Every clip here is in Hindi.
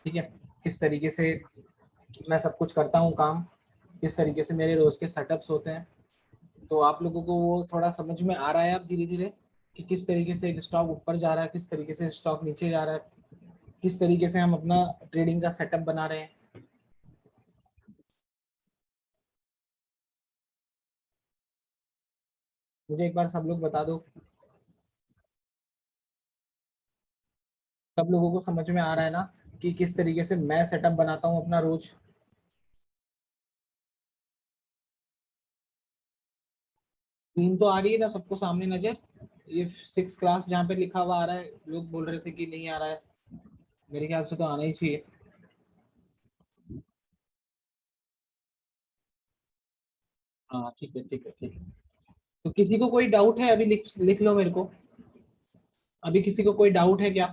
ठीक है, किस तरीके से मैं सब कुछ करता हूँ काम, किस तरीके से मेरे रोज के सेटअप्स होते हैं। तो आप लोगों को वो थोड़ा समझ में आ रहा है अब धीरे धीरे कि किस तरीके से एक स्टॉक ऊपर जा रहा है, किस तरीके से स्टॉक नीचे जा रहा है, किस तरीके से हम अपना ट्रेडिंग का सेटअप बना रहे हैं। मुझे एक बार सब लोग बता दो, सब लोगों को समझ में आ रहा है ना कि किस तरीके से मैं सेटअप बनाता हूँ अपना रोज। स्क्रीन तो आ रही है ना सबको सामने नजर? ये 6 क्लास जहाँ पे लिखा हुआ आ रहा है, लोग बोल रहे थे कि नहीं आ रहा है, मेरे ख्याल से तो आना ही चाहिए। हाँ ठीक है ठीक है ठीक है। तो किसी को कोई डाउट है अभी लिख लिख लो मेरे को। अभी किसी को कोई डाउट है क्या?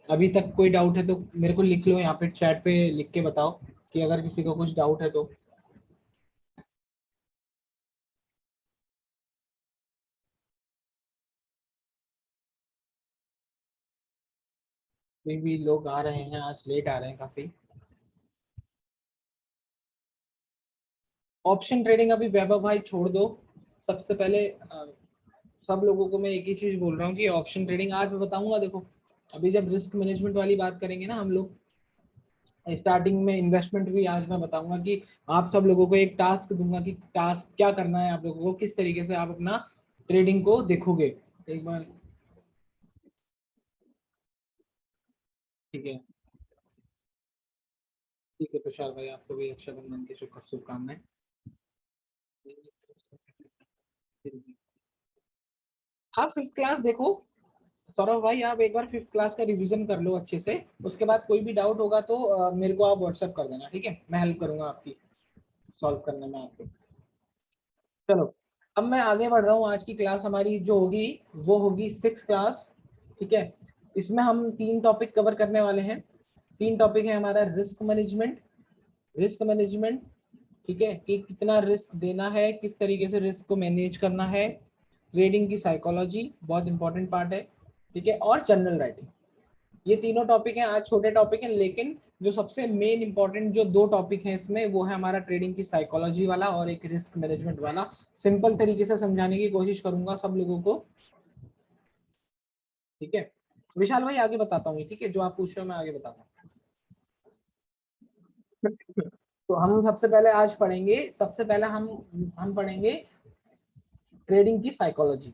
अभी तक कोई डाउट है तो मेरे को लिख लो यहाँ पे चैट पे लिख के बताओ कि अगर किसी को कुछ डाउट है तो। कोई भी लोग आ रहे हैं, आज लेट आ रहे हैं काफी। ऑप्शन ट्रेडिंग अभी वैभव भाई छोड़ दो। सबसे पहले सब लोगों को मैं एक ही चीज बोल रहा हूँ कि ऑप्शन ट्रेडिंग आज मैं बताऊंगा। देखो, अभी जब रिस्क मैनेजमेंट वाली बात करेंगे ना हम लोग, स्टार्टिंग में इन्वेस्टमेंट भी आज मैं बताऊंगा कि आप सब लोगों को एक टास्क दूंगा कि टास्क क्या करना है आप लोगों को, किस तरीके से आप अपना ट्रेडिंग को देखोगे एक बार। ठीक है ठीक है तुषार भाई, आपको भी रक्षाबंधन की शुभकामनाएं। आप 5th क्लास देखो। सौरभ भाई आप एक बार 5th क्लास का रिवीजन कर लो अच्छे से। उसके बाद कोई भी डाउट होगा तो मेरे को आप व्हाट्सअप कर देना, ठीक है, मैं हेल्प करूंगा आपकी सॉल्व करने में आपको। चलो, अब मैं आगे बढ़ रहा हूँ। आज की क्लास हमारी जो होगी वो होगी 6th क्लास। ठीक है, इसमें हम 3 टॉपिक कवर करने वाले हैं। 3 टॉपिक है हमारा रिस्क मैनेजमेंट, रिस्क मैनेजमेंट, ठीक है, कि कितना रिस्क देना है, किस तरीके से रिस्क को मैनेज करना है, ट्रेडिंग की साइकोलॉजी बहुत इंपॉर्टेंट पार्ट है, ठीक है, और जनरल राइटिंग। ये तीनों टॉपिक हैं, आज छोटे टॉपिक हैं, लेकिन जो सबसे मेन इंपॉर्टेंट जो 2 टॉपिक हैं इसमें वो है हमारा ट्रेडिंग की साइकोलॉजी वाला और एक रिस्क मैनेजमेंट वाला। सिंपल तरीके से समझाने की कोशिश करूंगा सब लोगों को। ठीक है, विशाल भाई आगे बताता हूँ, ठीक है, जो आप पूछ रहे हो मैं आगे बताता हूँ। तो हम सबसे पहले आज पढ़ेंगे, सबसे पहले हम पढ़ेंगे ट्रेडिंग की साइकोलॉजी।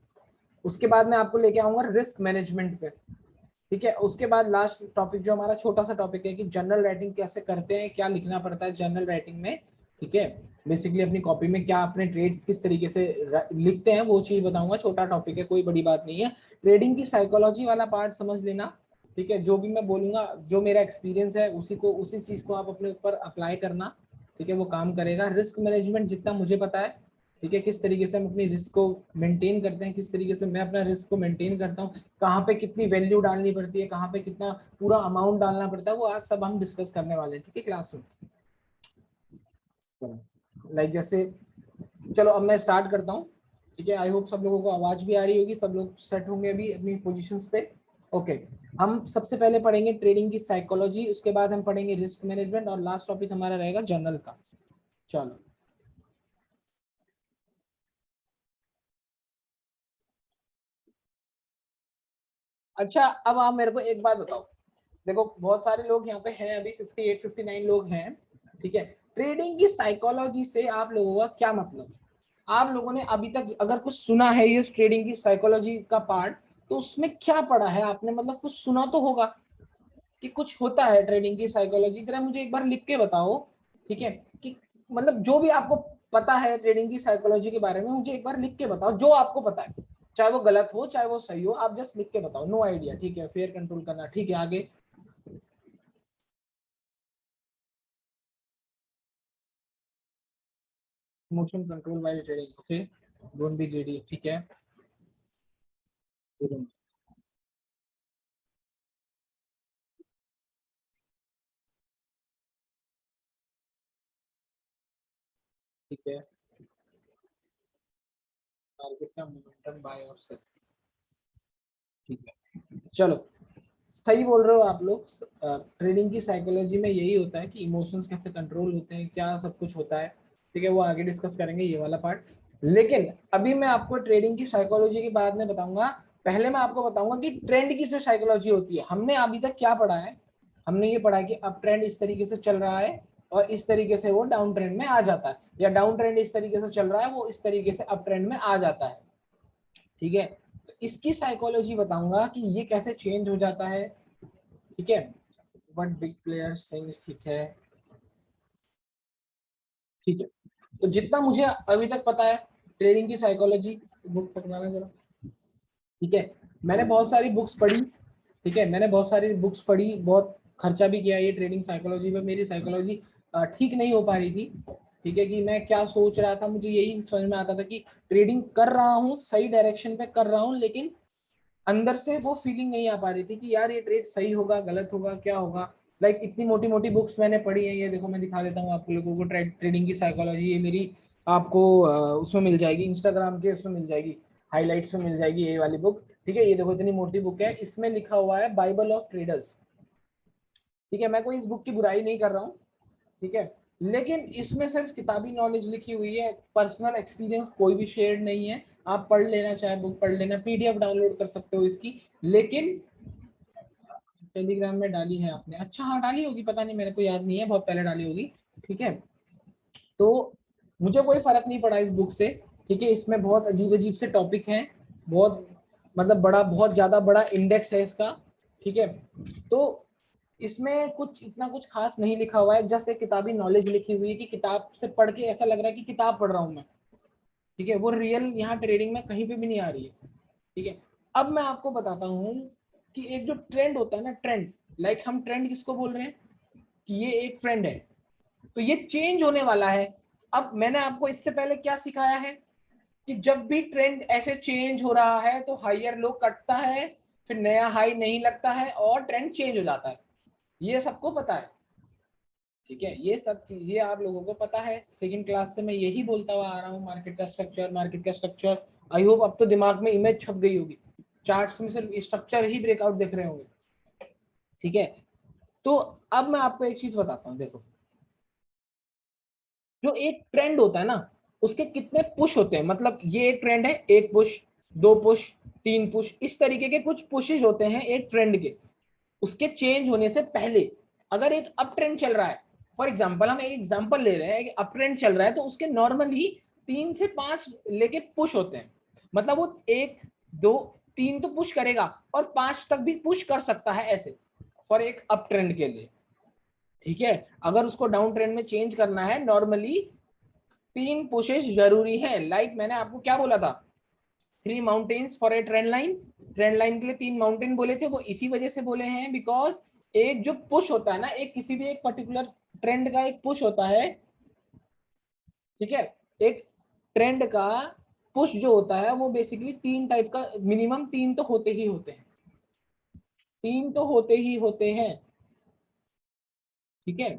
उसके बाद मैं आपको लेके आऊंगा रिस्क मैनेजमेंट पे। ठीक है, उसके बाद लास्ट टॉपिक जो हमारा छोटा सा टॉपिक है कि जनरल राइटिंग कैसे करते हैं, क्या लिखना पड़ता है जनरल राइटिंग में। ठीक है, बेसिकली अपनी कॉपी में क्या अपने ट्रेड्स किस तरीके से लिखते हैं वो चीज बताऊंगा। छोटा टॉपिक है, कोई बड़ी बात नहीं है। ट्रेडिंग की साइकोलॉजी वाला पार्ट समझ लेना। ठीक है, जो भी मैं बोलूंगा, जो मेरा एक्सपीरियंस है उसी को, उसी चीज को आप अपने ऊपर अप्लाई करना। ठीक है, वो काम करेगा। रिस्क मैनेजमेंट जितना मुझे पता है, ठीक है, किस तरीके से हम अपनी रिस्क को मेंटेन करते हैं, किस तरीके से मैं अपना रिस्क को मेंटेन करता हूँ, कहाँ पे कितनी वैल्यू डालनी पड़ती है, कहाँ पे कितना पूरा अमाउंट डालना पड़ता है, वो आज सब हम डिस्कस करने वाले हैं, ठीक है, क्लास में। लाइक जैसे, चलो अब मैं स्टार्ट करता हूँ। ठीक है, आई होप सब लोगों को आवाज भी आ रही होगी, सब लोग सेट होंगे अभी अपनी पोजीशंस पे। ओके, हम सबसे पहले पढ़ेंगे ट्रेडिंग की साइकोलॉजी, उसके बाद हम पढ़ेंगे रिस्क मैनेजमेंट और लास्ट टॉपिक हमारा रहेगा जर्नल का। चलो, अच्छा अब आप मेरे को एक बात बताओ। देखो बहुत सारे लोग यहाँ पे हैं, अभी 58 59 लोग हैं। ठीक है, ट्रेडिंग की साइकोलॉजी से आप लोगों का क्या मतलब? आप लोगों ने अभी तक अगर कुछ सुना है ये ट्रेडिंग की साइकोलॉजी का पार्ट, तो उसमें क्या पढ़ा है आपने? मतलब कुछ सुना तो होगा कि कुछ होता है ट्रेडिंग की साइकोलॉजी, तरह मुझे एक बार लिख के बताओ। ठीक है, कि मतलब जो भी आपको पता है ट्रेडिंग की साइकोलॉजी के बारे में, मुझे एक बार लिख के बताओ जो आपको पता है। चाहे वो गलत हो चाहे वो सही हो, आप जस्ट लिख के बताओ। नो आइडिया, ठीक है, फेयर कंट्रोल करना, ठीक है, आगे। Motion control while trading, okay, don't be greedy, ठीक है। ठीक है, टारगेट का मोमेंटम बाय और सेल, ठीक है। चलो, सही बोल रहे हो आप लोग। ट्रेडिंग की साइकोलॉजी में यही होता है कि इमोशंस कैसे कंट्रोल होते हैं, क्या सब कुछ होता है। ठीक है, वो आगे डिस्कस करेंगे ये वाला पार्ट। लेकिन अभी मैं आपको ट्रेडिंग की साइकोलॉजी के बाद में बताऊंगा। पहले मैं आपको बताऊंगा कि ट्रेंड की जो साइकोलॉजी होती है, हमने अभी तक क्या पढ़ा है। हमने ये पढ़ा है कि अप ट्रेंड इस तरीके से चल रहा है और इस तरीके से वो डाउन ट्रेंड में आ जाता है, या डाउन ट्रेंड इस तरीके से चल रहा है, वो इस तरीके से अप ट्रेंड में आ जाता है। ठीक है, तो इसकी साइकोलॉजी बताऊंगा कि ये कैसे चेंज हो जाता है। ठीक है, व्हाट बिग प्लेयर्स थिंग्स। ठीक है, ठीक है। तो जितना मुझे अभी तक पता है ट्रेडिंग की साइकोलॉजी, बुक पकड़ाना जरा। ठीक है, मैंने बहुत सारी बुक्स पढ़ी। ठीक है, मैंने बहुत सारी बुक्स पढ़ी, बहुत खर्चा भी किया ये ट्रेडिंग साइकोलॉजी पे। मेरी साइकोलॉजी ठीक नहीं हो पा रही थी। ठीक है, कि मैं क्या सोच रहा था, मुझे यही समझ में आता था कि ट्रेडिंग कर रहा हूँ, सही डायरेक्शन पे कर रहा हूँ, लेकिन अंदर से वो फीलिंग नहीं आ पा रही थी कि यार ये ट्रेड सही होगा, गलत होगा, क्या होगा। लाइक इतनी मोटी मोटी बुक्स मैंने पढ़ी है, ये देखो मैं दिखा देता हूँ आप लोगों को। ट्रेडिंग की साइकोलॉजी ये मेरी आपको उसमें मिल जाएगी, इंस्टाग्राम के उसमें मिल जाएगी, हाईलाइट्स में मिल जाएगी ये वाली बुक। ठीक है, ये देखो इतनी मोटी बुक है, इसमें लिखा हुआ है बाइबल ऑफ ट्रेडर्स। ठीक है, मैं कोई इस बुक की बुराई नहीं कर रहा हूँ। ठीक है, लेकिन इसमें सिर्फ किताबी नॉलेज लिखी हुई है, पर्सनल एक्सपीरियंस कोई भी शेयर नहीं है। आप पढ़ लेना, चाहे बुक पढ़ लेना, पीडीएफ डाउनलोड कर सकते हो इसकी। लेकिन टेलीग्राम में डाली है आपने? अच्छा हाँ डाली होगी, पता नहीं, मेरे को याद नहीं है, बहुत पहले डाली होगी। ठीक है, तो मुझे कोई फर्क नहीं पड़ा इस बुक से। ठीक है, इसमें बहुत अजीब अजीब से टॉपिक हैं, बहुत मतलब बड़ा, बहुत ज्यादा बड़ा इंडेक्स है इसका। ठीक है, तो इसमें कुछ इतना कुछ खास नहीं लिखा हुआ है, जैसे किताबी नॉलेज लिखी हुई है कि किताब से पढ़ के ऐसा लग रहा है कि किताब पढ़ रहा हूँ मैं। ठीक है, वो रियल यहाँ ट्रेडिंग में कहीं पे भी नहीं आ रही है। ठीक है, अब मैं आपको बताता हूँ कि एक जो ट्रेंड होता है ना, ट्रेंड, लाइक हम ट्रेंड किसको बोल रहे हैं कि ये एक ट्रेंड है, तो ये चेंज होने वाला है। अब मैंने आपको इससे पहले क्या सिखाया है कि जब भी ट्रेंड ऐसे चेंज हो रहा है तो हायर लो कटता है, फिर नया हाई नहीं लगता है और ट्रेंड चेंज हो जाता है। ये सबको पता है। ठीक है, ये सब चीजें आप लोगों को पता है, सेकंड क्लास से मैं यही बोलता हुआ आ रहा हूँ, मार्केट का स्ट्रक्चर, मार्केट का स्ट्रक्चर। आई होप अब तो दिमाग में इमेज छप गई होगी, चार्ट्स में सिर्फ स्ट्रक्चर ही ब्रेकआउट दिख रहे होंगे। ठीक है, तो अब मैं आपको एक चीज बताता हूँ, देखो जो एक ट्रेंड होता है ना, उसके कितने पुश होते हैं। मतलब ये एक ट्रेंड है, एक पुश, दो पुश, तीन पुश, इस तरीके के कुछ पुशेस होते हैं एक ट्रेंड के। उसके चेंज होने से पहले अगर एक अप ट्रेंड चल रहा है, फॉर एग्जाम्पल हम एक एग्जाम्पल ले रहे हैं कि अप ट्रेंड चल रहा है, तो उसके नॉर्मली 3 से 5 लेके पुश होते हैं। मतलब वो 1 2 3 तो पुश करेगा और 5 तक भी पुश कर सकता है ऐसे, फॉर एक अप ट्रेंड के लिए। ठीक है, अगर उसको डाउन ट्रेंड में चेंज करना है, नॉर्मली 3 पुशेस जरूरी है। लाइक मैंने आपको क्या बोला था, 3 mountains for a trend line. Trend line के लिए 3 माउंटेन बोले थे, वो इसी वजह से बोले हैं बिकॉज एक जो पुश होता है ना, एक किसी भी एक पर्टिकुलर ट्रेंड का एक पुश होता है। ठीक है, एक ट्रेंड का पुश जो होता है वो बेसिकली 3 टाइप का, मिनिमम 3 तो होते ही होते हैं, 3 तो होते ही होते हैं। ठीक है,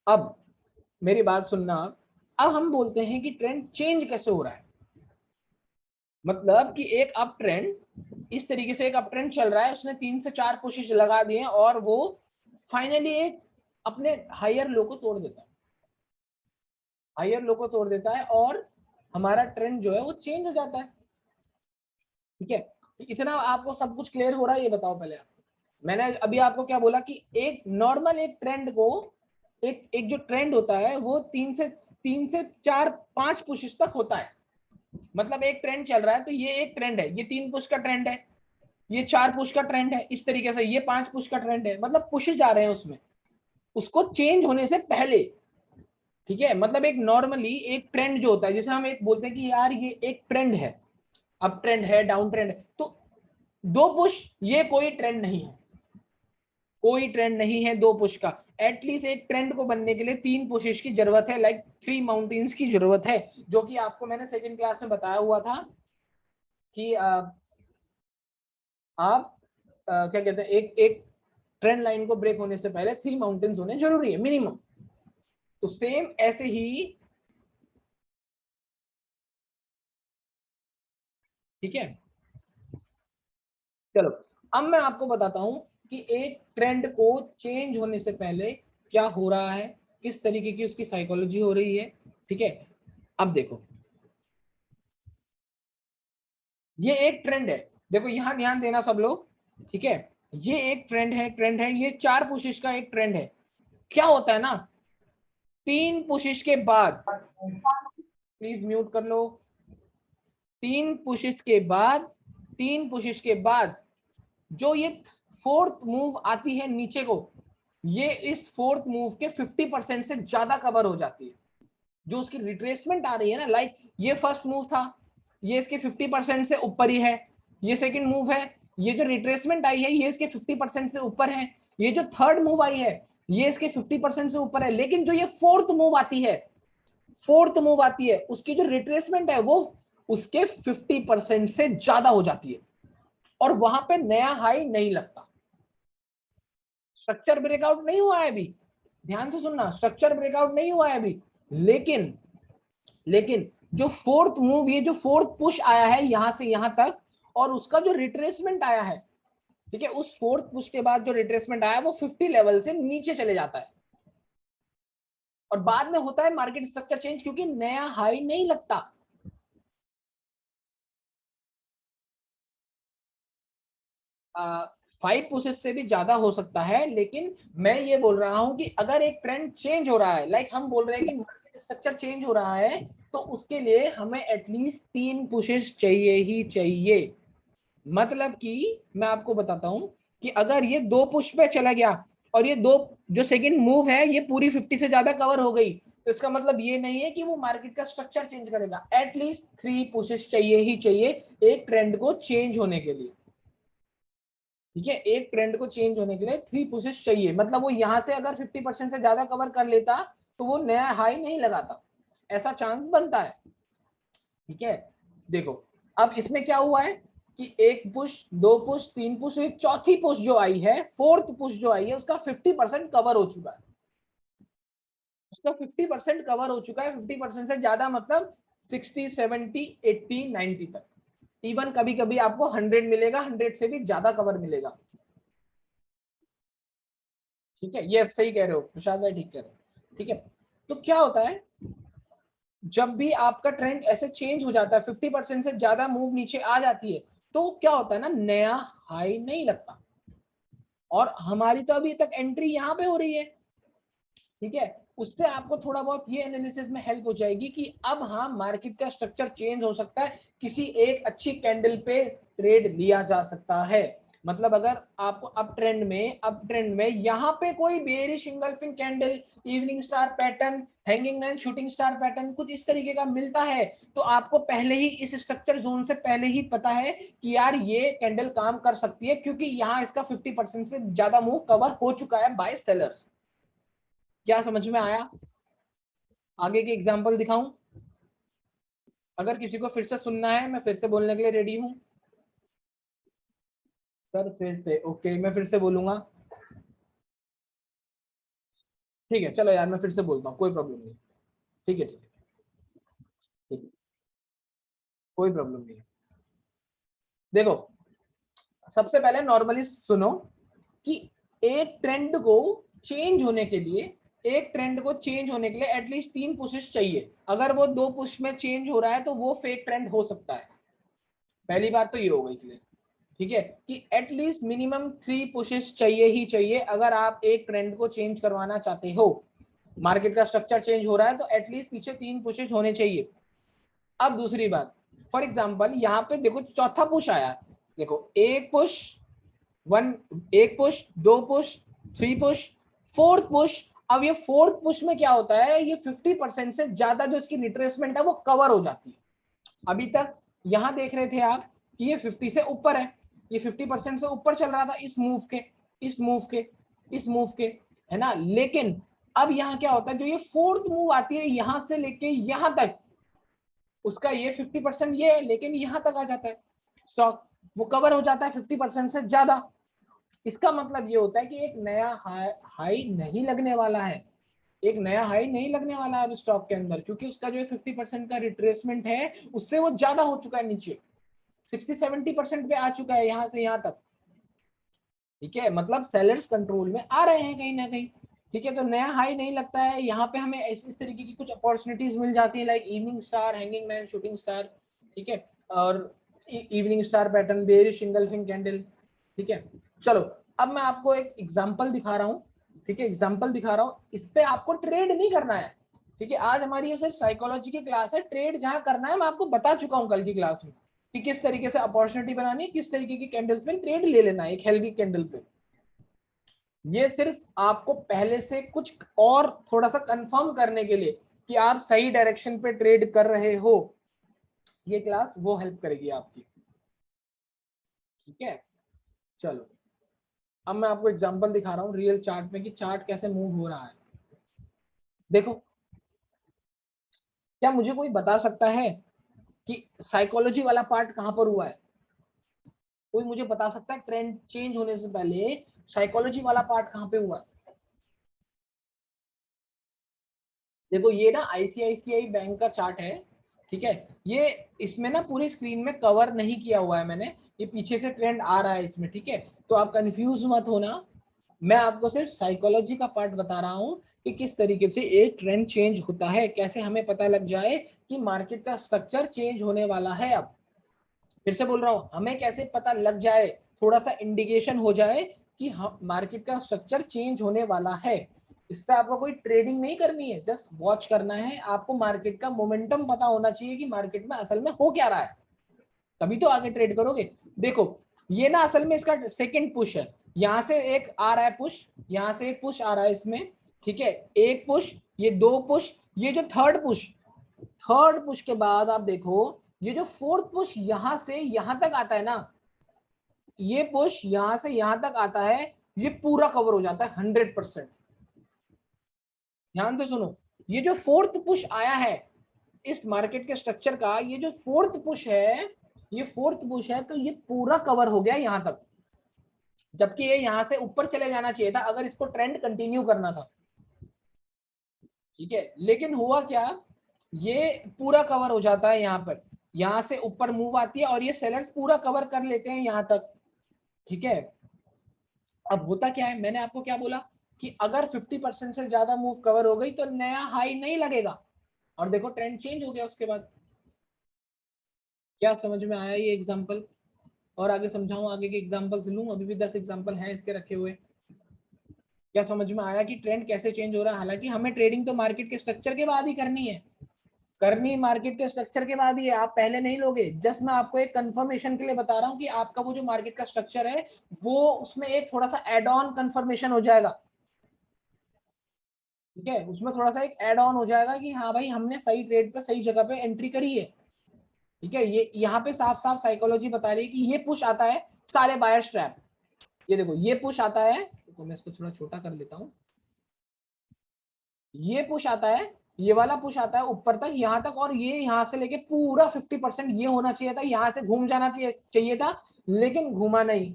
अब मेरी बात सुनना। अब हम बोलते हैं कि ट्रेंड चेंज कैसे हो रहा है। मतलब कि एक अप ट्रेंड, इस तरीके से एक अप ट्रेंड चल रहा है, उसने 3 से 4 पुशेस लगा दिए और वो फाइनली एक अपने हायर लो को तोड़ देता है, हायर लो को तोड़ देता है और हमारा ट्रेंड जो है वो चेंज हो जाता है। ठीक है, इतना आपको सब कुछ क्लियर हो रहा है, ये बताओ पहले आप। मैंने अभी आपको क्या बोला कि एक नॉर्मल एक ट्रेंड को, एक एक जो ट्रेंड होता है वो 3 से 4 5 पुशेस तक होता है। मतलब एक ट्रेंड चल रहा है तो ये एक ट्रेंड है, ये 3 पुश का ट्रेंड है, ये 4 पुश का ट्रेंड है, इस तरीके से ये 5 पुश का ट्रेंड है, मतलब पुशेस जा रहे हैं उसमें, उसको चेंज होने से पहले। ठीक है, मतलब एक नॉर्मली एक ट्रेंड जो होता है, जैसे हम एक बोलते हैं कि यार ये एक ट्रेंड है, अप ट्रेंड है, डाउन ट्रेंड है, तो 2 पुश ये कोई ट्रेंड नहीं है, कोई ट्रेंड नहीं है 2 पुश का। एटलीस्ट एक ट्रेंड को बनने के लिए 3 पुशेस की जरूरत है, लाइक 3 माउंटेन्स की जरूरत है, जो कि आपको मैंने सेकंड क्लास में बताया हुआ था कि आप क्या कहते हैं, एक एक ट्रेंड लाइन को ब्रेक होने से पहले 3 माउंटेन्स होने जरूरी है मिनिमम। तो सेम ऐसे ही, ठीक है, चलो अब मैं आपको बताता हूं कि एक ट्रेंड को चेंज होने से पहले क्या हो रहा है, किस तरीके की उसकी साइकोलॉजी हो रही है। ठीक है, अब देखो ये एक ट्रेंड है, देखो यहां ध्यान देना सब लोग। ठीक है, ये एक ट्रेंड है, ये 4 पुशिश का एक ट्रेंड है। क्या होता है ना, 3 पुशिश के बाद, प्लीज म्यूट कर लो, 3 पुशिश के बाद, 3 पुशिश के बाद जो ये फोर्थ मूव आती है नीचे को, ये इस फोर्थ मूव के 50% से ज्यादा कवर हो जाती है। जो उसकी रिट्रेसमेंट आ रही है ना, लाइक ये फर्स्ट मूव था, ये इसके 50% से ऊपर ही है। ये सेकंड मूव है, ये जो रिट्रेसमेंट आई है ये इसके 50% से ऊपर है। ये जो थर्ड मूव आई है ये इसके 50% से ऊपर है। लेकिन जो ये फोर्थ मूव आती है, उसकी जो रिट्रेसमेंट है वो उसके 50% से ज्यादा हो जाती है, और वहां पे नया हाई नहीं लगता। स्ट्रक्चर ब्रेकआउट नहीं हुआ है अभी, ध्यान से सुनना, स्ट्रक्चर ब्रेकआउट नहीं हुआ है अभी। लेकिन लेकिन जो फोर्थ मूव, ये जो फोर्थ पुश आया है यहां से यहां तक, और उसका जो रिट्रेसमेंट आया है, ठीक है, उस फोर्थ पुश के बाद जो रिट्रेसमेंट आया वो 50 लेवल से नीचे चले जाता है, और बाद में होता है मार्केट स्ट्रक्चर चेंज, क्योंकि नया हाई नहीं लगता। 5 पुशेस से भी ज्यादा हो सकता है, लेकिन मैं ये बोल रहा हूं कि अगर एक ट्रेंड चेंज हो रहा है, लाइक हम बोल रहे हैं कि मार्केट स्ट्रक्चर चेंज हो रहा है, तो उसके लिए हमें एटलीस्ट 3 पुशेस चाहिए ही चाहिए। मतलब कि मैं आपको बताता हूं कि अगर ये 2 पुश पे चला गया और ये दो जो सेकंड मूव है ये पूरी 50 से ज्यादा कवर हो गई, तो इसका मतलब ये नहीं है कि वो मार्केट का स्ट्रक्चर चेंज करेगा। एटलीस्ट 3 पुशेस चाहिए ही चाहिए एक ट्रेंड को चेंज होने के लिए। ठीक है, एक ट्रेंड को चेंज होने के लिए 3 पुशेस चाहिए। मतलब वो यहां से अगर 50% से ज्यादा कवर कर लेता तो वो नया हाई नहीं लगाता, ऐसा चांस बनता है। ठीक है, देखो अब इसमें क्या हुआ है कि एक पुश, 2 पुश, 3 पुश, एक चौथी पुश जो आई है, फोर्थ पुश जो आई है, उसका 50% कवर हो चुका है। उसका 50% कवर हो चुका है, 50% से ज्यादा मतलब 60, 70, 80, 90 तक। इवन कभी कभी आपको 100 मिलेगा, 100 से भी ज्यादा कवर मिलेगा। ठीक है, ये सही कह रहे हो प्रसाद भाई, ठीक कह रहे हो। ठीक है, तो क्या होता है जब भी आपका ट्रेंड ऐसे चेंज हो जाता है, 50% से ज्यादा मूव नीचे आ जाती है, तो क्या होता है ना, नया हाई नहीं लगता। और हमारी तो अभी तक एंट्री यहाँ पे हो रही है। ठीक है, उससे आपको थोड़ा बहुत ये एनालिसिस में हेल्प हो जाएगी कि अब हाँ मार्केट का स्ट्रक्चर चेंज हो सकता है, किसी एक अच्छी कैंडल पे ट्रेड लिया जा सकता है। मतलब अगर आपको अप ट्रेंड में यहाँ पे कोई bearish engulfing candle, evening star pattern, hanging man shooting star pattern कुछ इस तरीके का मिलता है, तो आपको पहले ही इस स्ट्रक्चर जोन से पहले ही पता है कि यार ये कैंडल काम कर सकती है, क्योंकि यहाँ इसका 50% से ज्यादा मूव कवर हो चुका है बाय सेलर्स। क्या समझ में आया? आगे के एग्जाम्पल दिखाऊं? अगर किसी को फिर से सुनना है मैं फिर से बोलने के लिए रेडी हूं। सर फिर से ओके, मैं फिर से बोलूंगा। ठीक है, चलो यार मैं फिर से बोलता हूँ, कोई प्रॉब्लम नहीं। ठीक है, ठीक है, ठीक है, कोई प्रॉब्लम नहीं है। देखो सबसे पहले नॉर्मली सुनो कि एक ट्रेंड को चेंज होने के लिए, एटलीस्ट 3 पुशेस चाहिए। अगर वो 2 पुश में चेंज हो रहा है तो वो फेक ट्रेंड हो सकता है। पहली बात तो ये हो गई क्लियर। ठीक है, कि एटलीस्ट मिनिमम 3 पुशेस चाहिए ही चाहिए अगर आप एक ट्रेंड को चेंज करवाना चाहते हो। मार्केट का स्ट्रक्चर चेंज हो रहा है तो एटलीस्ट पीछे 3 पुशेस होने चाहिए। अब दूसरी बात, फॉर एग्जांपल यहाँ पे देखो चौथा पुश आया, देखो एक पुश, वन, एक push, 2 push, 3 push, fourth push. अब ये फोर्थ पुश में क्या होता है, ये 50% से ज्यादा जो इसकी रिट्रेसमेंट है वो कवर हो जाती है। अभी तक यहां देख रहे थे आप कि ये 50 से ऊपर है, ये 50% से ऊपर चल रहा था इस मूव के, इस मूव के, इस मूव के, है ना। लेकिन अब यहाँ क्या होता है, जो ये फोर्थ मूव आती है यहां से लेके यहां तक, उसका ये 50% ये है, लेकिन यहां तक आ जाता है स्टॉक, वो कवर हो जाता है 50% से ज्यादा। इसका मतलब ये होता है कि एक नया हाई नहीं लगने वाला है, एक नया हाई नहीं लगने वाला है अब स्टॉक के अंदर, क्योंकि उसका जो 50% का रिट्रेसमेंट है उससे वो ज्यादा हो चुका है नीचे, 60-70% पे आ चुका है यहाँ से यहाँ तक। ठीक है, मतलब सेलर्स कंट्रोल में आ रहे हैं कहीं ना कहीं। ठीक है, तो नया हाई नहीं लगता है, यहाँ पे हमें इस तरीके की कुछ अपॉर्चुनिटीज मिल जाती है, like evening star, hanging man, shooting star. ठीक है, और evening star pattern, bearish single candle. ठीक है, चलो अब मैं आपको एक एग्जांपल दिखा रहा हूँ। ठीक है, एग्जांपल दिखा रहा हूँ, इस पे आपको ट्रेड नहीं करना है। ठीक है, आज हमारी ये सिर्फ साइकोलॉजी की क्लास है, ट्रेड जहां करना है मैं आपको बता चुका हूँ कल की क्लास में कि किस तरीके से अपॉर्चुनिटी बनानी है, किस तरीके की कैंडल्स में ट्रेड ले लेना है एक हेल्दी कैंडल पे। ये सिर्फ आपको पहले से कुछ और थोड़ा सा कंफर्म करने के लिए कि आप सही डायरेक्शन पे ट्रेड कर रहे हो, ये क्लास वो हेल्प करेगी आपकी। ठीक है, चलो अब मैं आपको एग्जांपल दिखा रहा हूँ रियल चार्ट में कि चार्ट कैसे मूव हो रहा है। देखो, क्या मुझे कोई बता सकता है कि साइकोलॉजी वाला पार्ट कहां पर हुआ है? कोई मुझे बता सकता है ट्रेंड चेंज होने से पहले साइकोलॉजी वाला पार्ट कहां पे हुआ है? देखो, ये ना आईसीआईसीआई बैंक का चार्ट है। ठीक है, ये इसमें ना पूरी स्क्रीन में कवर नहीं किया हुआ है मैंने, ये पीछे से ट्रेंड आ रहा है इसमें। ठीक है, तो आप कंफ्यूज मत होना, मैं आपको सिर्फ साइकोलॉजी का पार्ट बता रहा हूँ कि किस तरीके से एक ट्रेंड चेंज होता है, कैसे हमें पता लग जाए कि मार्केट का स्ट्रक्चर चेंज होने वाला है। अब फिर से बोल रहा हूँ, हमें कैसे पता लग जाए, थोड़ा सा इंडिकेशन हो जाए कि हम मार्केट का स्ट्रक्चर चेंज होने वाला है। इस पे आपको कोई ट्रेडिंग नहीं करनी है, जस्ट वॉच करना है। आपको मार्केट का मोमेंटम पता होना चाहिए कि मार्केट में असल में हो क्या रहा है, तभी तो आगे ट्रेड करोगे। देखो, ये ना असल में इसका सेकंड पुश है, यहां से एक आ रहा है पुश, यहां से एक पुश आ रहा है इसमें। ठीक है, एक पुश, ये दो पुश, ये जो थर्ड पुश के बाद आप देखो, ये जो फोर्थ पुश यहां से यहां तक आता है ना, ये पुश यहां से यहां तक आता है, ये पूरा कवर हो जाता है 100%। ध्यान से सुनो, ये जो फोर्थ पुश आया है इस मार्केट के स्ट्रक्चर का, ये जो फोर्थ पुश है, ये फोर्थ पुश है, तो ये पूरा कवर हो गया यहां तक, जबकि ये यहां से ऊपर चले जाना चाहिए था अगर इसको ट्रेंड कंटिन्यू करना था। ठीक है, लेकिन हुआ क्या, ये पूरा कवर हो जाता है यहाँ पर, यहां से ऊपर मूव आती है और ये सेलर्स पूरा कवर कर लेते हैं यहां तक। ठीक है, अब होता क्या है, मैंने आपको क्या बोला कि अगर 50% से ज्यादा मूव कवर हो गई तो नया हाई नहीं लगेगा, और देखो ट्रेंड चेंज हो गया उसके बाद। क्या समझ में आया ये एग्जांपल? और आगे समझाऊं, आगे के एग्जांपल्स लूं, अभी भी 10 एग्जांपल हैं इसके रखे हुए। क्या समझ में आया कि ट्रेंड कैसे चेंज हो रहा है? हालांकि हमें ट्रेडिंग तो मार्केट के स्ट्रक्चर के बाद ही करनी है, करनी मार्केट के स्ट्रक्चर के बाद ही है, आप पहले नहीं लोगे। जस्ट मैं आपको एक कंफर्मेशन के लिए बता रहा हूँ कि आपका वो जो मार्केट का स्ट्रक्चर है, वो उसमें एक थोड़ा सा एड ऑन कंफर्मेशन हो जाएगा। ठीक है, उसमें थोड़ा सा एक एड ऑन हो जाएगा कि हाँ भाई, हमने सही ट्रेड पे सही जगह पे एंट्री करी है। ठीक है, ये यहाँ पे साफ साफ साइकोलॉजी बता रही है कि ये पुश आता है सारे बायर्स ट्रैप। ये देखो, ये पुश आता है, तो मैं इसको थोड़ा छोटा कर लेता हूँ, ये पुश आता है, ये वाला पुश आता है ऊपर तक यहाँ तक, और ये यहाँ से लेके पूरा 50% ये होना चाहिए था, यहाँ से घूम जाना चाहिए था, लेकिन घूमा नहीं,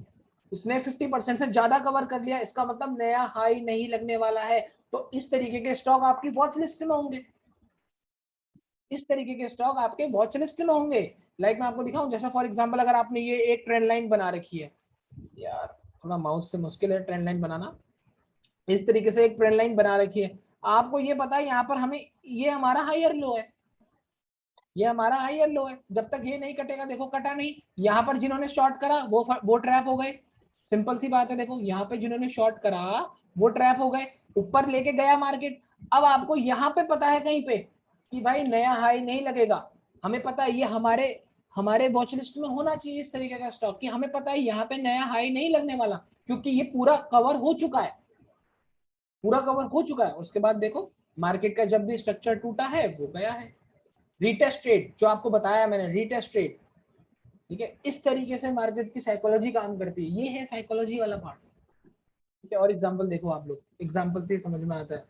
उसने 50% से ज्यादा कवर कर लिया, इसका मतलब नया हाई नहीं लगने वाला है। तो इस तरीके के स्टॉक आपकी वॉच लिस्ट में होंगे, इस तरीके के स्टॉक आपके वॉच लिस्ट में होंगे। लाइक मैं आपको दिखाऊं, जैसा फॉर एग्जांपल अगर आपने ये एक ट्रेंड लाइन बना रखी है, यार थोड़ा माउस से मुश्किल है ट्रेंड लाइन बनाना, इस तरीके से एक ट्रेंड लाइन बना रखी है, आपको ये पता है यहाँ पर हमें, ये हमारा हायर लो है, ये हमारा हायर लो है, जब तक ये नहीं कटेगा, देखो कटा नहीं, यहाँ पर जिन्होंने शॉर्ट करा वो ट्रैप हो गए। सिंपल सी बात है, देखो यहाँ पे जिन्होंने शॉर्ट करा वो ट्रैप हो गए, ऊपर लेके गया मार्केट। अब आपको यहाँ पे पता है कहीं पे कि भाई नया हाई नहीं लगेगा, हमें पता है ये हमारे हमारे वॉच लिस्ट में होना चाहिए इस तरीके का स्टॉक, कि हमें पता है यहाँ पे नया हाई नहीं लगने वाला, क्योंकि ये पूरा कवर हो चुका है, पूरा कवर हो चुका है। उसके बाद देखो, मार्केट का जब भी स्ट्रक्चर टूटा है वो गया है, रीटेस्ट ट्रेड जो आपको बताया मैंने, रीटेस्ट ट्रेड। ठीक है, इस तरीके से मार्केट की साइकोलॉजी काम करती है, ये है साइकोलॉजी वाला पार्ट। ठीक है, और एग्जांपल देखो, आप लोग एग्जांपल से समझ में आता है।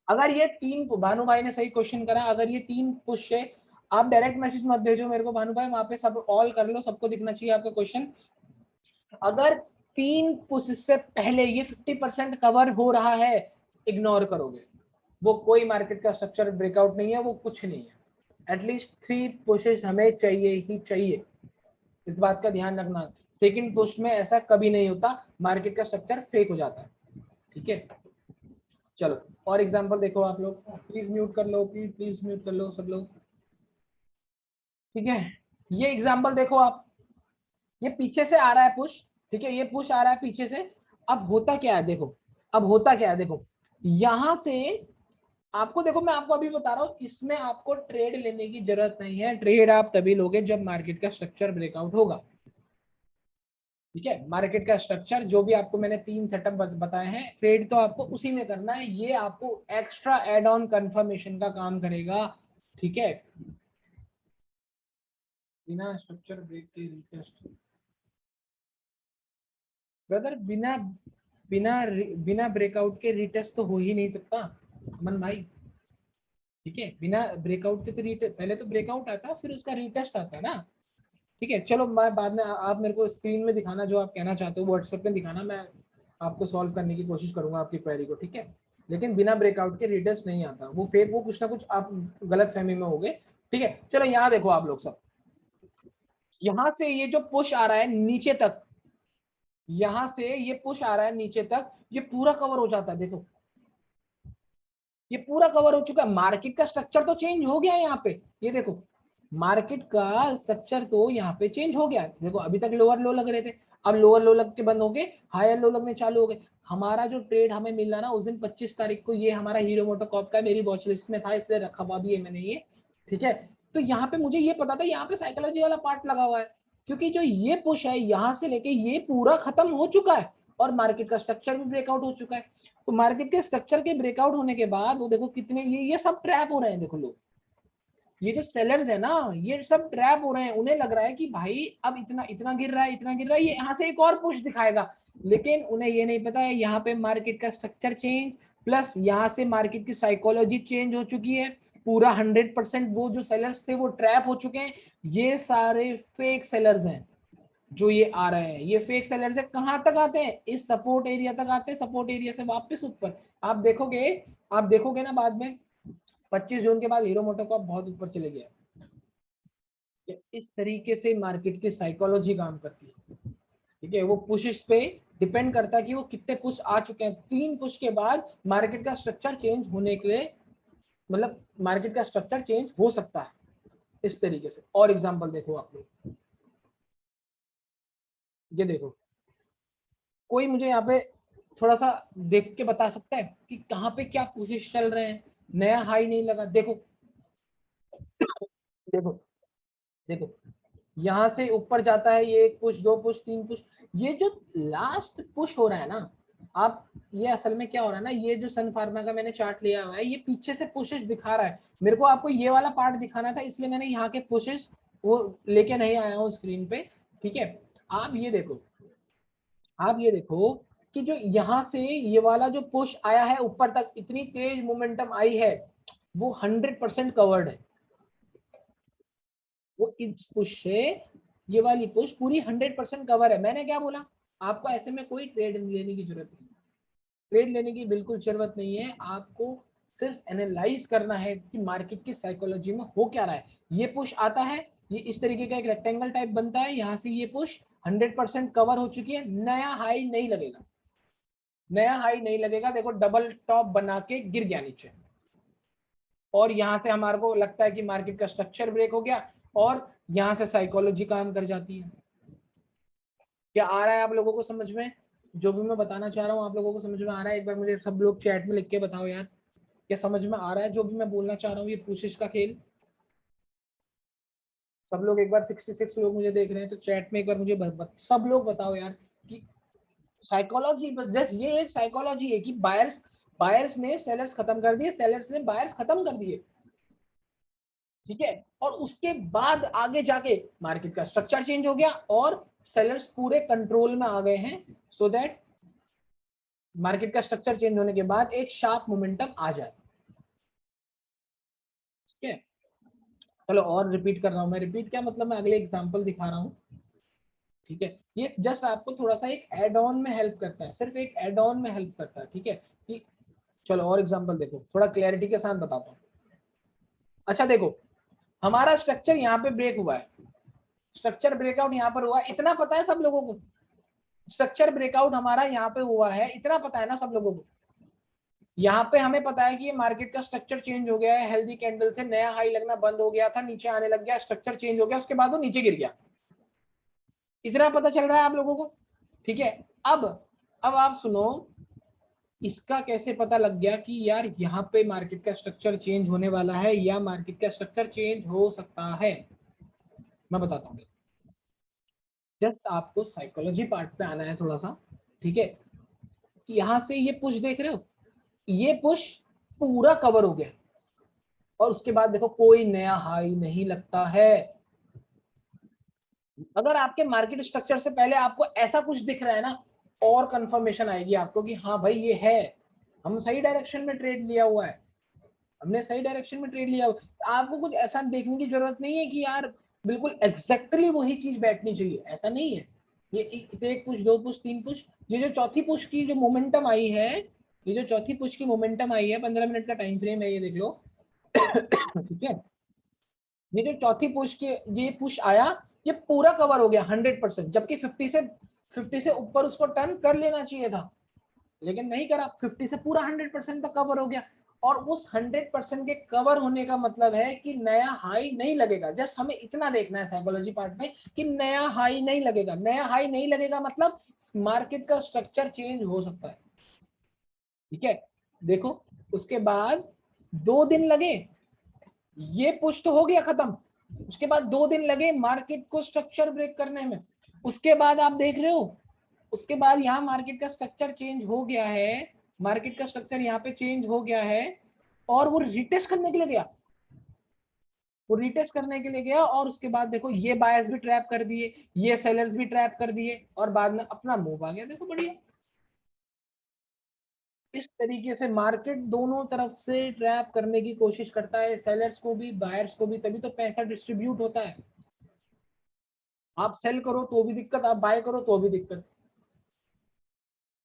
अगर ये तीन, भानु भाई ने सही क्वेश्चन करा, अगर ये तीन पुश है, आप डायरेक्ट मैसेज मत भेजो मेरे को भानु भाई, वहां पे सब ऑल कर लो, सबको दिखना चाहिए आपका क्वेश्चन। अगर तीन पुश से पहले ये 50% कवर हो रहा है, इग्नोर करोगे, वो कोई मार्केट का स्ट्रक्चर ब्रेकआउट नहीं है, वो कुछ नहीं है। एटलीस्ट 3 पुशेस हमें चाहिए ही चाहिए, इस बात का ध्यान रखना। सेकंड पुश में ऐसा कभी नहीं होता, मार्केट का स्ट्रक्चर फेक हो जाता है। ठीक है, चलो और एग्जांपल देखो आप लोग, प्लीज म्यूट कर लो, प्लीज म्यूट कर लो सब लोग। ठीक है, ये एग्जांपल देखो आप, ये पीछे से आ रहा है पुश, ठीक है, ये पुश आ रहा है पीछे से। अब होता क्या है देखो, अब होता क्या है देखो, यहां से आपको देखो, मैं आपको अभी बता रहा हूं, इसमें आपको ट्रेड लेने की जरूरत नहीं है। ट्रेड आप तभी लोगे जब मार्केट का स्ट्रक्चर ब्रेकआउट होगा। ठीक है, मार्केट का स्ट्रक्चर जो भी आपको मैंने 3 सेटअप बताए हैं, ट्रेड तो आपको उसी में करना है, ये आपको एक्स्ट्रा एड ऑन कंफर्मेशन का काम करेगा। ठीक है, बिना स्ट्रक्चर ब्रेक के रिटेस्ट ब्रदर, बिना बिना बिना ब्रेकआउट के रिटेस्ट तो हो ही नहीं सकता अमन भाई। ठीक है, बिना ब्रेकआउट के तो पहले तो ब्रेकआउट आता है, फिर उसका रिटेस्ट आता है ना। ठीक है, चलो मैं बाद में आप मेरे को स्क्रीन में दिखाना जो आप कहना चाहते हो, व्हाट्सएप में दिखाना, मैं आपको सॉल्व करने की कोशिश करूंगा आपकी क्वेरी को। ठीक है, लेकिन बिना ब्रेकआउट के रिटेस्ट नहीं आता, वो फेक, वो कुछ ना कुछ आप गलत फहमी में हो गए। ठीक है, चलो यहाँ देखो आप लोग सब, यहाँ से ये जो पुश आ रहा है नीचे तक, यहाँ से ये पुश आ रहा है नीचे तक, ये पूरा कवर हो जाता है। देखो ये पूरा कवर हो चुका है, मार्केट का स्ट्रक्चर तो चेंज हो गया है यहाँ पे। ये देखो मार्केट का स्ट्रक्चर तो यहाँ पे चेंज हो गया है। देखो अभी तक लोअर लो लग रहे थे, अब लोअर लो लग के बंद हो गए, हायर लो लगने चालू हो गए। हमारा जो ट्रेड हमें मिला ना उस दिन 25 तारीख को, ये हमारा हीरो मोटोकॉर्प का मेरी वॉच लिस्ट में था, इसलिए रखा हुआ भी है मैंने ये। ठीक है, तो यहाँ पे मुझे ये पता था यहाँ पे साइकोलॉजी वाला पार्ट लगा हुआ है, क्योंकि जो ये पुश है यहाँ से लेके ये पूरा खत्म हो चुका है और मार्केट का स्ट्रक्चर भी ब्रेकआउट हो चुका है। तो मार्केट के स्ट्रक्चर के ब्रेकआउट होने के बाद वो देखो कितने ये सब ट्रैप हो रहे हैं। देखो लोग, ये जो सेलर्स है ना, ये सब ट्रैप हो रहे हैं, उन्हें लग रहा है कि भाई अब इतना इतना गिर रहा है, इतना गिर रहा है, ये यहाँ से एक और पुश दिखाएगा। लेकिन उन्हें ये नहीं पता है यहाँ पे मार्केट का स्ट्रक्चर चेंज प्लस यहाँ से मार्केट की साइकोलॉजी चेंज हो चुकी है। पूरा 100% वो जो सेलर्स थे वो ट्रैप हो चुके हैं। ये सारे फेक सेलर्स हैं जो ये आ रहे हैं, ये फेक सेलर्स है। कहां तक आते हैं, इस सपोर्ट एरिया तक आते हैं, सपोर्ट एरिया से वापस ऊपर। आप देखोगे, आप देखोगे ना बाद में 25 जून के बाद हीरो मोटोकॉर्प बहुत ऊपर चले गया। इस तरीके से मार्केट की साइकोलॉजी काम करती है। ठीक है, वो पुशेस पे डिपेंड करता है कि वो कितने पुश आ चुके हैं। 3 पुश के बाद मार्केट का स्ट्रक्चर चेंज होने के लिए, मतलब मार्केट का स्ट्रक्चर चेंज हो सकता है इस तरीके से। और एग्जांपल देखो आप लोग, ये देखो, कोई मुझे यहाँ पे थोड़ा सा देख के बता सकता है कि कहाँ पे क्या पुशेस चल रहे हैं। नया हाई नहीं लगा, देखो देखो देखो, यहाँ से ऊपर जाता है ये, एक पुश, 2 पुश, 3 पुश। ये जो लास्ट पुश हो रहा है ना, आप ये असल में क्या हो रहा है ना, ये जो सन फार्मा का मैंने चार्ट लिया हुआ है, ये पीछे से पुशेस दिखा रहा है। मेरे को आपको ये वाला पार्ट दिखाना था, इसलिए मैंने यहाँ के पुशेस वो लेके नहीं आया हूँ स्क्रीन पे। ठीक है, आप ये देखो, आप ये देखो कि जो यहाँ से ये वाला जो पुश आया है ऊपर तक, इतनी तेज मोमेंटम आई है, वो 100% कवर्ड है। वो इस पुश से ये वाली पुश पूरी 100% कवर है। मैंने क्या बोला आपको, ऐसे में कोई ट्रेड लेने की जरूरत नहीं, ट्रेड लेने की बिल्कुल जरूरत नहीं है। आपको सिर्फ एनालाइज करना है कि मार्केट की साइकोलॉजी में हो क्या रहा है। ये पुश आता है, ये इस तरीके का एक रेक्टेंगल टाइप बनता है, यहाँ से ये पुश 100% कवर हो चुकी है, नया हाई नहीं लगेगा, नया हाई नहीं लगेगा। देखो डबल टॉप बना के गिर गया नीचे, और यहाँ से हमारे को लगता है कि मार्केट का स्ट्रक्चर ब्रेक हो गया, और यहाँ से साइकोलॉजी काम कर जाती है। क्या आ रहा है आप लोगों को समझ में, जो भी मैं बताना चाह रहा हूँ आप लोगों को समझ में आ रहा है? एक बार मुझे सब लोग चैट में लिख के बताओ यार, क्या समझ में आ रहा है जो भी मैं बोलना चाह रहा हूँ, ये पुशिश का खेल। सब लोग एक बार, 66 लोग मुझे देख रहे हैं, तो चैट में एक बार मुझे सब लोग बताओ यार कि साइकोलॉजी, बस जस्ट ये एक साइकोलॉजी है कि बायर्स बायर्स ने सेलर्स खत्म कर दिए, सेलर्स ने बायर्स खत्म कर दिए। ठीक है, और उसके बाद आगे जाके मार्केट का स्ट्रक्चर चेंज हो गया और सेलर्स पूरे कंट्रोल में आ गए हैं, सो दैट मार्केट का स्ट्रक्चर चेंज होने के बाद एक शार्प मोमेंटम आ जाए। ठीक है, चलो और रिपीट कर रहा हूं मैं, रिपीट क्या मतलब, मैं अगले एग्जांपल दिखा रहा हूं। ठीक है, ये जस्ट आपको थोड़ा सा एक एड ऑन में हेल्प करता है, सिर्फ एक एड ऑन में हेल्प करता है। ठीक है, कि चलो और एग्जांपल देखो, थोड़ा क्लैरिटी के साथ बताता हूँ। अच्छा देखो, हमारा स्ट्रक्चर यहाँ पे ब्रेक हुआ है, स्ट्रक्चर ब्रेकआउट यहाँ पर हुआ, इतना पता है सब लोगों को। स्ट्रक्चर ब्रेकआउट हमारा यहाँ पे हुआ है, इतना पता है ना सब लोगों को। यहाँ पे हमें पता है कि ये मार्केट का स्ट्रक्चर चेंज हो गया है, हेल्दी कैंडल से नया हाई लगना बंद हो गया था, नीचे आने लग गया, स्ट्रक्चर चेंज हो गया, उसके बाद वो नीचे गिर गया। इतना पता चल रहा है आप लोगों को, ठीक है। अब आप सुनो, इसका कैसे पता लग गया कि यार यहाँ पे मार्केट का स्ट्रक्चर चेंज होने वाला है या मार्केट का स्ट्रक्चर चेंज हो सकता है? मैं बताता हूँ। जस्ट आपको साइकोलॉजी पार्ट पे आना है थोड़ा सा, ठीक है। यहाँ से ये पुश देख रहे हो, ये पुश पूरा कवर हो गया और उसके बाद देखो कोई नया हाई नहीं लगता है। अगर आपके मार्केट स्ट्रक्चर से पहले आपको ऐसा कुछ दिख रहा है ना, और कंफर्मेशन आएगी आपको कि हाँ भाई ये है, हम सही डायरेक्शन में ट्रेड लिया हुआ है, हमने सही डायरेक्शन में ट्रेड लिया हुआ है। आपको कुछ ऐसा देखने की जरूरत नहीं है कि यार बिल्कुल एग्जैक्टली वही चीज बैठनी चाहिए, ऐसा नहीं है। ये एक पुश, दो पुश, तीन पुश, ये जो चौथी पुश की जो मोमेंटम आई है, ये जो चौथी पुश की मोमेंटम आई है, 15 मिनट का टाइम फ्रेम है, ये देख लो ठीक है। ये जो चौथी पुश के ये पुश आया, ये पूरा कवर हो गया 100%, जबकि 50 से ऊपर उसको टर्न कर लेना चाहिए था, लेकिन नहीं करा। 50 से पूरा 100% तक कवर हो गया, और उस 100% के कवर होने का मतलब है कि नया हाई नहीं लगेगा। जस्ट हमें इतना देखना है साइकोलॉजी पार्ट में कि नया हाई नहीं लगेगा। नया हाई नहीं लगेगा मतलब मार्केट का स्ट्रक्चर चेंज हो सकता है, ठीक है। देखो उसके बाद 2 दिन लगे, ये पुश तो हो गया खत्म, उसके बाद 2 दिन लगे मार्केट को स्ट्रक्चर ब्रेक करने में। उसके बाद आप देख रहे हो, उसके बाद यहाँ मार्केट का स्ट्रक्चर चेंज हो गया है, मार्केट का स्ट्रक्चर यहाँ पे चेंज हो गया है, और वो रिटेस्ट करने के लिए गया, वो रिटेस्ट करने के लिए गया, और उसके बाद देखो ये बायर्स भी ट्रैप कर दिए, ये सेलर्स भी ट्रैप कर दिए, और बाद में अपना मूव आ गया। देखो बढ़िया, इस तरीके से मार्केट दोनों तरफ से ट्रैप करने की कोशिश करता है, सेलर्स को भी बायर्स को भी, तभी तो पैसा डिस्ट्रीब्यूट होता है। आप सेल करो तो भी दिक्कत, आप बाय करो तो भी दिक्कत,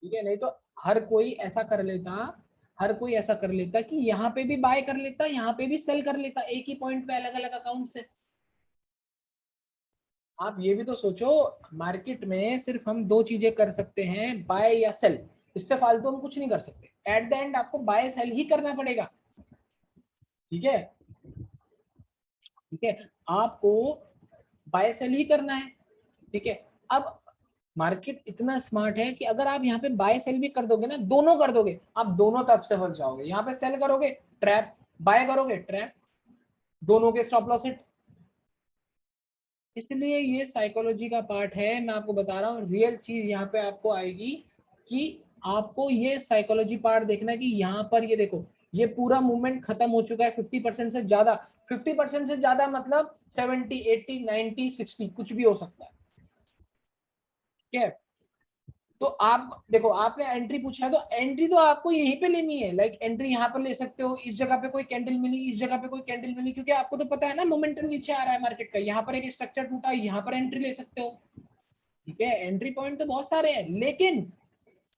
ठीक है। नहीं तो हर कोई ऐसा कर लेता, हर कोई ऐसा कर लेता कि यहाँ पे भी बाय कर लेता, यहाँ पे भी सेल कर लेता, एक ही पॉइंट पे अलग अलग अकाउंट से। आप ये भी तो सोचो, मार्केट में सिर्फ हम दो चीजें कर सकते हैं, बाय या सेल, इससे फालतू हम कुछ नहीं कर सकते। एट द एंड आपको बाय सेल ही करना पड़ेगा, ठीक है, ठीक है। आपको बाय सेल ही करना है, ठीक है। अब मार्केट इतना स्मार्ट है कि अगर आप यहाँ पे बाय सेल भी कर दोगे ना, दोनों कर दोगे, आप दोनों तरफ से फंस जाओगे। यहाँ पे सेल करोगे ट्रैप, बाय करोगे ट्रैप, दोनों के स्टॉप लॉस हिट। इसलिए ये साइकोलॉजी का पार्ट है, मैं आपको बता रहा हूँ। रियल चीज यहाँ पे आपको आएगी कि आपको ये साइकोलॉजी पार्ट देखना है कि यहाँ पर ये देखो, ये पूरा मूवमेंट खत्म हो चुका है 50% से ज्यादा। 50% से ज्यादा मतलब 70, 80, 90, 60 कुछ भी हो सकता है, ठीक है। तो आप देखो, आपने एंट्री पूछा है, तो एंट्री तो आपको यहीं पे लेनी है। लाइक एंट्री यहाँ पर ले सकते हो, इस जगह पे कोई कैंडल मिली, इस जगह पे कोई कैंडल मिली, क्योंकि आपको तो पता है ना मोमेंटम नीचे आ रहा है मार्केट का। यहाँ पर एक स्ट्रक्चर टूटा, यहाँ पर एंट्री ले सकते हो, ठीक है। एंट्री पॉइंट तो बहुत सारे हैं, लेकिन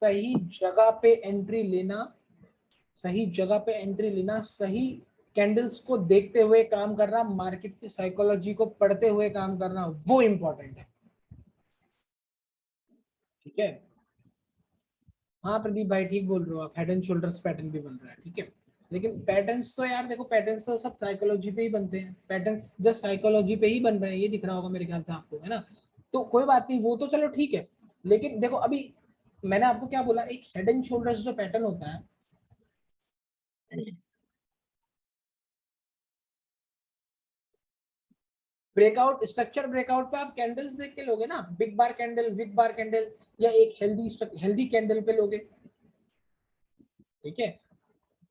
सही जगह पे एंट्री लेना, सही जगह पे एंट्री लेना, सही कैंडल्स को देखते हुए काम करना, मार्केट की साइकोलॉजी को पढ़ते हुए काम करना, वो इंपॉर्टेंट है, ठीक है। हाँ प्रदीप भाई ठीक बोल रहे हो आप, हेड एंड शोल्डर्स पैटर्न भी बन रहा है, ठीक है। लेकिन पैटर्न्स तो यार देखो, पैटर्न्स तो सब साइकोलॉजी पे ही बनते हैं, पैटर्न्स जस्ट साइकोलॉजी पे ही बन रहे हैं, ये दिख रहा होगा मेरे ख्याल से आपको, है ना। तो कोई बात नहीं, वो तो चलो ठीक है। लेकिन देखो अभी मैंने आपको क्या बोला, एक हेड एंड शोल्डर्स जो पैटर्न होता है, ब्रेकआउट, स्ट्रक्चर ब्रेकआउट पे आप कैंडल्स देख के लोगे ना, बिग बार कैंडल, वीक बार कैंडल, या एक हेल्दी कैंडल पे लोगे, ठीक है।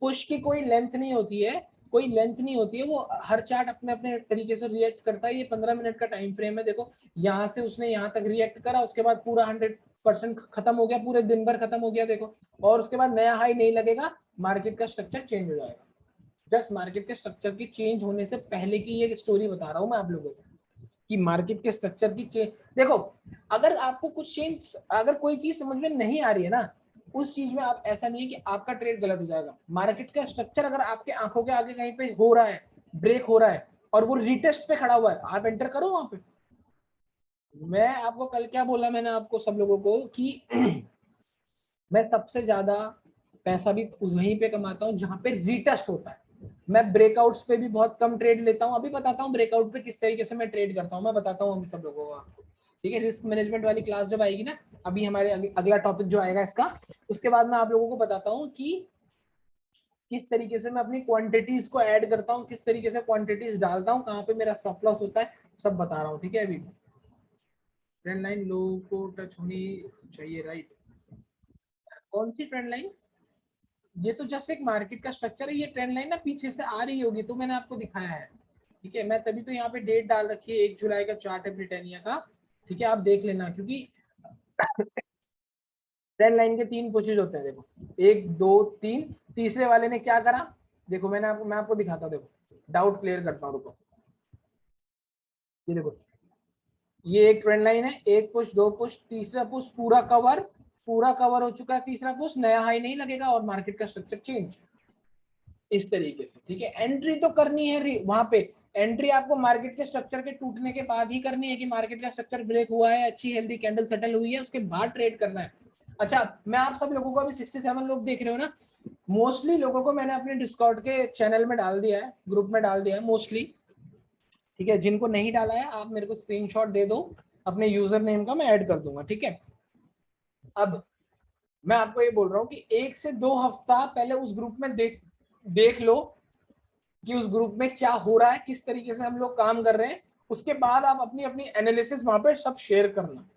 पुश की कोई लेंथ नहीं होती है, कोई लेंथ नहीं होती है, वो हर चार्ट अपने अपने तरीके से रिएक्ट करता है। ये 15 मिनट का टाइम फ्रेम है, देखो यहाँ से उसने यहाँ तक रिएक्ट करा, उसके बाद पूरा 100% खत्म हो गया, पूरे दिन भर खत्म हो गया देखो, और उसके बाद नया हाई नहीं लगेगा, मार्केट का स्ट्रक्चर चेंज हो जाएगा। जस्ट मार्केट के स्ट्रक्चर की चेंज होने से पहले की ये स्टोरी बता रहा हूँ मैं आप लोगों को, कि मार्केट के स्ट्रक्चर की चेंज। देखो अगर आपको कुछ चेंज, अगर कोई चीज समझ में नहीं आ रही है ना, उस चीज में आप, ऐसा नहीं है कि आपका ट्रेड गलत हो जाएगा। मार्केट का स्ट्रक्चर अगर आपके आंखों के आगे कहीं पे हो रहा है, ब्रेक हो रहा है, और वो रिटेस्ट पे खड़ा हुआ है, आप एंटर करो वहां पे, मैं आपको कल क्या बोला मैंने आपको सब लोगों को कि मैं सबसे ज्यादा पैसा भी वहीं पे कमाता हूँ जहां पे रीटेस्ट होता है। मैं ब्रेकआउट्स पे भी बहुत कम ट्रेड लेता हूँ। अभी बताता हूँ ब्रेकआउट पे किस तरीके से मैं ट्रेड करता हूँ, मैं बताता हूँ अभी सब लोगों को आपको। ठीक है, रिस्क मैनेजमेंट वाली क्लास जब आएगी ना, अभी हमारे अगला टॉपिक जो आएगा इसका, उसके बाद मैं आप लोगों को बताता हूँ कि किस तरीके से मैं अपनी क्वांटिटीज को ऐड करता हूँ, किस तरीके से क्वांटिटीज डालता हूँ, कहाँ पे मेरा स्टॉप लॉस होता है, सब बता रहा हूँ। ठीक है, अभी ट्रेंड लाइन लो को टच होनी चाहिए, राइट? कौन सी ट्रेंड लाइन? ये तो जस्ट एक मार्केट का स्ट्रक्चर है। ये ट्रेंड लाइन ना पीछे से आ रही होगी तो मैंने आपको दिखाया है। ठीक है, मैं तभी तो यहाँ पे डेट डाल रखी है, 1 जुलाई का चार्ट है ब्रिटानिया का। ठीक है, आप देख लेना, क्योंकि ट्रेंड लाइन के 3 पुशेज होते हैं। देखो, 1 2 3, तीसरे वाले ने क्या करा, देखो मैं आपको दिखाता हूँ। देखो, डाउट क्लियर करता हूँ, रुको। ये देखो, ये एक ट्रेंड लाइन है, 1 पुश 2 पुश, तीसरा पुश पूरा कवर, पूरा कवर हो चुका है। तीसरा पुश, नया हाई नहीं लगेगा और मार्केट का स्ट्रक्चर चेंज इस तरीके से। ठीक है, एंट्री तो करनी है वहां पे। एंट्री आपको मार्केट के स्ट्रक्चर के टूटने के बाद ही करनी है कि मार्केट का स्ट्रक्चर ब्रेक हुआ है, अच्छी हेल्दी कैंडल सेटल हुई है, उसके बाद ट्रेड करना है। अच्छा, मैं आप सब लोगों को, अभी 67 लोग देख रहे हो ना, मोस्टली लोगों को मैंने अपने डिस्कॉर्ड के चैनल में डाल दिया है, ग्रुप में डाल दिया है मोस्टली। ठीक है, जिनको नहीं डाला है आप मेरे को स्क्रीनशॉट दे दो अपने यूजर नेम का, मैं ऐड कर दूंगा। ठीक है, अब मैं आपको ये बोल रहा हूँ कि 1 से 2 हफ्ता पहले उस ग्रुप में देख लो कि उस ग्रुप में क्या हो रहा है, किस तरीके से हम लोग काम कर रहे हैं। उसके बाद आप अपनी अपनी एनालिसिस वहां पे सब शेयर करना।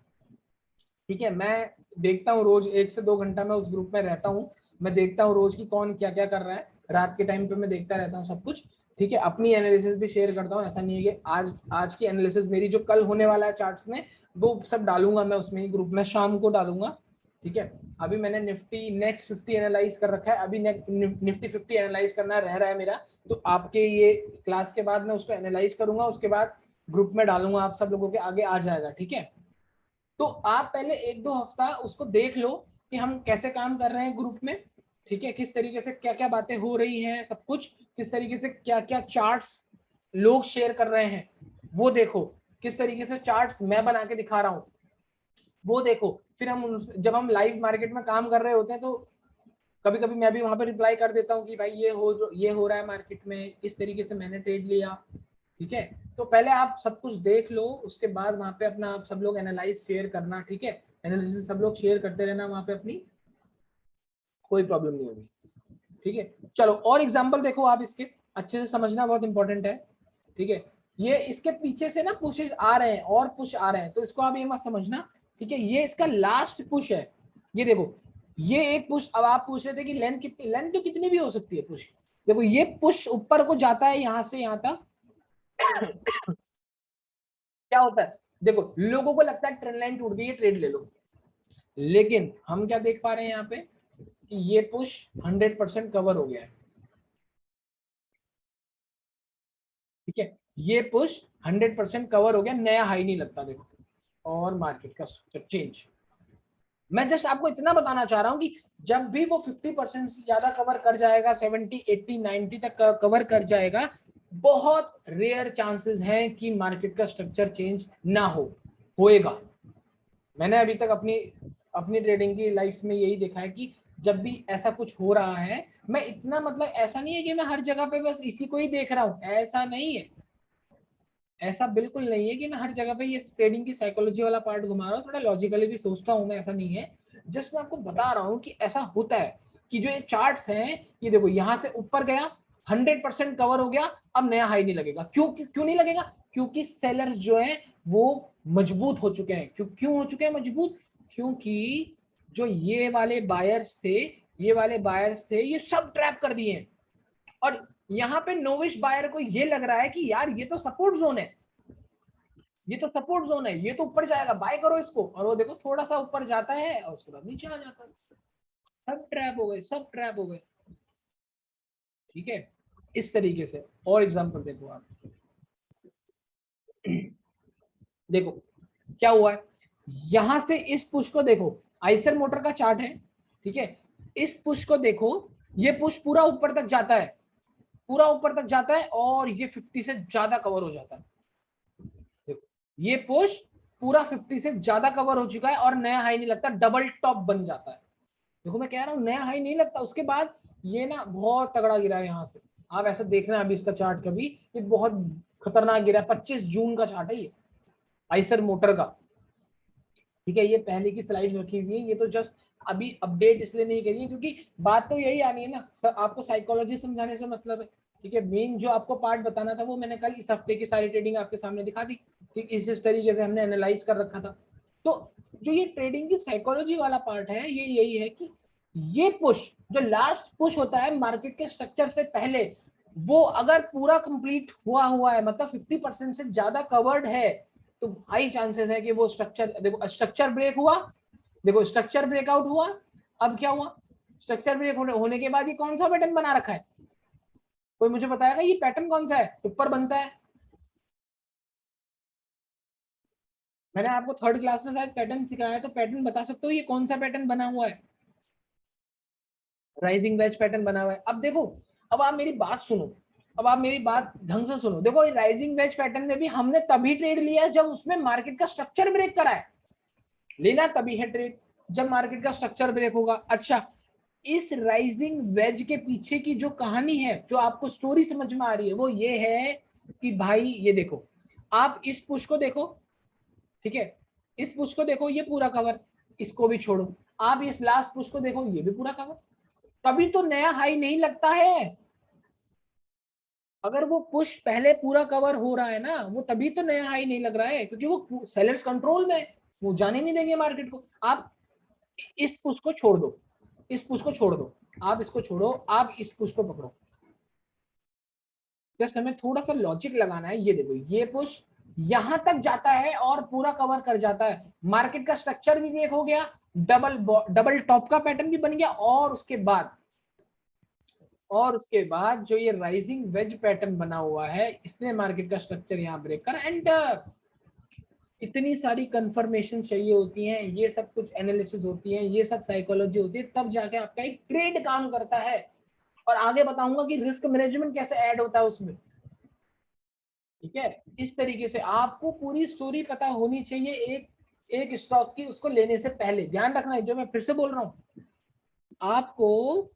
ठीक है, मैं देखता हूँ रोज 1 से 2 घंटा मैं उस ग्रुप में रहता हूँ। मैं देखता हूँ रोज की कौन क्या क्या कर रहा है, रात के टाइम पे मैं देखता रहता हूँ सब कुछ। ठीक है, अपनी एनालिसिस भी शेयर करता हूँ। ऐसा नहीं है कि आज आज की एनालिसिस मेरी जो कल होने वाला है चार्ट्स में, वो सब डालूंगा मैं उसमें ही ग्रुप में, शाम को डालूंगा। ठीक है, अभी मैंने निफ्टी नेक्स्ट 50 एनालाइज कर रखा है, अभी निफ्टी 50 एनालाइज करना रह रहा है मेरा। तो आपके ये क्लास के बाद मैं उसको एनालाइज करूंगा, उसके बाद ग्रुप में डालूंगा, आप सब लोगों के आगे आ जाएगा। ठीक है, तो आप पहले 1 2 हफ्ता उसको देख लो कि हम कैसे काम कर रहे हैं ग्रुप में। ठीक है, किस तरीके से क्या क्या बातें हो रही हैं, सब कुछ किस तरीके से क्या क्या चार्ट्स लोग शेयर कर रहे हैं वो देखो, किस तरीके से चार्ट्स मैं बना के दिखा रहा हूँ वो देखो। फिर जब हम लाइव मार्केट में काम कर रहे होते हैं तो कभी कभी मैं भी वहां पर रिप्लाई कर देता हूँ कि भाई ये हो रहा है मार्केट में, इस तरीके से मैंने ट्रेड लिया। ठीक है, तो पहले आप सब कुछ देख लो, उसके बाद वहां पे अपना आप सब लोग एनालाइज शेयर करना। ठीक है, एनालिसिस सब लोग शेयर करते रहना वहां पे अपनी, कोई प्रॉब्लम नहीं होगी। ठीक है, चलो और एग्जांपल देखो आप इसके, अच्छे से समझना, बहुत इंपॉर्टेंट है। ठीक है, ये इसके पीछे से ना पुशेज आ रहे हैं और पुश आ रहे हैं, तो इसको आप ये मत समझना। ठीक है, ये इसका लास्ट पुश है। ये देखो, ये एक पुश। अब आप पूछ रहे थे कि लेंथ कितनी, लेंथ तो कितनी भी हो सकती है पुश। देखो, ये पुश ऊपर को जाता है यहां से यहां तक। क्या होता है, देखो लोगों को लगता है ट्रेंड लाइन टूट गई है, ट्रेड ले लो। लेकिन हम क्या देख पा रहे हैं यहाँ पे कि ये पुश 100% कवर हो गया है। ठीक है, ये पुश 100% कवर हो गया, नया हाई नहीं लगता। देखो, और मार्केट का स्ट्रक्चर चेंज। मैं जस्ट आपको इतना बताना चाह रहा हूं कि जब भी वो 50% से ज्यादा कवर कर जाएगा, 70 80 90 तक कवर कर जाएगा, बहुत रेयर चांसेस हैं कि मार्केट का स्ट्रक्चर चेंज ना होएगा। मैंने अभी तक अपनी अपनी ट्रेडिंग की लाइफ में यही देखा है कि जब भी ऐसा कुछ हो रहा है, मैं इतना, मतलब ऐसा नहीं है कि मैं हर जगह पे बस इसी को ही देख रहा हूँ, ऐसा नहीं है। ऐसा बिल्कुल नहीं है कि मैं हर जगह पे ये ट्रेडिंग की साइकोलॉजी वाला पार्ट घुमा रहा हूँ, थोड़ा लॉजिकली भी सोचता हूँ मैं, ऐसा नहीं है। जस्ट मैं आपको बता रहा हूँ कि ऐसा होता है कि जो ये चार्ट्स हैं, ये देखो यहाँ से ऊपर गया, 100% कवर हो गया, अब नया हाई नहीं लगेगा। क्यों नहीं लगेगा? क्योंकि सेलर्स जो है वो मजबूत हो चुके हैं। क्यों हो चुके हैं मजबूत? क्योंकि जो ये वाले बायर्स थे ये सब ट्रैप कर दिए हैं। और यहाँ पे नोविश बायर को ये लग रहा है कि यार ये तो सपोर्ट जोन है, ये तो सपोर्ट जोन है, ये तो ऊपर जाएगा, बाय करो इसको। और वो देखो थोड़ा सा ऊपर जाता है और उसके बाद नीचे आ जाता है। सब ट्रैप हो गए, सब ट्रैप हो गए। ठीक है, इस तरीके से। और एग्जांपल देखो आप, देखो क्या हुआ है, यहां से इस पुश को देखो, आइसर मोटर का चार्ट है। ठीक है, इस पुश को देखो, ये पुश पूरा ऊपर तक जाता है, पूरा ऊपर तक जाता है और ये 50 से ज्यादा कवर हो जाता है। देखो, ये पुश पूरा 50 से ज्यादा कवर हो चुका है और नया हाई नहीं लगता, डबल टॉप बन जाता है। देखो मैं कह रहा हूँ नया हाई नहीं लगता, उसके बाद ये ना बहुत तगड़ा गिरा है यहाँ से। आप ऐसा देखना अभी इसका चार्ट कभी, ये बहुत खतरनाक गिरा है। 25 जून का चार्ट है ये, आइसर मोटर का। ठीक है, ये पहले की स्लाइड रखी हुई है, ये तो जस्ट अभी अपडेट इसलिए नहीं करी है क्योंकि बात तो यही आनी है ना सर, आपको साइकोलॉजी समझाने से मतलब है। ठीक है, मेन जो आपको पार्ट बताना था वो मैंने कल इस हफ्ते की सारी ट्रेडिंग आपके सामने दिखा दी। ठीक, इस तरीके से हमने एनालाइज कर रखा था। तो जो ये ट्रेडिंग की साइकोलॉजी वाला पार्ट है, ये यही है कि ये पुश, जो लास्ट पुश होता है मार्केट के स्ट्रक्चर से पहले, वो अगर पूरा कंप्लीट हुआ है, मतलब 50% से ज्यादा कवर्ड है, तो हाई चांसेस है कि वो स्ट्रक्चर, देखो स्ट्रक्चर ब्रेक हुआ, देखो स्ट्रक्चर ब्रेकआउट हुआ। अब क्या हुआ, स्ट्रक्चर ब्रेक होने के बाद ये कौन सा पैटर्न बना रखा है, कोई मुझे बताएगा ये पैटर्न कौन सा है, ऊपर बनता है। मैंने आपको थर्ड क्लास में शायद पैटर्न सिखाया है, तो पैटर्न बता सकते हो ये कौन सा पैटर्न बना हुआ है। राइजिंग वेज पैटर्न बना हुआ है। अब देखो, अब आप मेरी बात सुनो, अब आप मेरी बात ढंग से सुनो। देखो राइजिंग वेज पैटर्न में भी हमने तभी ट्रेड लिया जब उसमें मार्केट का स्ट्रक्चर ब्रेक करा है। लेना तभी है ट्रेड जब मार्केट का स्ट्रक्चर ब्रेक होगा। अच्छा, इस राइजिंग वेज के पीछे की जो कहानी है, जो आपको स्टोरी समझ में आ रही है, वो ये है कि भाई ये देखो, आप इस पुश को देखो, ठीक है, इस पुश को देखो, ये पूरा कवर, इसको भी छोड़ो। आप इस लास्ट पुश को देखो, ये भी पूरा कवर, तभी तो नया हाई नहीं लगता है। अगर वो पुश पहले पूरा कवर हो रहा है ना, वो तभी तो नया हाई नहीं लग रहा है, क्योंकि वो सेलर्स कंट्रोल में, वो जाने नहीं देंगे मार्केट को। आप इस पुश को छोड़ दो, इस पुश को छोड़ दो, आप इसको छोड़ो, आप इस पुश को पकड़ो। जस्ट हमें थोड़ा सा लॉजिक लगाना है। ये देखो, ये पुश यहां तक जाता है और पूरा कवर कर जाता है, मार्केट का स्ट्रक्चर भी ब्रेक हो गया, डबल टॉप का पैटर्न भी बन गया, और उसके बाद जो ये राइजिंग वेज पैटर्न बना हुआ है, इसने मार्केट का स्ट्रक्चर यहाँ ब्रेक कर एंटर। इतनी सारी कंफर्मेशन चाहिए होती हैं, ये सब कुछ एनालिसिस होती है, ये सब साइकोलॉजी होती है, तब जाके आपका एक ट्रेड काम करता है। और आगे बताऊंगा कि रिस्क मैनेजमेंट कैसे ऐड होता है उसमें। ठीक है, इस तरीके से आपको पूरी स्टोरी पता होनी चाहिए एक एक स्टॉक की, उसको लेने से पहले ध्यान रखना है, जो मैं फिर से बोल रहा हूँ, आपको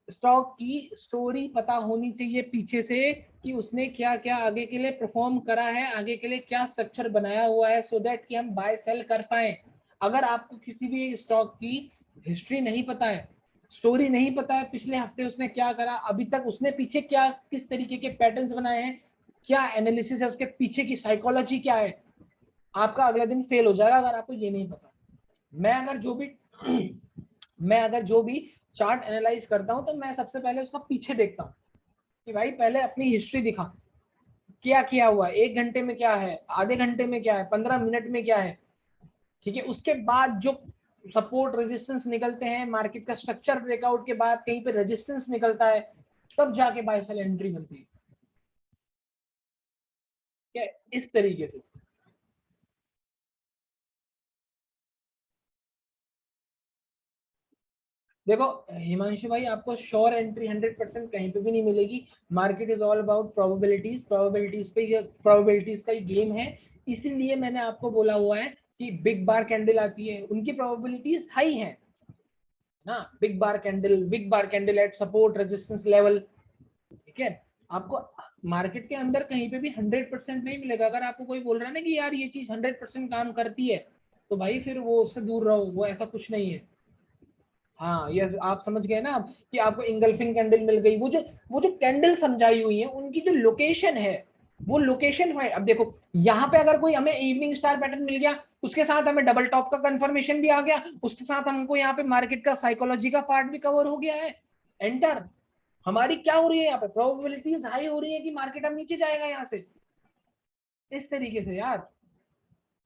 स्टॉक की स्टोरी पता होनी चाहिए पीछे से, कि उसने क्या क्या आगे के लिए परफॉर्म करा है, आगे के लिए क्या स्ट्रक्चर बनाया हुआ है, सो दैट कि हम बाय सेल कर पाए। अगर आपको किसी भी स्टॉक की हिस्ट्री नहीं पता है, स्टोरी नहीं पता है, पिछले हफ्ते उसने क्या करा, अभी तक उसने पीछे क्या किस तरीके के पैटर्न्स बनाए हैं, क्या एनालिसिस है उसके पीछे की साइकोलॉजी क्या है, आपका अगला दिन फेल हो जाएगा अगर आपको ये नहीं पता। मैं अगर जो भी मैं अगर जो भी चार्ट एनालाइज करता हूं, तो मैं सबसे पहले उसका पीछे देखता हूँ कि भाई पहले अपनी हिस्ट्री दिखा, क्या किया हुआ है, 1 घंटे में क्या है, आधे घंटे में क्या है, 15 मिनट में क्या है। ठीक है, उसके बाद जो सपोर्ट रेजिस्टेंस निकलते हैं, मार्केट का स्ट्रक्चर ब्रेकआउट के बाद कहीं पे रेजिस्टेंस निकलता है, तब जाके बाय सेल एंट्री बनती है। क्या इस तरीके से। देखो हिमांशु भाई, आपको श्योर एंट्री 100% कहीं पे भी नहीं मिलेगी। Market is all about probabilities, probabilities का ही गेम है। इसीलिए मैंने आपको बोला हुआ है कि बिग बार कैंडल आती है, उनकी प्रोबेबिलिटीज हाई है ना, बिग बार candle eight support resistance level. ठीक है, आपको मार्केट के अंदर कहीं पे भी 100% नहीं मिलेगा। अगर आपको कोई बोल रहा है ना कि यार ये चीज 100% काम करती है, तो भाई फिर वो उससे दूर रहो, वो ऐसा कुछ नहीं है। हाँ, ये आप समझ गए ना कि आपको इंगल्फिंग कैंडल मिल गई, वो जो कैंडल समझाई हुई है, उनकी जो लोकेशन है, वो लोकेशन है। अब देखो यहाँ पे अगर कोई हमें इवनिंग स्टार पैटर्न मिल गया, उसके साथ हमें डबल टॉप का कंफर्मेशन भी आ गया, उसके साथ हमको यहाँ पे मार्केट का साइकोलॉजी का पार्ट भी कवर हो गया है, एंटर। हमारी क्या हो रही है यहाँ पे, प्रोबेबिलिटीज हाई हो रही है कि मार्केट अब नीचे जाएगा यहाँ से, इस तरीके से यार।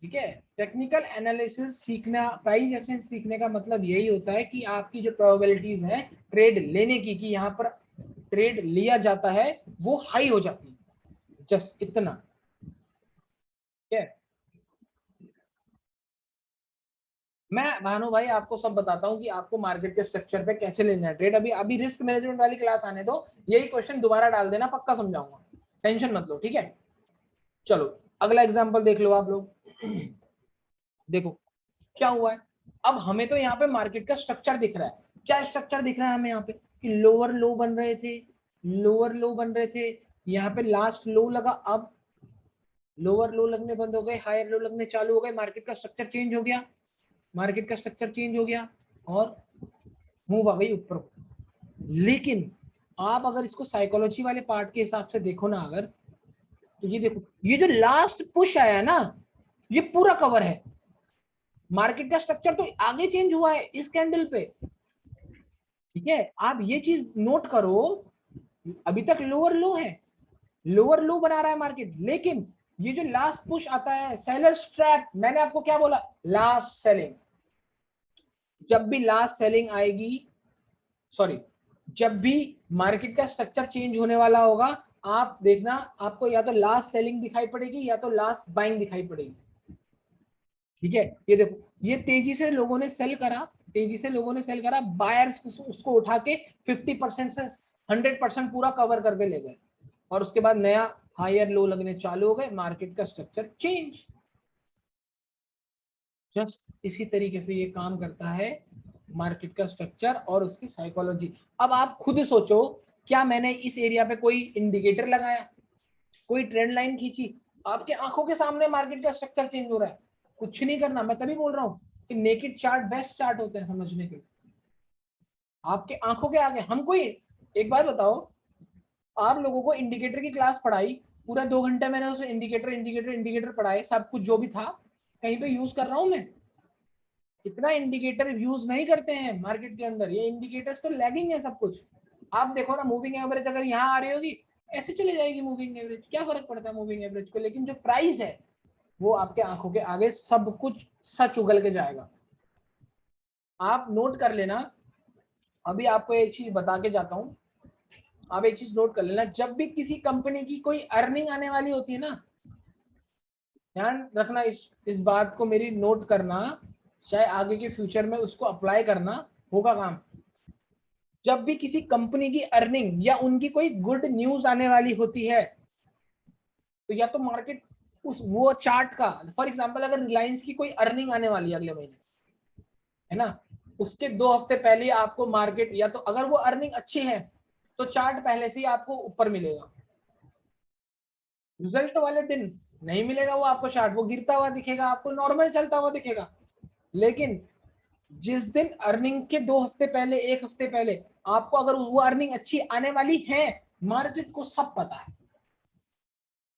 ठीक है, टेक्निकल एनालिसिस सीखना, प्राइस एक्शन सीखने का मतलब यही होता है कि आपकी जो प्रोबेबिलिटीज है ट्रेड लेने की, कि यहाँ पर ट्रेड लिया जाता है, वो हाई हो जाती है, जस्ट इतना। ठीक है, मैं भानु भाई आपको सब बताता हूँ कि आपको मार्केट के स्ट्रक्चर पे कैसे लेना है ट्रेड। अभी अभी रिस्क मैनेजमेंट वाली क्लास आने दो, यही क्वेश्चन दोबारा डाल देना, पक्का समझाऊंगा, टेंशन मत लो। ठीक है, चलो अगला एग्जांपल देख लो आप लोग। देखो क्या हुआ है, अब हमें तो यहाँ पे मार्केट का स्ट्रक्चर दिख रहा है। क्या स्ट्रक्चर दिख रहा है हमें यहाँ पे कि लोअर लो बन रहे थे, लोअर लो बन रहे थे, यहाँ पे लास्ट लो लगा, अब लोअर लो लगने बंद हो गए, हायर लो लगने चालू हो गए, मार्केट का स्ट्रक्चर चेंज हो गया, मार्केट का स्ट्रक्चर चेंज हो गया और मूव आ गई ऊपर। लेकिन आप अगर इसको साइकोलॉजी वाले पार्ट के हिसाब से देखो ना अगर, तो ये देखो, ये जो लास्ट पुश आया ना, ये पूरा कवर है। मार्केट का स्ट्रक्चर तो आगे चेंज हुआ है इस कैंडल पे, ठीक है। आप ये चीज नोट करो, अभी तक लोअर लो है, लोअर लो बना रहा है मार्केट, लेकिन ये जो लास्ट पुश आता है, सेलर्स ट्रैप, मैंने आपको क्या बोला, लास्ट सेलिंग। जब भी लास्ट सेलिंग आएगी, सॉरी, जब भी मार्केट का स्ट्रक्चर चेंज होने वाला होगा, आप देखना आपको या तो लास्ट सेलिंग दिखाई पड़ेगी या तो लास्ट बाइंग दिखाई पड़ेगी, ठीक है। ये देखो, ये तेजी से लोगों ने सेल करा, तेजी से लोगों ने सेल करा, बायर्स उसको उठा के 50% से 100% पूरा कवर करके ले गए, और उसके बाद नया हायर लो लगने चालू हो गए, मार्केट का स्ट्रक्चर चेंज। जस्ट इसी तरीके से ये काम करता है मार्केट का स्ट्रक्चर और उसकी साइकोलॉजी। अब आप खुद सोचो, क्या मैंने इस एरिया पे कोई इंडिकेटर लगाया, कोई ट्रेंड लाइन खींची, आपके आंखों के सामने मार्केट का स्ट्रक्चर चेंज हो रहा है, कुछ नहीं करना। मैं तभी बोल रहा हूँ कि नेकेड चार्ट बेस्ट चार्ट होते हैं समझने के लिए, आपके आंखों के आगे। हम कोई, एक बार बताओ, आप लोगों को इंडिकेटर की क्लास पढ़ाई, पूरा 2 घंटे मैंने उसमें इंडिकेटर इंडिकेटर इंडिकेटर पढ़ाए, सब कुछ जो भी था कहीं पे यूज कर रहा हूं मैं? इतना इंडिकेटर यूज नहीं करते हैं मार्केट के अंदर, ये इंडिकेटर्स तो लैगिंग है सब कुछ। आप देखो ना, मूविंग एवरेज अगर यहाँ आ रही होगी, ऐसे चले जाएगी मूविंग एवरेज, क्या फर्क पड़ता है मूविंग एवरेज को, लेकिन जो प्राइस है वो आपके आंखों के आगे सब कुछ सच उगल के जाएगा। आप नोट कर लेना, अभी आपको एक चीज बता के जाता हूँ, आप एक चीज नोट कर लेना, जब भी किसी कंपनी की कोई अर्निंग आने वाली होती है ना, ध्यान रखना, इस बात को मेरी नोट करना, चाहे आगे के फ्यूचर में उसको अप्लाई करना होगा काम। जब भी किसी कंपनी की अर्निंग या उनकी कोई गुड न्यूज आने वाली होती है, तो या तो मार्केट उस वो चार्ट का, फॉर एग्जांपल अगर रिलायंस की कोई अर्निंग आने वाली है अगले महीने, है ना, उसके 2 हफ्ते पहले आपको मार्केट, या तो अगर वो अर्निंग अच्छी है तो चार्ट पहले से ही आपको ऊपर मिलेगा, रिजल्ट वाले दिन नहीं मिलेगा वो आपको चार्ट, वो गिरता हुआ दिखेगा आपको, नॉर्मल चलता हुआ दिखेगा। लेकिन जिस दिन अर्निंग के 2 हफ्ते पहले, 1 हफ्ते पहले आपको अगर वो अर्निंग अच्छी आने वाली है, मार्केट को सब पता है,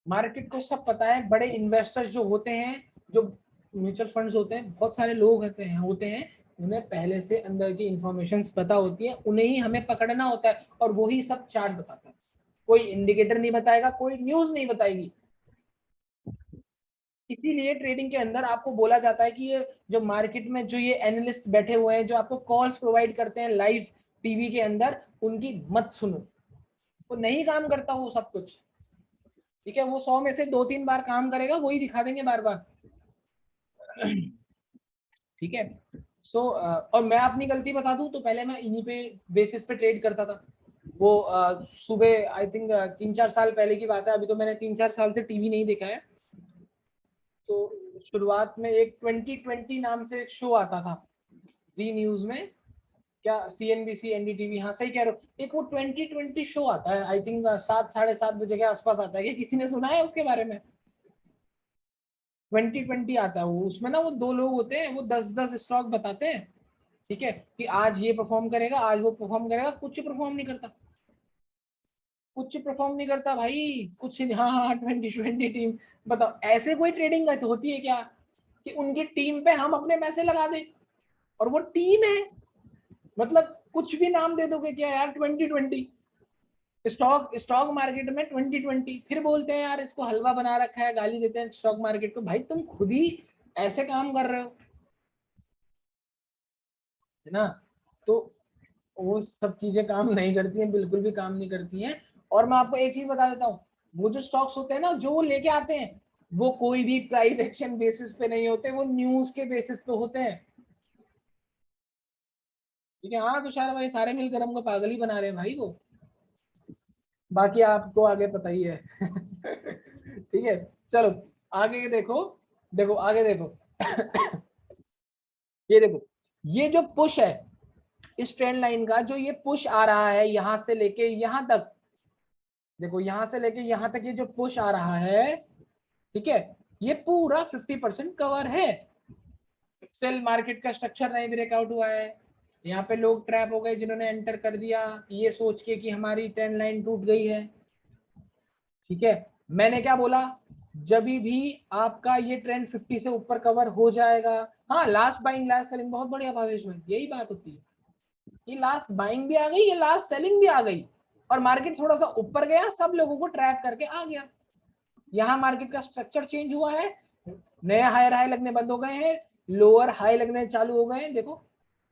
मार्केट को सब पता है। बड़े इन्वेस्टर्स जो होते हैं, जो म्यूचुअल फंड्स होते हैं, बहुत सारे लोग होते हैं, उन्हें पहले से अंदर की इंफॉर्मेशन पता होती है, उन्हें ही हमें पकड़ना होता है और वही सब चार्ट बताता है। कोई इंडिकेटर नहीं बताएगा, कोई न्यूज नहीं बताएगी। इसीलिए ट्रेडिंग के अंदर आपको बोला जाता है कि ये जो मार्केट में जो ये एनालिस्ट बैठे हुए हैं, जो आपको कॉल्स प्रोवाइड करते हैं लाइव टीवी के अंदर, उनकी मत सुनो, वो नहीं काम करता वो सब कुछ, ठीक है। वो 100 में से 2-3 बार काम करेगा, वही दिखा देंगे बार बार, ठीक है। तो और मैं अपनी गलती बता दूं तो पहले मैं इन्हीं पे बेसिस पे ट्रेड करता था। वो सुबह आई थिंक 3-4 साल पहले की बात है, अभी तो मैंने 3-4 साल से टीवी नहीं देखा है। तो शुरुआत में एक 2020 नाम से एक शो आता था जी न्यूज में, क्या CNBC NDTV, हाँ सही कह रहे हो, एक वो 2020 शो आता है, आई थिंक 7-7:30 बजे के आसपास आता है, कि किसी ने सुना है उसके बारे में? 2020 आता है वो, उसमें ना वो 2 लोग होते हैं, वो 10-10 स्टॉक बताते हैं, ठीक है, कि आज ये परफॉर्म करेगा, आज वो परफॉर्म करेगा, कुछ परफॉर्म नहीं करता, कुछ परफॉर्म नहीं करता भाई, कुछ नहीं। हाँ हाँ, 2020 टीम, बताओ ऐसे कोई ट्रेडिंग होती है क्या कि उनकी टीम पे हम अपने पैसे लगा दें, और वो टीम है, मतलब कुछ भी नाम दे दोगे क्या यार, 2020 स्टॉक, स्टॉक मार्केट में 2020, फिर बोलते हैं यार इसको हलवा बना रखा है, गाली देते हैं स्टॉक मार्केट को। भाई तुम खुद ही ऐसे काम कर रहे हो, है ना। तो वो सब चीजें काम नहीं करती हैं, बिल्कुल भी काम नहीं करती हैं। और मैं आपको एक चीज बता देता हूँ, वो जो स्टॉक्स होते हैं ना जो वो लेके आते हैं, वो कोई भी प्राइस एक्शन बेसिस पे नहीं होते, वो न्यूज के बेसिस पे होते हैं, ठीक है। हाँ तुषार भाई, सारे मिलकर हमको पागल ही बना रहे हैं भाई वो, बाकी आपको आगे पता ही है। ठीक है, चलो आगे देखो, देखो आगे देखो, ये देखो, ये जो पुश है इस ट्रेंड लाइन का, जो ये पुश आ रहा है यहां से लेके यहां तक, देखो यहां से लेके यहां तक ये जो पुश आ रहा है, ठीक है, ये पूरा 50% कवर है। सेल मार्केट का स्ट्रक्चर नहीं ब्रेकआउट हुआ है, यहाँ पे लोग ट्रैप हो गए जिन्होंने एंटर कर दिया ये सोच के कि हमारी ट्रेंड लाइन टूट गई है। ठीक है, मैंने क्या बोला, जब भी आपका ये ट्रेंड 50 से ऊपर कवर हो जाएगा, हाँ लास्ट बाइंग लास्ट सेलिंग, बहुत बढ़िया भावेश भाई, यही बात होती है, ये लास्ट बाइंग भी आ गई, ये लास्ट सेलिंग भी आ गई, और मार्केट थोड़ा सा ऊपर गया, सब लोगों को ट्रैप करके आ गया। यहाँ मार्केट का स्ट्रक्चर चेंज हुआ है, नए हायर हाई लगने बंद हो गए हैं, लोअर हाई लगने चालू हो गए हैं, देखो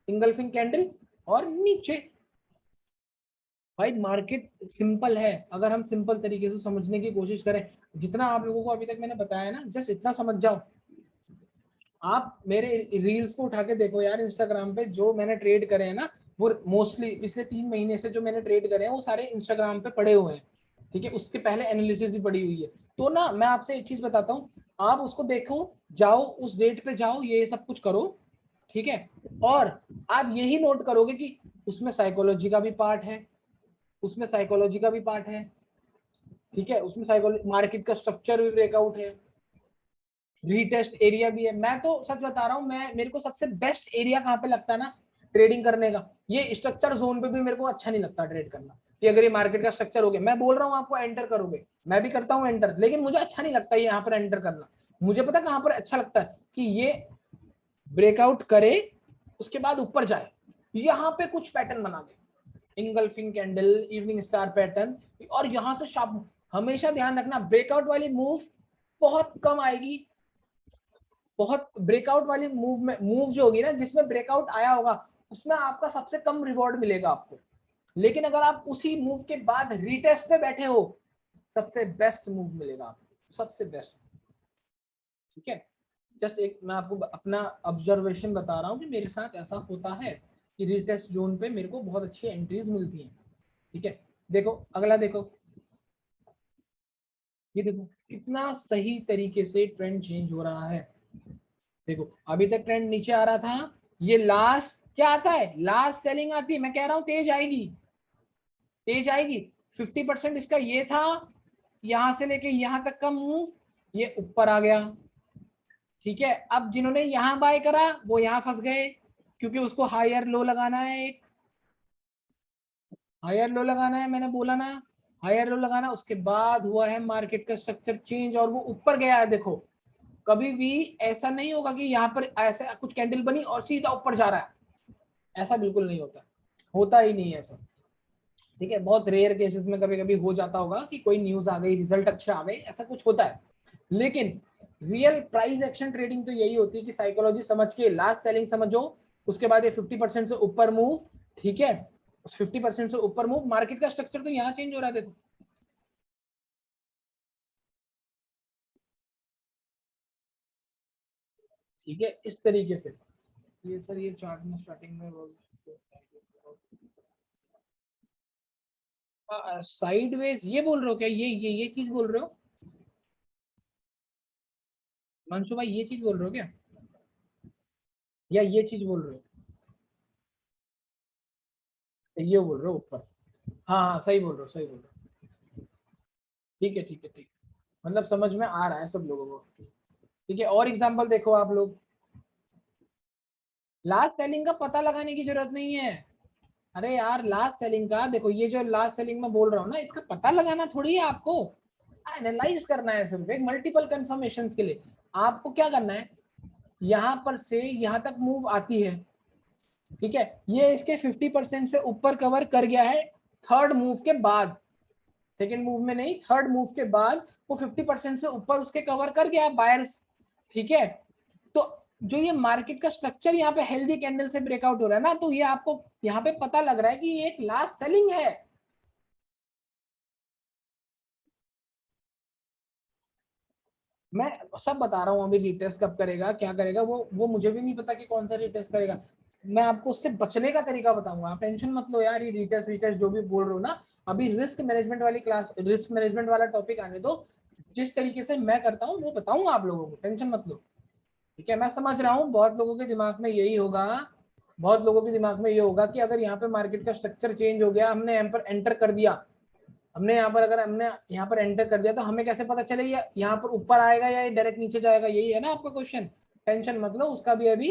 इंगल्फिंग कैंडल और नीचे। भाई मार्केट सिंपल है, अगर हम सिंपल तरीके से समझने की कोशिश करें, जितना आप लोगों को अभी तक मैंने बताया ना, जस्ट इतना समझ जाओ। आप मेरे रील्स को उठा के देखो यार इंस्टाग्राम पे, जो मैंने ट्रेड करे हैं ना, वो मोस्टली पिछले 3 महीने से जो मैंने ट्रेड करे हैं वो सारे इंस्टाग्राम पे पड़े हुए हैं। ठीक है, उसके पहले एनालिसिस भी पड़ी हुई है। तो ना मैं आपसे एक चीज बताता हूँ, आप उसको देखो, जाओ उस डेट पे जाओ, ये सब कुछ करो, ठीक है, और आप यही नोट करोगे कि उसमें साइकोलॉजी का भी पार्ट है, उसमें साइकोलॉजी का भी पार्ट है, ठीक है, उसमें साइकोलॉजी, मार्केट का स्ट्रक्चर भी ब्रेकआउट है, रीटेस्ट एरिया भी है। मैं तो सच बता रहा हूँ, मैं मेरे को सबसे बेस्ट एरिया कहाँ पे लगता है ना ट्रेडिंग करने का, ये स्ट्रक्चर जोन पे भी मेरे को अच्छा नहीं लगता ट्रेड करना, कि अगर ये मार्केट का स्ट्रक्चर हो गया, मैं बोल रहा हूँ आपको एंटर करोगे, मैं भी करता हूँ एंटर, लेकिन मुझे अच्छा नहीं लगता यहाँ पर एंटर करना। मुझे पता कहाँ पर अच्छा लगता है कि ये ब्रेकआउट करे, उसके बाद ऊपर जाए, यहाँ पे कुछ पैटर्न बना दे, engulfing candle, evening star pattern, और यहां से शार्प। हमेशा ध्यान रखना, ब्रेकआउट वाली मूव बहुत कम आएगी, बहुत ब्रेकआउट वाली मूव में, मूव जो होगी ना जिसमें ब्रेकआउट आया होगा, उसमें आपका सबसे कम रिवॉर्ड मिलेगा आपको। लेकिन अगर आप उसी मूव के बाद रीटेस्ट पे बैठे हो, सबसे बेस्ट मूव मिलेगा आपको, सबसे बेस्ट। ठीक है, जस्ट एक मैं आपको अपना ऑब्जर्वेशन बता रहा हूँ कि मेरे साथ ऐसा होता है कि रीटेस्ट जोन पे मेरे को बहुत अच्छी एंट्रीज मिलती हैं। ठीक है, देखो अगला देखो, ये देखो कितना सही तरीके से ट्रेंड चेंज हो रहा है। देखो अभी तक ट्रेंड नीचे आ रहा था, ये लास्ट क्या आता है, लास्ट सेलिंग आती है, मैं कह रहा हूं तेज आएगी, तेज आएगी। 50% इसका ये था, यहां से लेके यहां तक का मूव, ये ऊपर आ गया। ठीक है, अब जिन्होंने यहां बाय करा वो यहां फंस गए, क्योंकि उसको हायर लो लगाना है, एक हायर लो लगाना है, मैंने बोला ना, हायर लो लगाना। उसके बाद हुआ है मार्केट का स्ट्रक्चर चेंज और वो ऊपर गया है। देखो कभी भी ऐसा नहीं होगा कि यहाँ पर ऐसा कुछ कैंडल बनी और सीधा ऊपर जा रहा है, ऐसा बिल्कुल नहीं होता, होता ही नहीं है ऐसा। ठीक है, बहुत रेयर केसेस में कभी कभी हो जाता होगा कि कोई न्यूज आ गई, रिजल्ट अच्छा आ गई, ऐसा कुछ होता है, लेकिन रियल प्राइस एक्शन ट्रेडिंग तो यही होती है कि साइकोलॉजी समझ के लास्ट सेलिंग समझो, उसके बाद ये 50% से ऊपर मूव, ठीक है, 50% से ऊपर मूव, मार्केट का स्ट्रक्चर तो यहाँ चेंज हो रहा है देखो। ठीक है, इस तरीके से ये सर, ये चार्ट में स्टार्टिंग में साइडवेज ये बोल रहे हो क्या, ये चीज बोल रहे हो मंशु भाई, ये चीज बोल रहे हो क्या, या ये चीज बोल रहे हो, ये बोल रहे हो ऊपर, हाँ हाँ सही बोल रहे हो, सही बोल रहे हो। ठीक है ठीक है ठीक है, मतलब समझ में आ रहा है सब लोगों को। ठीक है, और एग्जांपल देखो आप लोग, लास्ट सेलिंग का पता लगाने की जरूरत नहीं है। अरे यार लास्ट सेलिंग का देखो, ये जो लास्ट सेलिंग में बोल रहा हूँ ना, इसका पता लगाना थोड़ी है आपको, एनालाइज करना है सिर्फ एक मल्टीपल कंफर्मेशन के लिए। आपको क्या करना है, यहाँ पर से यहाँ तक मूव आती है, ठीक है, ये इसके 50% से ऊपर कवर कर गया है थर्ड मूव के बाद, सेकेंड मूव में नहीं, थर्ड मूव के बाद वो 50% से ऊपर उसके कवर कर गया है बायर्स। ठीक है, तो जो ये मार्केट का स्ट्रक्चर यहाँ पे हेल्दी कैंडल से ब्रेकआउट हो रहा है ना, तो ये आपको यहाँ पे पता लग रहा है कि ये एक लास्ट सेलिंग है। मैं सब बता रहा हूँ, अभी रिटेस्ट कब करेगा क्या करेगा वो मुझे भी नहीं पता कि कौन सा रिटेस्ट करेगा। मैं आपको उससे बचने का तरीका बताऊंगा, आप टेंशन मत लो यार, ये रिटेस्ट रिटेस्ट जो भी बोल रहे हो ना, अभी रिस्क मैनेजमेंट वाली क्लास, रिस्क मैनेजमेंट वाला टॉपिक आने दो, जिस तरीके से मैं करता हूँ वो बताऊंगा आप लोगों को, टेंशन मत लो। ठीक है, मैं समझ रहा हूँ बहुत लोगों के दिमाग में यही होगा, बहुत लोगों के दिमाग में ये होगा कि अगर यहाँ पे मार्केट का स्ट्रक्चर चेंज हो गया, हमने यहाँ पर एंटर कर दिया, हमने यहाँ पर अगर हमने यहाँ पर एंटर कर दिया तो हमें कैसे पता चलेगा यहाँ पर ऊपर आएगा या डायरेक्ट नीचे जाएगा? यही है ना आपका क्वेश्चन। टेंशन मत लो, उसका भी अभी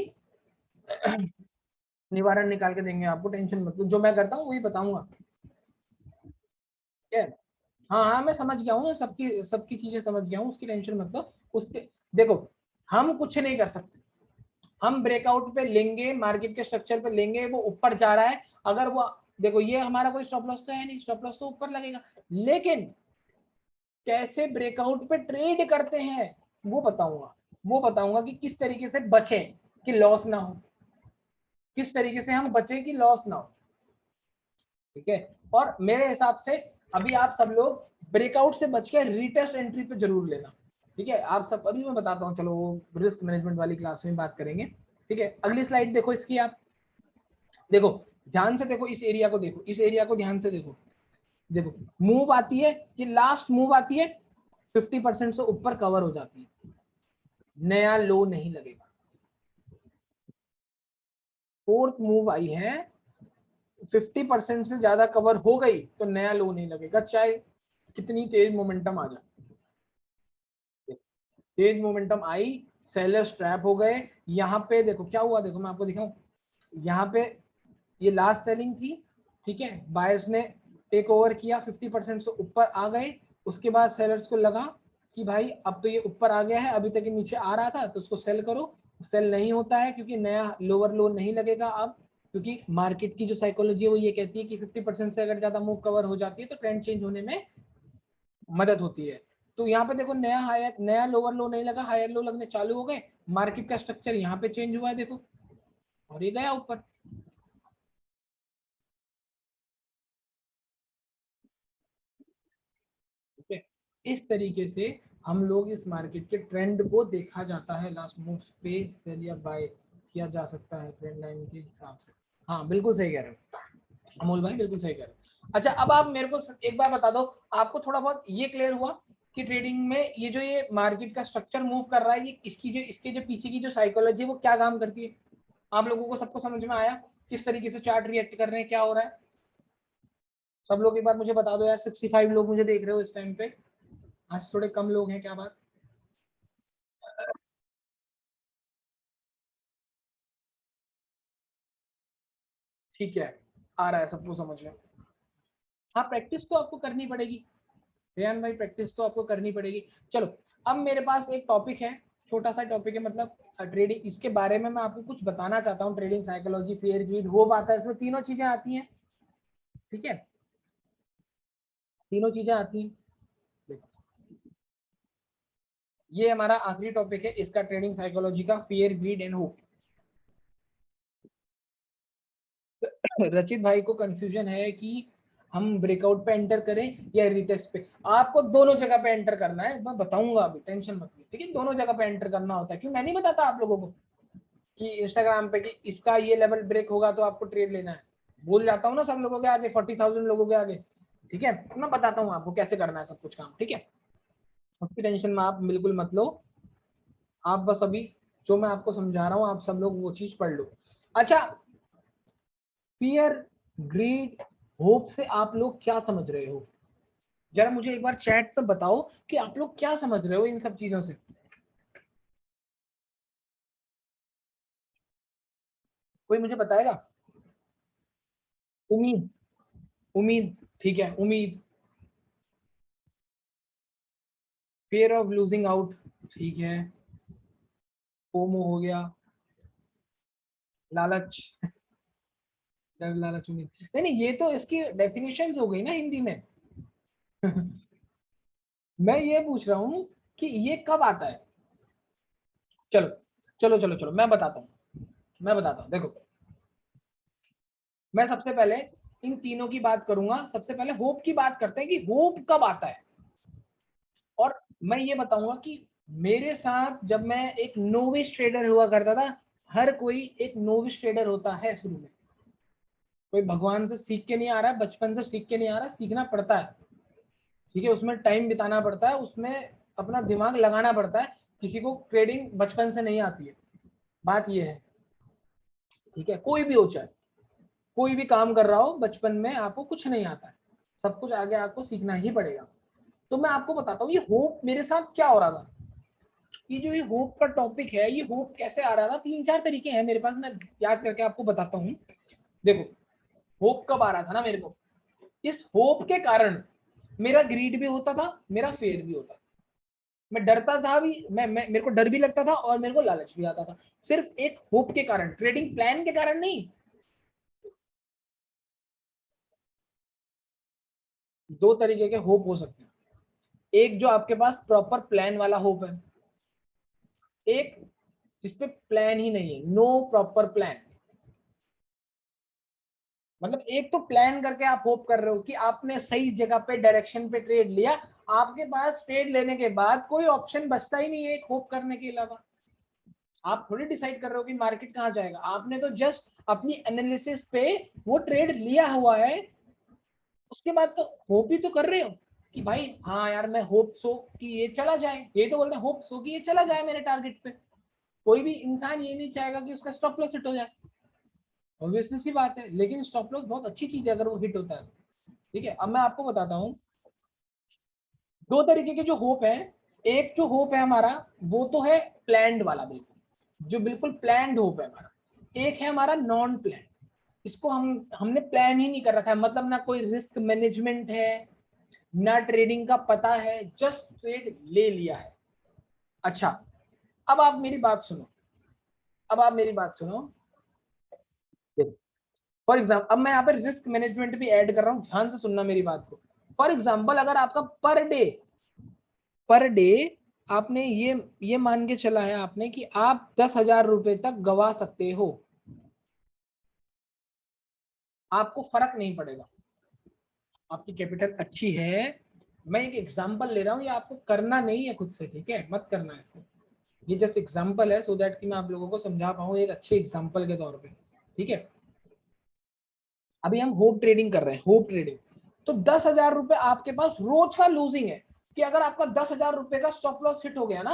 निवारण निकाल के देंगे आपको, टेंशन मत लो, जो मैं करता हूँ वही बताऊंगा। ठीक है, हाँ हाँ मैं समझ गया हूँ, सबकी सबकी चीजें समझ गया हूँ, उसकी टेंशन मत लो। उसके देखो, हम कुछ नहीं कर सकते, हम ब्रेकआउट पे लेंगे, मार्केट के स्ट्रक्चर पे लेंगे, वो ऊपर जा रहा है, अगर वो देखो ये हमारा कोई स्टॉप लॉस तो है नहीं, स्टॉप लॉस तो ऊपर लगेगा, लेकिन कैसे ब्रेकआउट पे ट्रेड करते हैं वो बताऊंगा, वो बताऊंगा कि किस तरीके से बचें कि लॉस ना हो, किस तरीके से हम बचें कि लॉस ना हो। ठीक है, और मेरे हिसाब से अभी आप सब लोग ब्रेकआउट से बच के रिटेस्ट एंट्री पे जरूर लेना। ठीक है, आप सब, अभी मैं बताता हूँ, चलो वो रिस्क मैनेजमेंट वाली क्लास में बात करेंगे। ठीक है, अगली स्लाइड देखो इसकी, आप देखो ध्यान से देखो, इस एरिया को देखो, इस एरिया को ध्यान से देखो, देखो मूव आती है, ये लास्ट मूव आती है, 50% से ऊपर कवर हो जाती है, नया लो नहीं लगेगा। फोर्थ मूव आई है, 50% से ज्यादा कवर हो गई तो नया लो नहीं लगेगा, चाहे कितनी तेज मोमेंटम आ जाए। तेज मोमेंटम आई, सेलर्स ट्रैप हो गए, यहाँ पे देखो क्या हुआ, देखो मैं आपको दिखाऊं, यहाँ पे ये लास्ट सेलिंग थी, ठीक है, बायर्स ने टेक ओवर किया, 50% से ऊपर आ गए, उसके बाद सेलर्स को लगा कि भाई अब तो ये ऊपर आ गया है, अभी तक ये नीचे आ रहा था तो उसको सेल करो, सेल नहीं होता है क्योंकि नया लोअर लो नहीं लगेगा अब, क्योंकि मार्केट की जो साइकोलॉजी है वो ये कहती है कि 50% से अगर ज्यादा मूव कवर हो जाती है तो ट्रेंड चेंज होने में मदद होती है। तो यहाँ पे देखो नया हायर, नया लोअर लो नहीं लगा, हायर लो लगने चालू हो गए, मार्केट का स्ट्रक्चर यहाँ पे चेंज हुआ है देखो, और ये गया ऊपर। ठीक है, इस तरीके से हम लोग इस मार्केट के ट्रेंड को देखा जाता है, लास्ट मूव पे सेल या बाय किया जा सकता है ट्रेंड लाइन के हिसाब से। हाँ बिल्कुल सही कह रहे हो अमोल भाई, बिल्कुल सही कह रहे हो। अच्छा अब आप मेरे को एक बार बता दो, आपको थोड़ा बहुत ये क्लियर हुआ कि ट्रेडिंग में ये जो ये मार्केट का स्ट्रक्चर मूव कर रहा है, ये इसकी जो, इसके जो पीछे की जो साइकोलॉजी है वो क्या काम करती है? आप लोगों को सबको समझ में आया किस तरीके से चार्ट रिएक्ट कर रहे हैं, क्या हो रहा है? सब लोग एक बार मुझे बता दो यार, 65 लोग मुझे देख रहे हो इस टाइम पे, आज थोड़े कम लोग हैं, क्या बात? ठीक है, आ रहा है सबको समझ में। हाँ प्रैक्टिस तो आपको करनी पड़ेगी रेहान भाई, प्रैक्टिस तो आपको करनी पड़ेगी। चलो अब मेरे पास एक टॉपिक है, छोटा सा टॉपिक है, मतलब ट्रेडिंग, इसके बारे में मैं आपको कुछ बताना चाहता हूँ, trading psychology, fear greed, hope आता है, इसमें तीनों चीजें आती हैं। ठीक है, तीनों चीजें आती हैं। देखो ये हमारा आखिरी टॉपिक है इसका, ट्रेडिंग साइकोलॉजी का, फियर ग्रीड एंड होप। रचित भाई को कंफ्यूजन है कि हम ब्रेकआउट पे एंटर करें या रिटेस्ट पे, आपको दोनों जगह पे एंटर करना है, मैं बताऊंगा अभी, टेंशन मत लीजिए। ठीक है, दोनों जगह पे एंटर करना होता है, क्यों मैं नहीं बताता आप लोगों को कि इंस्टाग्राम पे कि इसका ये लेवल ब्रेक होगा तो आपको ट्रेड लेना है, भूल जाता हूँ ना सब लोगों के आगे, 40,000 लोगों के आगे। ठीक है, तो मैं बताता हूँ आपको कैसे करना है सब कुछ काम। ठीक है, उसकी टेंशन में आप बिल्कुल मत लो, आप बस अभी जो मैं आपको समझा रहा हूँ आप सब लोग वो चीज पढ़ लो। अच्छा, फियर ग्रीड होप से आप लोग क्या समझ रहे हो? जरा मुझे एक बार चैट पे बताओ कि आप लोग क्या समझ रहे हो इन सब चीजों से, कोई मुझे बताएगा? उम्मीद, उम्मीद, ठीक है, उम्मीद, फियर ऑफ लूजिंग आउट, ठीक है, फोमो हो गया, लालच, डर, लालच, उम्मीद, नहीं नहीं ये तो इसकी डेफिनेशन हो गई ना हिंदी में। मैं ये पूछ रहा हूँ कि ये कब आता है? चलो चलो चलो चलो मैं बताता हूँ, मैं बताता हूँ, देखो मैं सबसे पहले इन तीनों की बात करूंगा, सबसे पहले होप की बात करते हैं कि होप कब आता है। और मैं ये बताऊंगा कि मेरे साथ जब मैं एक नोविस ट्रेडर हुआ करता था, हर कोई एक नोविस ट्रेडर होता है शुरू में, कोई भगवान से सीख के नहीं आ रहा है, बचपन से सीख के नहीं आ रहा, सीखना पड़ता है। ठीक है, उसमें टाइम बिताना पड़ता है, उसमें अपना दिमाग लगाना पड़ता है, किसी को ट्रेडिंग बचपन से नहीं आती है, बात ये है, ठीक है। कोई भी हो, चाहे कोई भी काम कर रहा हो, बचपन में आपको कुछ नहीं आता है, सब कुछ आगे आपको सीखना ही पड़ेगा। तो मैं आपको बताता हूँ ये होप मेरे साथ क्या हो रहा था। ये जो ये होप का टॉपिक है, ये होप कैसे आ रहा था, 3-4 तरीके हैं मेरे पास, मैं याद करके आपको बताता हूँ। देखो होप कब आ रहा था ना मेरे को, इस होप के कारण मेरा ग्रीड भी होता था, मेरा फेयर भी होता था। मैं डरता था भी, मेरे को डर भी लगता था और मेरे को लालच भी आता था, सिर्फ एक होप के कारण, ट्रेडिंग प्लान के कारण नहीं। दो तरीके के होप हो सकते हैं, एक जो आपके पास प्रॉपर प्लान वाला होप है, एक जिसपे प्लान ही नहीं है, नो प्रॉपर प्लान। मतलब एक तो प्लान करके आप होप कर रहे हो कि आपने सही जगह पे डायरेक्शन पे ट्रेड लिया, आपके पास ट्रेड लेने के बाद कोई ऑप्शन बचता ही नहीं है एक होप करने के अलावा। आप थोड़ी डिसाइड कर रहे हो कि मार्केट कहाँ जाएगा, आपने तो जस्ट अपनी एनालिसिस पे वो ट्रेड लिया हुआ है, उसके बाद तो होप ही तो कर रहे हो कि भाई हाँ यार मैं होप सो कि ये चला जाए, ये तो बोलते हैं होप सो कि ये चला जाए मेरे टारगेट पे। कोई भी इंसान ये नहीं चाहेगा कि उसका स्टॉप लॉस हिट हो जाए, ऑब्वियसली सी बात है, लेकिन स्टॉप लॉस बहुत अच्छी चीज है अगर वो हिट होता है। ठीक है, अब मैं आपको बताता हूँ दो तरीके के जो होप है। एक जो होप है हमारा, वो तो है प्लैंड वाला, बिल्कुल जो बिल्कुल प्लैंड होप है हमारा। एक है हमारा नॉन प्लैंड, इसको हमने प्लान ही नहीं कर रखा है, मतलब ना कोई रिस्क मैनेजमेंट है, ना ट्रेडिंग का पता है, जस्ट ट्रेड ले लिया है। अच्छा, अब आप मेरी बात सुनो, अब आप मेरी बात सुनो। फॉर एग्जाम्पल अब मैं यहाँ पे रिस्क मैनेजमेंट भी ऐड कर रहा हूँ, ध्यान से सुनना मेरी बात को। फॉर एग्जाम्पल अगर आपका पर डे आपने ये मान के चला है आपने कि आप 10,000 रुपए तक गवा सकते हो, आपको फर्क नहीं पड़ेगा, आपकी कैपिटल अच्छी है। मैं एक एग्जांपल ले रहा हूँ, ये आपको करना नहीं है खुद से, ठीक है, मत करना इसको। ये जस्ट एग्जांपल है सो दैट कि मैं आप लोगों को समझा पाऊँ एक अच्छे एग्जांपल के तौर पे, ठीक है। अभी हम होप ट्रेडिंग कर रहे हैं, होप ट्रेडिंग। तो 10,000 रुपए आपके पास रोज का लूजिंग है, कि अगर आपका 10,000 रुपए का स्टॉप लॉस हिट हो गया ना,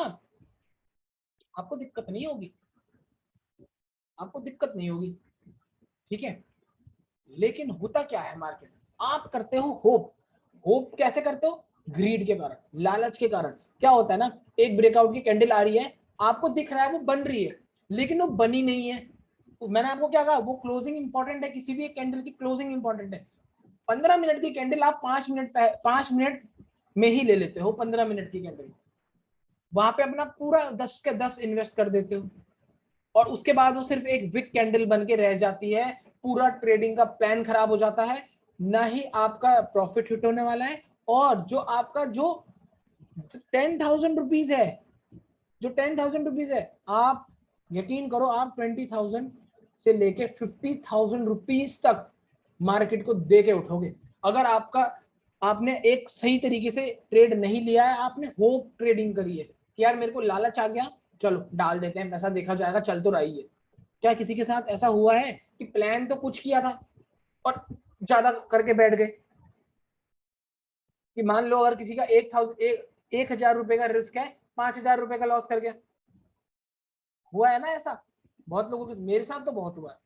आपको दिक्कत नहीं होगी, आपको दिक्कत नहीं होगी, ठीक है। लेकिन होता क्या है मार्केट, आप करते हो होप, होप कैसे करते हो, ग्रीड के कारण, लालच के कारण। क्या होता है ना, एक ब्रेकआउट की कैंडल आ रही है, आपको दिख रहा है वो बन रही है, लेकिन वो बनी नहीं है। तो मैंने आपको क्या कहा, वो क्लोजिंग इंपॉर्टेंट है, किसी भी एक कैंडल की क्लोजिंग इंपॉर्टेंट है। 15 मिनट की कैंडल आप 5 मिनट में ही ले लेते हो, 15 मिनट की कैंडल, वहां पे अपना पूरा 10 के 10 इन्वेस्ट कर देते हो, और उसके बाद वो सिर्फ एक विक कैंडल बन के रह जाती है, पूरा ट्रेडिंग का प्लान खराब हो जाता है, ना ही आपका प्रॉफिट हिट होने वाला है। और जो आपका जो 10,000 रुपीज है, जो 10,000 रुपीज है, आप यकीन करो आप 20,000 से लेके 50,000 रुपीज तक मार्केट को दे के उठोगे। अगर आपका आपने एक सही तरीके से ट्रेड नहीं लिया है, आपने होप ट्रेडिंग करी है कि यार मेरे को लालच आ गया, चलो डाल देते हैं, पैसा देखा जाएगा, चल तो रही है। क्या किसी के साथ ऐसा हुआ है कि प्लान तो कुछ किया था और ज्यादा करके बैठ गए, कि मान लो अगर किसी का 1,000 रुपए का रिस्क है, 5,000 रुपए का लॉस कर गया, हुआ है ना ऐसा बहुत लोगों के, मेरे साथ तो बहुत हुआ है।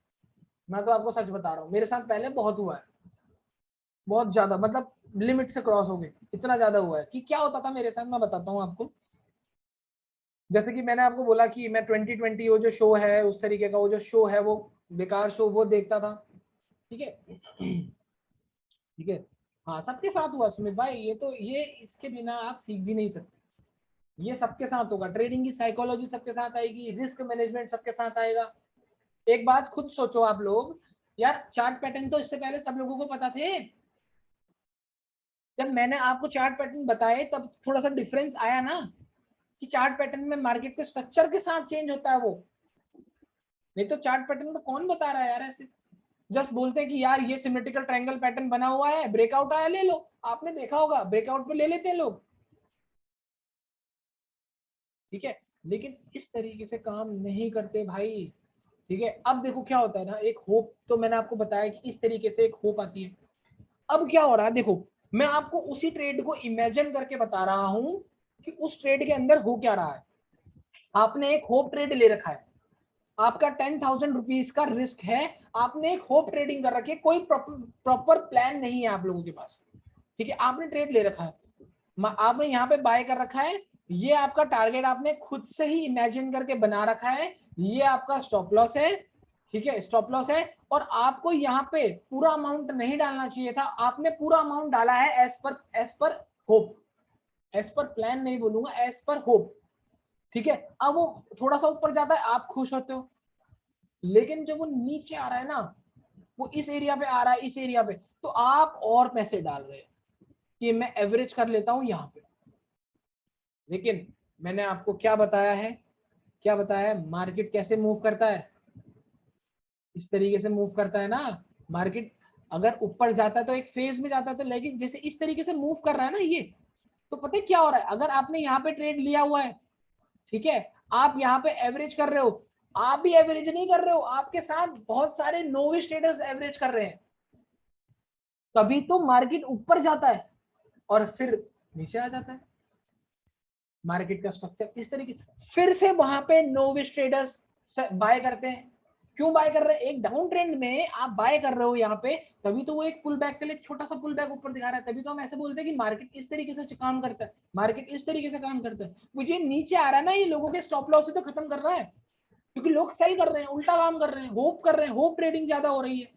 मैं तो आपको सच बता रहा हूँ, मेरे साथ पहले बहुत हुआ है, बहुत ज्यादा, मतलब लिमिट से क्रॉस हो गए, इतना ज्यादा हुआ है। कि क्या होता था मेरे साथ, मैं बताता हूँ आपको। जैसे कि मैंने आपको बोला कि मैं 2020 वो जो शो है, उस तरीके का वो जो शो है, वो बेकार शो वो देखता था, ठीक है। ठीक है, हाँ सबके साथ हुआ सुमित भाई, ये तो ये इसके बिना आप सीख भी नहीं सकते, ये सबके साथ होगा, ट्रेडिंग की साइकोलॉजी सबके साथ आएगी, रिस्क मैनेजमेंट सबके साथ आएगा। एक बात खुद सोचो आप लोग, यार चार्ट पैटर्न तो इससे पहले सब लोगों को पता थे, जब मैंने आपको चार्ट पैटर्न बताए तब थोड़ा सा डिफरेंस आया ना, कि चार्ट पैटर्न में मार्केट के स्ट्रक्चर के साथ चेंज होता है वो, नहीं तो चार्ट पैटर्न को कौन बता रहा है यार ऐसे, जस्ट बोलते हैं कि यार ये सिमेट्रिकल ट्रायंगल पैटर्न बना हुआ है, ब्रेकआउट आया ले लो, आपने देखा होगा ब्रेकआउट पे ले लेते हैं लोग, ठीक है। लेकिन इस तरीके से काम नहीं करते भाई, ठीक है। अब देखो क्या होता है ना, एक होप तो मैंने आपको बताया कि इस तरीके से एक होप आती है। अब क्या हो रहा है देखो, मैं आपको उसी ट्रेड को इमेजिन करके बता रहा हूं कि उस ट्रेड के अंदर हो क्या रहा है। आपने एक होप ट्रेड ले रखा है, आपका 10,000 रुपीज का रिस्क है, आपने एक होप ट्रेडिंग कर रखी है, कोई प्रॉपर प्लान नहीं है आप लोगों के पास, ठीक है, आपने ट्रेड ले रखा है, आपने यहाँ पे बाय कर रखा है, ये आपका टारगेट आपने खुद से ही इमेजिन करके बना रखा है, ये आपका स्टॉप लॉस है, ठीक है, स्टॉप लॉस है, और आपको यहाँ पे पूरा अमाउंट नहीं डालना चाहिए था, आपने पूरा अमाउंट डाला है as per hope, as per plan नहीं बोलूंगा, एज पर होप, ठीक है। अब वो थोड़ा सा ऊपर जाता है, आप खुश होते हो, लेकिन जब वो नीचे आ रहा है ना, वो इस एरिया पे आ रहा है, इस एरिया पे, तो आप और पैसे डाल रहे हैं कि मैं एवरेज कर लेता हूं यहाँ पे, लेकिन मैंने आपको क्या बताया है, क्या बताया है, मार्केट कैसे मूव करता है, इस तरीके से मूव करता है ना मार्केट, अगर ऊपर जाता है तो एक फेज में जाता है, तो लेकिन जैसे इस तरीके से मूव कर रहा है ना ये, तो पता है क्या हो रहा है, अगर आपने यहाँ पे ट्रेड लिया हुआ है, ठीक है, आप यहाँ पे एवरेज कर रहे हो, आप भी एवरेज नहीं कर रहे हो, आपके साथ बहुत सारे नोविस ट्रेडर्स एवरेज कर रहे हैं, तभी तो मार्केट ऊपर जाता है और फिर नीचे आ जाता है, मार्केट का स्ट्रक्चर इस तरीके, फिर से वहां पे नोविस ट्रेडर्स बाय करते हैं, क्यों बाय कर रहे हैं, एक डाउन ट्रेंड में आप बाय कर रहे हो यहाँ पे, तभी तो वो एक पुल बैक के लिए छोटा सा पुल बैक ऊपर दिखा रहा है, तभी तो हम ऐसे बोलते हैं कि मार्केट इस तरीके से काम करता है, मार्केट इस तरीके से काम करता है, मुझे नीचे आ रहा है ना, ये लोगों के स्टॉप लॉस से तो खत्म कर रहा है, क्योंकि लोग सेल कर रहे हैं, उल्टा काम कर रहे हैं, होप कर रहे हैं, होप ट्रेडिंग ज्यादा हो रही है,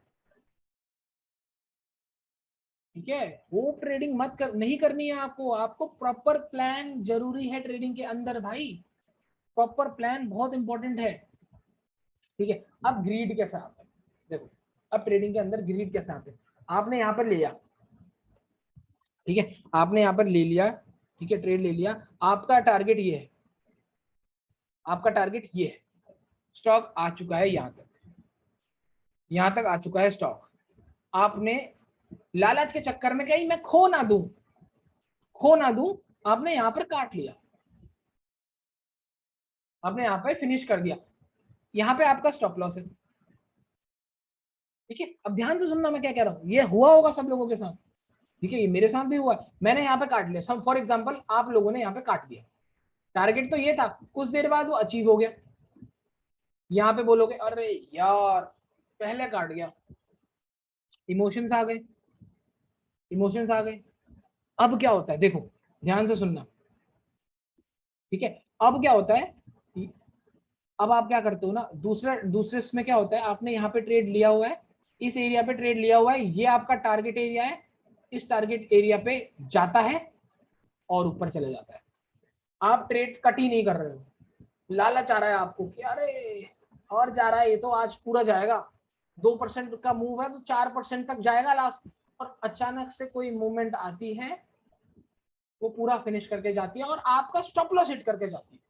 ठीक है, होप ट्रेडिंग मत कर, नहीं करनी है आपको, आपको प्रॉपर प्लान जरूरी है ट्रेडिंग के अंदर भाई, प्रॉपर प्लान बहुत इंपॉर्टेंट है, ठीक है। अब ग्रीड कैसे आता है, देखो, अब ट्रेडिंग के अंदर ग्रीड कैसे आते हैं, आपने यहाँ पर लिया, ठीक है, आपने यहाँ पर ले लिया, ठीक है, ट्रेड ले लिया, आपका टारगेट ये है, आपका टारगेट ये है, स्टॉक आ चुका है यहाँ तक, यहाँ तक आ चुका है स्टॉक, आपने लालच के चक्कर में कहीं मैं खो ना दूं, खो ना दूं, आपने यहाँ पर काट लिया, आपने यहाँ पे फिनिश कर दिया, यहाँ पे आपका स्टॉप लॉस है, ठीक है। अब ध्यान से सुनना मैं क्या कह रहा हूँ, ये हुआ होगा सब लोगों के साथ, ठीक है, ये मेरे साथ भी हुआ है, मैंने यहाँ पे काट लिया, सब फॉर एग्जांपल आप लोगों ने यहाँ पे काट दिया, टारगेट तो ये था, कुछ देर बाद वो अचीव हो गया, यहाँ पे बोलोगे अरे यार पहले काट गया, इमोशंस आ गए, इमोशंस आ गए, अब क्या होता है देखो, ध्यान से सुनना, ठीक है, अब क्या होता है, अब आप क्या करते हो ना, दूसरे दूसरे इसमें क्या होता है, आपने यहाँ पे ट्रेड लिया हुआ है, इस एरिया पे ट्रेड लिया हुआ है, ये आपका टारगेट एरिया है, इस टारगेट एरिया पे जाता है और ऊपर चले जाता है, आप ट्रेड कट ही नहीं कर रहे हो, लालच आ रहा है आपको कि अरे और जा रहा है, ये तो आज पूरा जाएगा, 2% का मूव है तो 4% तक जाएगा लास्ट, और अचानक से कोई मूवमेंट आती है, वो पूरा फिनिश करके जाती है और आपका स्टॉप लॉस हिट करके जाती है,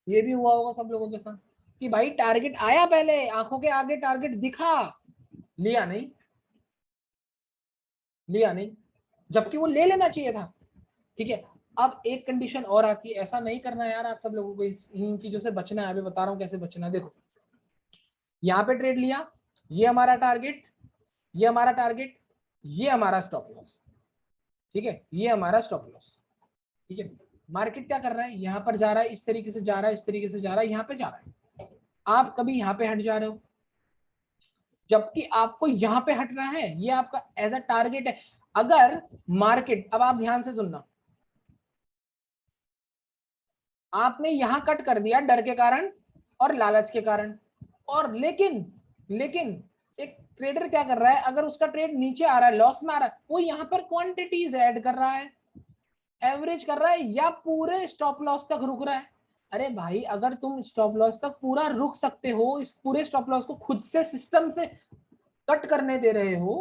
ये भी हुआ होगा सब लोगों के साथ कि भाई टारगेट आया, पहले आंखों के आगे टारगेट दिखा, लिया नहीं, लिया नहीं, जबकि वो ले लेना चाहिए था, ठीक है। अब एक कंडीशन और आती है, ऐसा नहीं करना यार आप सब लोगों को, इन चीजों से बचना है, अभी बता रहा हूँ कैसे बचना है, देखो, यहाँ पे ट्रेड लिया, ये हमारा टारगेट, ये हमारा टारगेट, ये हमारा स्टॉप लॉस, ठीक है, ये हमारा स्टॉप लॉस, ठीक है, मार्केट क्या कर रहा है, यहाँ पर जा रहा है, इस तरीके से जा रहा है, इस तरीके से जा रहा है, यहाँ पे जा रहा है, आप कभी यहाँ पे हट जा रहे हो, जबकि आपको यहाँ पे हटना है, ये आपका एज अ टारगेट है, अगर मार्केट, अब आप ध्यान से सुनना, आपने यहां कट कर दिया डर के कारण और लालच के कारण, और लेकिन लेकिन एक ट्रेडर क्या कर रहा है, अगर उसका ट्रेड नीचे आ रहा है, लॉस में आ रहा है, वो यहाँ पर क्वांटिटीज ऐड कर रहा है, एवरेज कर रहा है, या पूरे स्टॉप लॉस तक रुक रहा है, अरे भाई अगर तुम स्टॉप लॉस तक पूरा रुक सकते हो, इस पूरे स्टॉप लॉस को खुद से सिस्टम से कट करने दे रहे हो,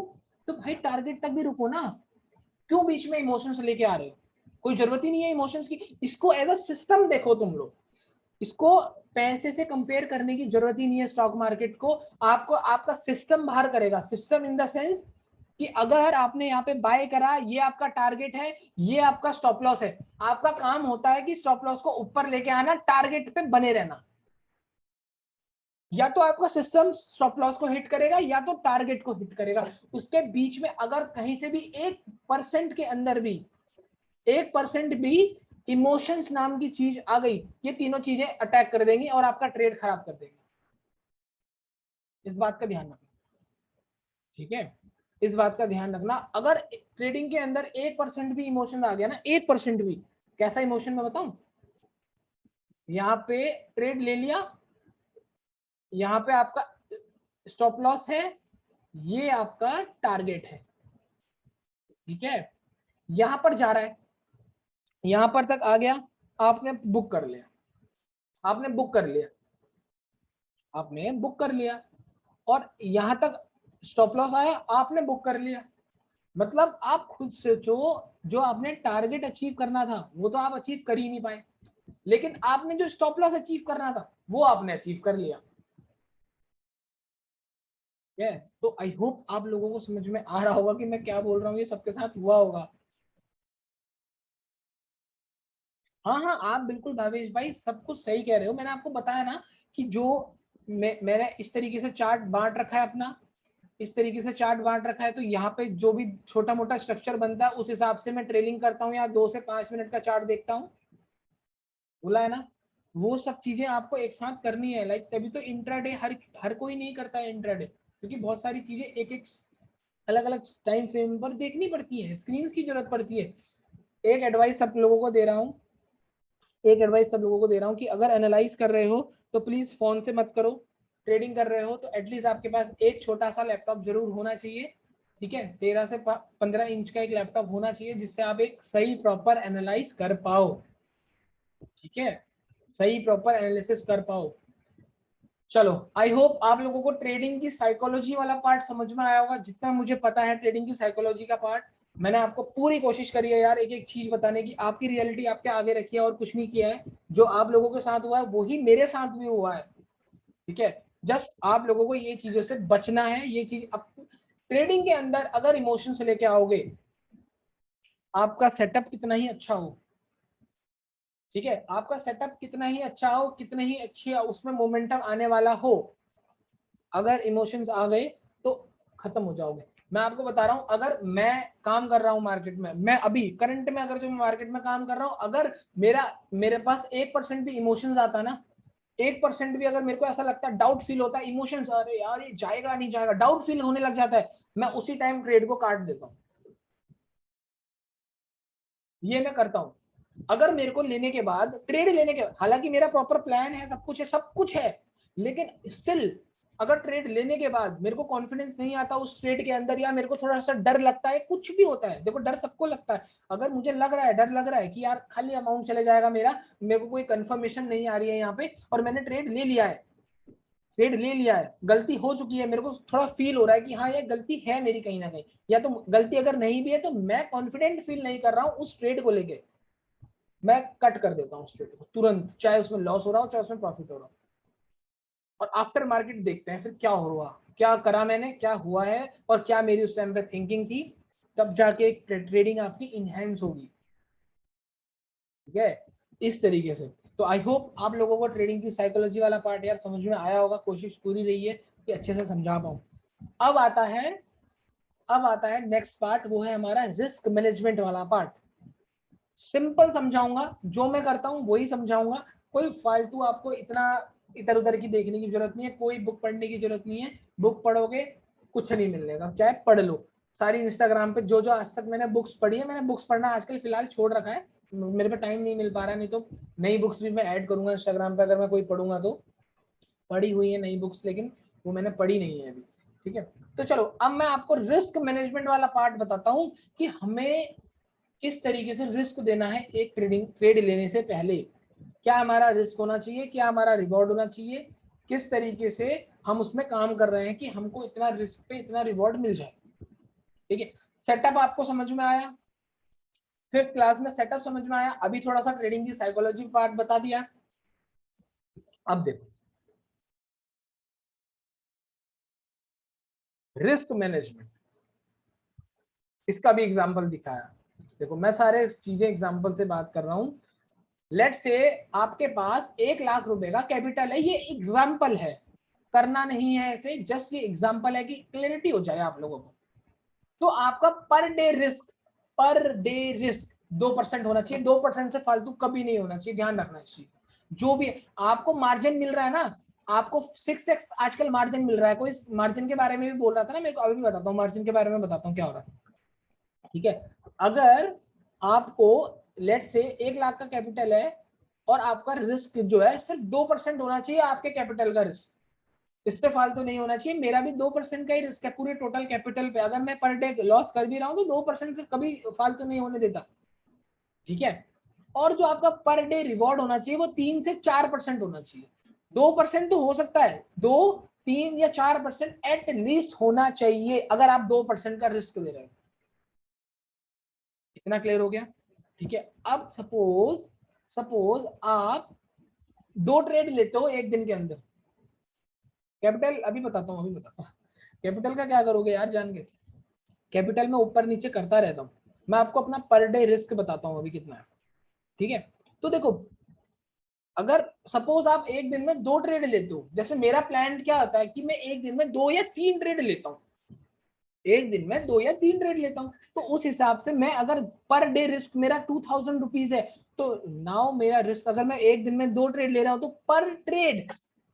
तो भाई टारगेट तक भी रुको ना, क्यों बीच में इमोशंस लेके आ रहे हो, कोई जरूरत ही नहीं है इमोशंस की, इसको एज अ सिस्टम देखो तुम लोग, इसको पैसे से कंपेयर करने की जरूरत ही नहीं है स्टॉक मार्केट को, आपको आपका सिस्टम बाहर करेगा, सिस्टम इन द सेंस कि अगर आपने यहाँ पे बाय करा, ये आपका टारगेट है, ये आपका स्टॉप लॉस है, आपका काम होता है कि स्टॉप लॉस को ऊपर लेके आना, टारगेट पे बने रहना, या तो आपका सिस्टम स्टॉप लॉस को हिट करेगा या तो टारगेट को हिट करेगा, उसके बीच में अगर कहीं से भी 1% के अंदर भी 1% भी इमोशंस नाम की चीज आ गई, ये तीनों चीजें अटैक कर देंगी और आपका ट्रेड खराब कर देंगी। इस बात का ध्यान रखना, ठीक है, इस बात का ध्यान रखना। अगर ट्रेडिंग के अंदर 1% भी इमोशन आ गया ना, 1% भी, कैसा इमोशन मैं बताऊं, यहाँ पे ट्रेड ले लिया, यहाँ पे आपका स्टॉप लॉस है, ये आपका टारगेट है, ठीक है, यहां पर जा रहा है, यहां पर तक आ गया, आपने बुक कर लिया, आपने बुक कर लिया, आपने बुक कर लिया, और यहां तक स्टॉप लॉस आया, आपने बुक कर लिया। मतलब आप खुद सोचो, जो आपने टारगेट अचीव करना था वो तो आप अचीव कर ही नहीं पाए, लेकिन आपने जो स्टॉप लॉस अचीव करना था वो आपने अचीव कर लिया। है, तो आई होप आप लोगों को समझ में आ रहा होगा कि मैं क्या बोल रहा हूँ, ये सबके साथ हुआ होगा। हाँ हाँ, आप बिल्कुल भावेश भाई सब कुछ सही कह रहे हो। मैंने आपको बताया ना कि जो मैंने इस तरीके से चार्ट बांट रखा है अपना, इस तरीके से चार्ट बांट रखा है, तो यहाँ पे जो भी छोटा मोटा स्ट्रक्चर बनता है उस हिसाब से मैं ट्रेलिंग करता हूँ या 2 से 5 मिनट का चार्ट देखता हूँ, बोला है ना। वो सब चीजें आपको एक साथ करनी है, लाइक तभी तो इंट्राडे हर हर कोई नहीं करता है इंट्राडे, क्योंकि बहुत सारी चीजें एक एक अलग अलग टाइम फ्रेम पर देखनी पड़ती है, स्क्रीन की जरूरत पड़ती है। एक एडवाइस सब लोगों को दे रहा हूँ, एक एडवाइस सब लोगों को दे रहा हूँ कि अगर एनालाइज कर रहे हो तो प्लीज फोन से मत करो, ट्रेडिंग कर रहे हो तो एटलीस्ट आपके पास एक छोटा सा लैपटॉप जरूर होना चाहिए, ठीक है, 13 से 15 इंच का एक लैपटॉप होना चाहिए, जिससे आप एक सही प्रॉपर एनालाइज कर पाओ, ठीक है, सही प्रॉपर एनालिसिस कर पाओ। चलो, आई होप आप लोगों को ट्रेडिंग की साइकोलॉजी वाला पार्ट समझ में आया होगा। जितना मुझे पता है ट्रेडिंग की साइकोलॉजी का पार्ट, मैंने आपको पूरी कोशिश करी है यार एक एक चीज बताने की, आपकी रियलिटी आपके आगे रखी है और कुछ नहीं किया है। जो आप लोगों के साथ हुआ है वही मेरे साथ भी हुआ है, ठीक है। जस्ट आप लोगों को ये चीजों से बचना है। ये चीज अब ट्रेडिंग के अंदर अगर इमोशन से लेके आओगे, आपका सेटअप कितना ही अच्छा हो, ठीक है, आपका सेटअप कितना ही अच्छा हो, कितने ही अच्छी उसमें मोमेंटम आने वाला हो, अगर इमोशंस आ गए तो खत्म हो जाओगे। मैं आपको बता रहा हूं, अगर मैं काम कर रहा हूं मार्केट में, मैं अभी करंट में अगर जो मैं मार्केट में काम कर रहा हूं, अगर मेरे पास 1% भी इमोशंस आता ना, 1% भी अगर मेरे को ऐसा लगता है, डाउट फील होता है, इमोशंस, अरे यार ये जाएगा नहीं जाएगा, डाउट फील होने लग जाता है, मैं उसी टाइम ट्रेड को काट देता हूँ। ये मैं करता हूँ। अगर मेरे को लेने के बाद, ट्रेड लेने के बाद, हालांकि मेरा प्रॉपर प्लान है, सब कुछ है, सब कुछ है, लेकिन स्टिल अगर ट्रेड लेने के बाद मेरे को कॉन्फिडेंस नहीं आता उस ट्रेड के अंदर, या मेरे को थोड़ा सा डर लगता है, कुछ भी होता है, देखो डर सबको लगता है, अगर मुझे लग रहा है, डर लग रहा है कि यार खाली अमाउंट चले जाएगा मेरा, मेरे को कोई कंफर्मेशन नहीं आ रही है यहाँ पे, और मैंने ट्रेड ले लिया है, ट्रेड ले लिया है, गलती हो चुकी है, मेरे को थोड़ा फील हो रहा है कि हाँ ये गलती है मेरी कहीं ना कहीं, या तो गलती अगर नहीं भी है तो मैं कॉन्फिडेंट फील नहीं कर रहा हूँ उस ट्रेड को लेके, मैं कट कर देता हूँ उस ट्रेड को तुरंत, चाहे उसमें लॉस हो रहा हो चाहे उसमें प्रॉफिट हो रहा हो, और आफ्टर मार्केट देखते हैं फिर क्या हुआ, क्या करा मैंने, क्या हुआ है, और क्या मेरी उस टाइम पे थिंकिंग थी, तब जाके ट्रेडिंग आपकी इनहेंस होगी, ठीक है, इस तरीके से। तो आई होप आप लोगों को ट्रेडिंग की साइकोलॉजी वाला पार्ट यार समझ में आया होगा, कोशिश पूरी रही है कि अच्छे से समझा पाऊँ। अब आता है, अब आता है नेक्स्ट पार्ट, वो है हमारा रिस्क मैनेजमेंट वाला पार्ट। सिंपल समझाऊंगा, जो मैं करता हूँ वही समझाऊंगा, कोई फालतू आपको इतना इधर उधर की देखने की जरूरत नहीं है, कोई बुक पढ़ने की जरूरत नहीं है, बुक पढ़ोगे कुछ नहीं मिलेगा, चाहे पढ़ लो सारी इंस्टाग्राम पे जो जो आज तक मैंने बुक्स पढ़ी है, मैंने बुक्स पढ़ना आजकल फिलहाल छोड़ रखा है, मेरे पे टाइम नहीं मिल पा रहा, नहीं तो नई बुक्स भी मैं ऐड करूंगा इंस्टाग्राम पे, अगर मैं कोई पढ़ूंगा तो, पढ़ी हुई है नई बुक्स, लेकिन वो मैंने पढ़ी नहीं है अभी, ठीक है। तो चलो अब मैं आपको रिस्क मैनेजमेंट वाला पार्ट बताता हूँ कि हमें किस तरीके से रिस्क देना है एक ट्रेड लेने से पहले, क्या हमारा रिस्क होना चाहिए, क्या हमारा रिवॉर्ड होना चाहिए, किस तरीके से हम उसमें काम कर रहे हैं कि हमको इतना रिस्क पे इतना रिवॉर्ड मिल जाए, ठीक है। सेटअप आपको समझ में आया, फिफ्थ क्लास में सेटअप समझ में आया, अभी थोड़ा सा ट्रेडिंग की साइकोलॉजी पार्ट बता दिया। अब देखो रिस्क मैनेजमेंट, इसका भी एग्जांपल दिखाया, देखो मैं सारे चीजें एग्जांपल से बात कर रहा हूं। लेट से आपके पास 1 लाख रुपए का कैपिटल है, ये एग्जाम्पल है, करना नहीं है ऐसे, जस्ट ये एग्जाम्पल है कि क्लैरिटी हो जाए आप लोगों को। तो आपका पर डे रिस्क 2% होना चाहिए, 2% से फालतू कभी नहीं होना चाहिए, ध्यान रखना इस चीज। जो भी आपको मार्जिन मिल रहा है ना, आपको 6x आजकल मार्जिन मिल रहा है। कोई मार्जिन के बारे में भी बोल रहा था ना मेरे को, अभी भी बताता हूँ मार्जिन के बारे में, बताता हूँ क्या हो रहा है। ठीक है, अगर आपको लेट से 1 लाख का कैपिटल है और आपका रिस्क जो है सिर्फ 2% होना चाहिए आपके कैपिटल का रिस्क, इससे फालतू नहीं होना चाहिए। मेरा भी 2% का ही रिस्क है पूरे टोटल कैपिटल पे, अगर मैं पर डे लॉस कर भी रहा हूँ तो 2% से कभी फालतू नहीं होने देता। ठीक है, और जो आपका पर डे रिवॉर्ड होना चाहिए वो 3 से 4% होना चाहिए। 2% तो हो सकता है, 2, 3 या 4% एट लीस्ट होना चाहिए अगर आप 2% का रिस्क ले रहे हो। इतना क्लियर हो गया? ठीक है, अब सपोज सपोज आप 2 ट्रेड लेते हो एक दिन के अंदर, कैपिटल अभी बताता हूँ, अभी बताता हूँ कैपिटल का क्या करोगे यार जान के। कैपिटल में ऊपर नीचे करता रहता हूँ, मैं आपको अपना पर डे रिस्क बताता हूँ अभी कितना है। ठीक है, तो देखो अगर सपोज आप एक दिन में 2 ट्रेड लेते हो, जैसे मेरा प्लान क्या होता है कि मैं एक दिन में 2 या 3 ट्रेड लेता हूँ, एक दिन में 2 या 3 ट्रेड लेता हूँ, तो उस हिसाब से मैं अगर पर डे रिस्क मेरा 2000 रुपीज है, तो नाउ मेरा रिस्क अगर मैं एक दिन में 2 ट्रेड ले रहा हूँ तो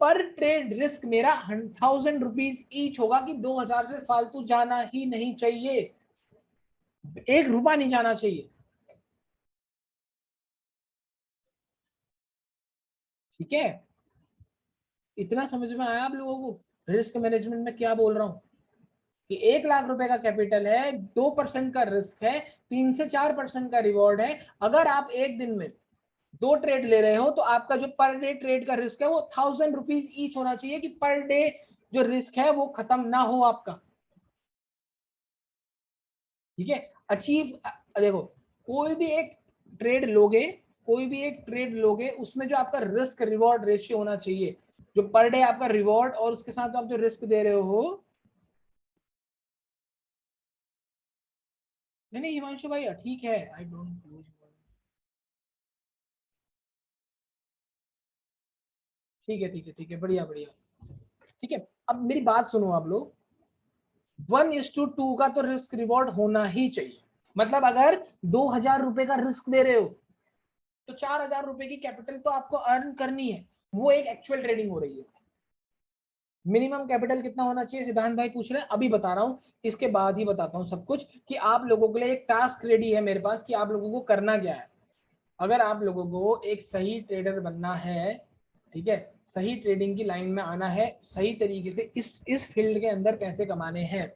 पर ट्रेड रिस्क मेरा 1000 रुपीज ईच होगा कि 2000 से फालतू जाना ही नहीं चाहिए, 1 रुपया नहीं जाना चाहिए। ठीक है, इतना समझ में आया आप लोगों को रिस्क मैनेजमेंट में क्या बोल रहा हूँ? कि 1 लाख रुपए का कैपिटल है, 2% का रिस्क है, 3 से 4% का रिवॉर्ड है। अगर आप एक दिन में 2 ट्रेड ले रहे हो तो आपका जो पर डे ट्रेड का रिस्क है वो 1000 रुपीज ईच होना चाहिए कि पर डे जो रिस्क है वो खत्म ना हो आपका। ठीक है, अचीव देखो कोई भी एक ट्रेड लोगे, कोई भी एक ट्रेड लोगे उसमें जो आपका रिस्क रिवॉर्ड रेशियो होना चाहिए, जो पर डे आपका रिवॉर्ड और उसके साथ आप जो रिस्क दे रहे हो। नहीं नहीं हिमांशु भाई ठीक है, आई डोंट, ठीक है ठीक है ठीक है, बढ़िया बढ़िया। ठीक है, अब मेरी बात सुनो आप लोग, 1:2 का तो रिस्क रिवॉर्ड होना ही चाहिए। मतलब अगर 2000 रुपए का रिस्क दे रहे हो तो 4000 रुपए की कैपिटल तो आपको अर्न करनी है, वो एक एक्चुअल ट्रेडिंग हो रही है। मिनिमम कैपिटल कितना होना चाहिए सिद्धांत भाई पूछ रहे हैं, अभी बता रहा हूँ, इसके बाद ही बताता हूँ सब कुछ कि आप लोगों के लिए एक टास्क रेडी है मेरे पास कि आप लोगों को करना क्या है। अगर आप लोगों को एक सही ट्रेडर बनना है, ठीक है, सही ट्रेडिंग की लाइन में आना है, सही तरीके से इस फील्ड के अंदर पैसे कमाने हैं,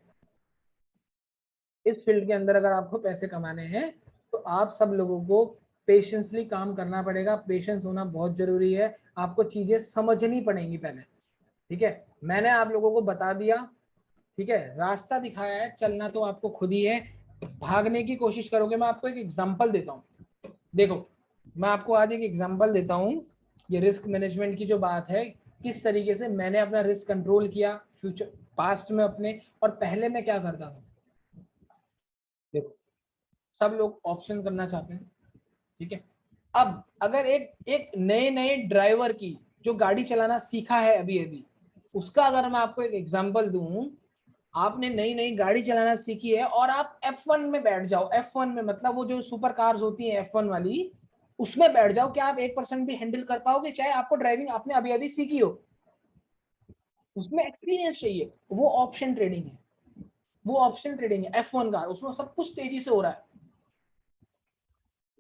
इस फील्ड के अंदर अगर आपको पैसे कमाने हैं तो आप सब लोगों को पेशेंसली काम करना पड़ेगा। पेशेंस होना बहुत जरूरी है, आपको चीजें समझनी पड़ेंगी पहले। ठीक है, मैंने आप लोगों को बता दिया, ठीक है, रास्ता दिखाया है, चलना तो आपको खुद ही है। भागने की कोशिश करोगे, मैं आपको एक एग्जांपल देता हूँ। देखो मैं आपको आज एक एग्जांपल देता हूँ, ये रिस्क मैनेजमेंट की जो बात है, किस तरीके से मैंने अपना रिस्क कंट्रोल किया फ्यूचर पास्ट में अपने, और पहले मैं क्या करता था। देखो सब लोग ऑप्शन करना चाहते हैं, ठीक है, अब अगर एक एक नए नए ड्राइवर की जो गाड़ी चलाना सीखा है अभी अभी, उसका अगर मैं आपको एक एग्जांपल दूं, आपने नई नई गाड़ी चलाना सीखी है और आप F1 में बैठ जाओ, F1 में मतलब वो जो सुपर कार्स होती है F1 वाली, उसमें बैठ जाओ, क्या आप 1% भी हैंडल कर पाओगे? चाहे आपको ड्राइविंग आपने अभी अभी सीखी हो, उसमें एक्सपीरियंस चाहिए। वो ऑप्शन ट्रेडिंग है, वो ऑप्शन ट्रेडिंग है F1 का, उसमें सब कुछ तेजी से हो रहा है।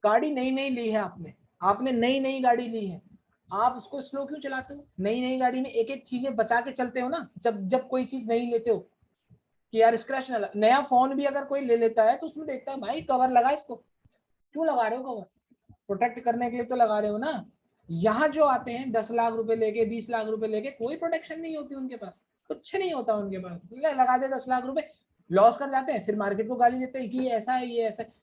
गाड़ी नई नई ली है आपने, आपने नई नई गाड़ी ली है, आप उसको स्लो क्यों चलाते हो? नई नई गाड़ी में एक एक चीजें बचा के चलते हो ना, जब जब कोई चीज नहीं लेते हो कि यार स्क्रैच ना लगे। नया फोन भी अगर कोई ले लेता है तो उसमें देखता है भाई कवर लगा, इसको क्यों लगा रहे हो? कवर प्रोटेक्ट करने के लिए तो लगा रहे हो ना। यहाँ जो आते हैं 10 लाख रुपए लेके, 20 लाख रुपए लेके, कोई प्रोटेक्शन नहीं होती उनके पास, कुछ नहीं होता उनके पास, लगा दे 10 लाख रुपए, लॉस कर जाते हैं, फिर मार्केट को गाली देते हैं कि ये ऐसा है ये ऐसा है।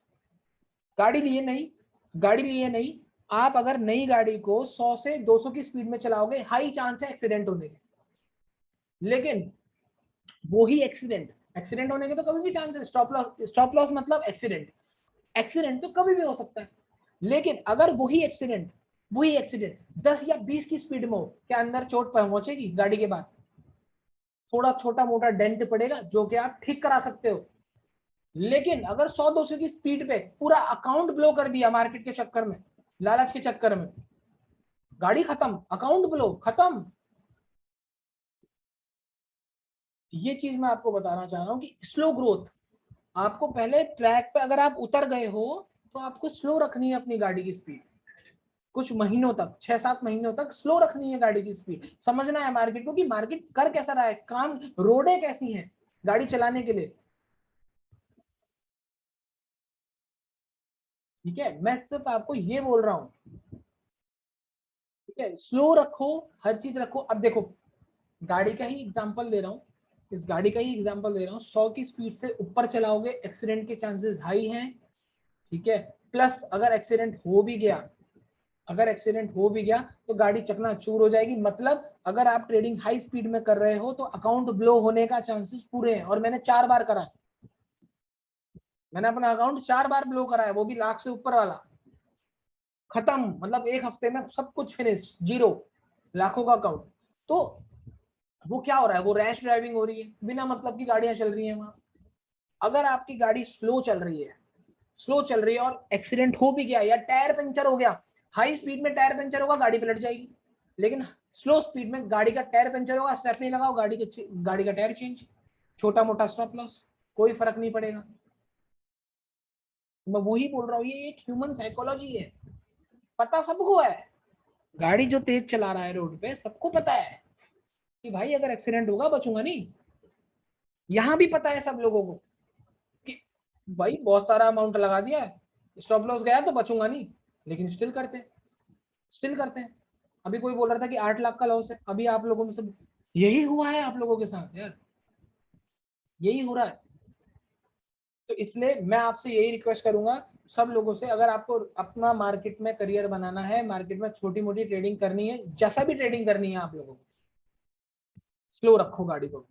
गाड़ी लिए नहीं, गाड़ी लिए नहीं, आप अगर नई गाड़ी को 100 से 200 की स्पीड में चलाओगे, हाई चांस है एक्सीडेंट होने के। लेकिन वो ही एक्सीडेंट, एक्सीडेंट होने के तो कभी भी चांस है, स्टॉप लॉस मतलब एक्सीडेंट, एक्सीडेंट तो कभी भी हो सकता है। लेकिन अगर वही एक्सीडेंट 10 या 20 की स्पीड में हो, क्या अंदर चोट पहुंचेगी गाड़ी के बाद? थोड़ा छोटा मोटा डेंट पड़ेगा जो कि आप ठीक करा सकते हो, लेकिन अगर 100-200 की स्पीड पे पूरा अकाउंट ब्लो कर दिया मार्केट के चक्कर में, लालच के चक्कर में, गाड़ी खत्म, अकाउंट ब्लो खत्म। ये चीज मैं आपको बताना चाह रहा हूं कि स्लो ग्रोथ, आपको पहले ट्रैक पे अगर आप उतर गए हो तो आपको स्लो रखनी है अपनी गाड़ी की स्पीड, कुछ महीनों तक, 6-7 महीनों तक स्लो रखनी है गाड़ी की स्पीड। समझना है मार्केट को कि मार्केट कर कैसा रहा है, काम रोडे कैसी हैं गाड़ी चलाने के लिए। ठीक है, मैं सिर्फ आपको ये बोल रहा हूँ। ठीक है, स्लो रखो, हर चीज रखो। अब देखो, गाड़ी का ही एग्जांपल दे रहा हूँ, इस गाड़ी का ही एग्जांपल दे रहा हूँ। 100 की स्पीड से ऊपर चलाओगे, एक्सीडेंट के चांसेस हाई हैं। ठीक है, प्लस अगर एक्सीडेंट हो भी गया, अगर एक्सीडेंट हो भी गया तो गाड़ी चकनाचूर हो जाएगी। मतलब अगर आप ट्रेडिंग हाई स्पीड में कर रहे हो तो अकाउंट ब्लो होने का चांसेस पूरे हैं। और मैंने 4 बार करा है, मैंने अपना अकाउंट 4 बार ब्लो करा है, वो भी लाख से ऊपर वाला। खत्म, मतलब एक हफ्ते में सब कुछ फिनिश, जीरो, लाखों का अकाउंट। तो वो क्या हो रहा है, वो रैश ड्राइविंग हो रही है, बिना मतलब की गाड़ियां चल रही है वहां। अगर आपकी गाड़ी स्लो चल रही है, स्लो चल रही है और एक्सीडेंट हो भी गया या टायर पंचर हो गया, हाई स्पीड में टायर पंचर होगा, गाड़ी पलट जाएगी। लेकिन स्लो स्पीड में गाड़ी का टायर पंचर होगा, स्टेप नहीं लगाओ, गाड़ी का टायर चेंज, छोटा मोटा स्टॉप लॉस, कोई फर्क नहीं पड़ेगा। मैं वही बोल रहा हूँ, ये एक ह्यूमन साइकोलॉजी है, पता सबको है। गाड़ी जो तेज चला रहा है रोड पे, सबको पता है कि भाई अगर एक्सीडेंट होगा बचूंगा नहीं। यहाँ भी पता है सब लोगों को कि भाई बहुत सारा अमाउंट लगा दिया है, स्टॉप लॉस गया तो बचूंगा नहीं, लेकिन स्टिल करते हैं। अभी कोई बोल रहा था कि 8 लाख का लॉस है, अभी आप लोगों में से यही हुआ है, आप लोगों के साथ यार, यही हो रहा है। तो इसलिए मैं आपसे यही रिक्वेस्ट करूंगा सब लोगों से, अगर आपको अपना मार्केट में करियर बनाना है, मार्केट में छोटी मोटी ट्रेडिंग करनी है, जैसा भी ट्रेडिंग करनी है आप लोगों को, स्लो रखो गाड़ी को।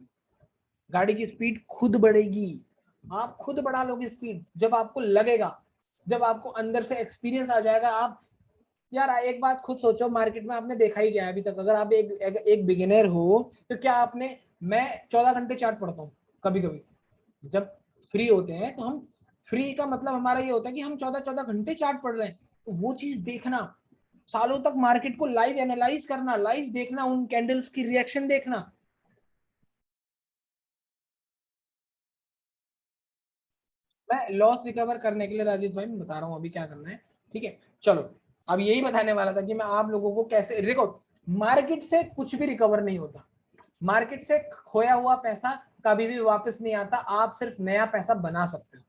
गाड़ी की स्पीड खुद बढ़ेगी, आप खुद बढ़ा लोगे स्पीड जब आपको लगेगा, जब आपको अंदर से एक्सपीरियंस आ जाएगा। आप यार एक बात खुद सोचो, मार्केट में आपने देखा ही क्या है अभी तक, अगर आप एक बिगिनर हो तो क्या आपने, मैं 14 घंटे चार्ट पढ़ता हूँ कभी कभी, जब फ्री होते हैं तो हम, फ्री का मतलब हमारा ये होता है कि हम 14-14 घंटे चार्ट पढ़ रहे हैं। तो वो चीज देखना, सालों तक मार्केट को लाइव एनालाइज करना, लाइव देखना, उन कैंडल्स की रिएक्शन देखना। मैं लॉस रिकवर करने के लिए राजेश भाई मैं बता रहा हूँ अभी क्या करना है। ठीक है, चलो, अब यही बताने वाला था कि मैं आप लोगों को कैसे, देखो, मार्केट से कुछ भी रिकवर नहीं होता, मार्केट से खोया हुआ पैसा कभी भी वापस नहीं आता, आप सिर्फ नया पैसा बना सकते हो।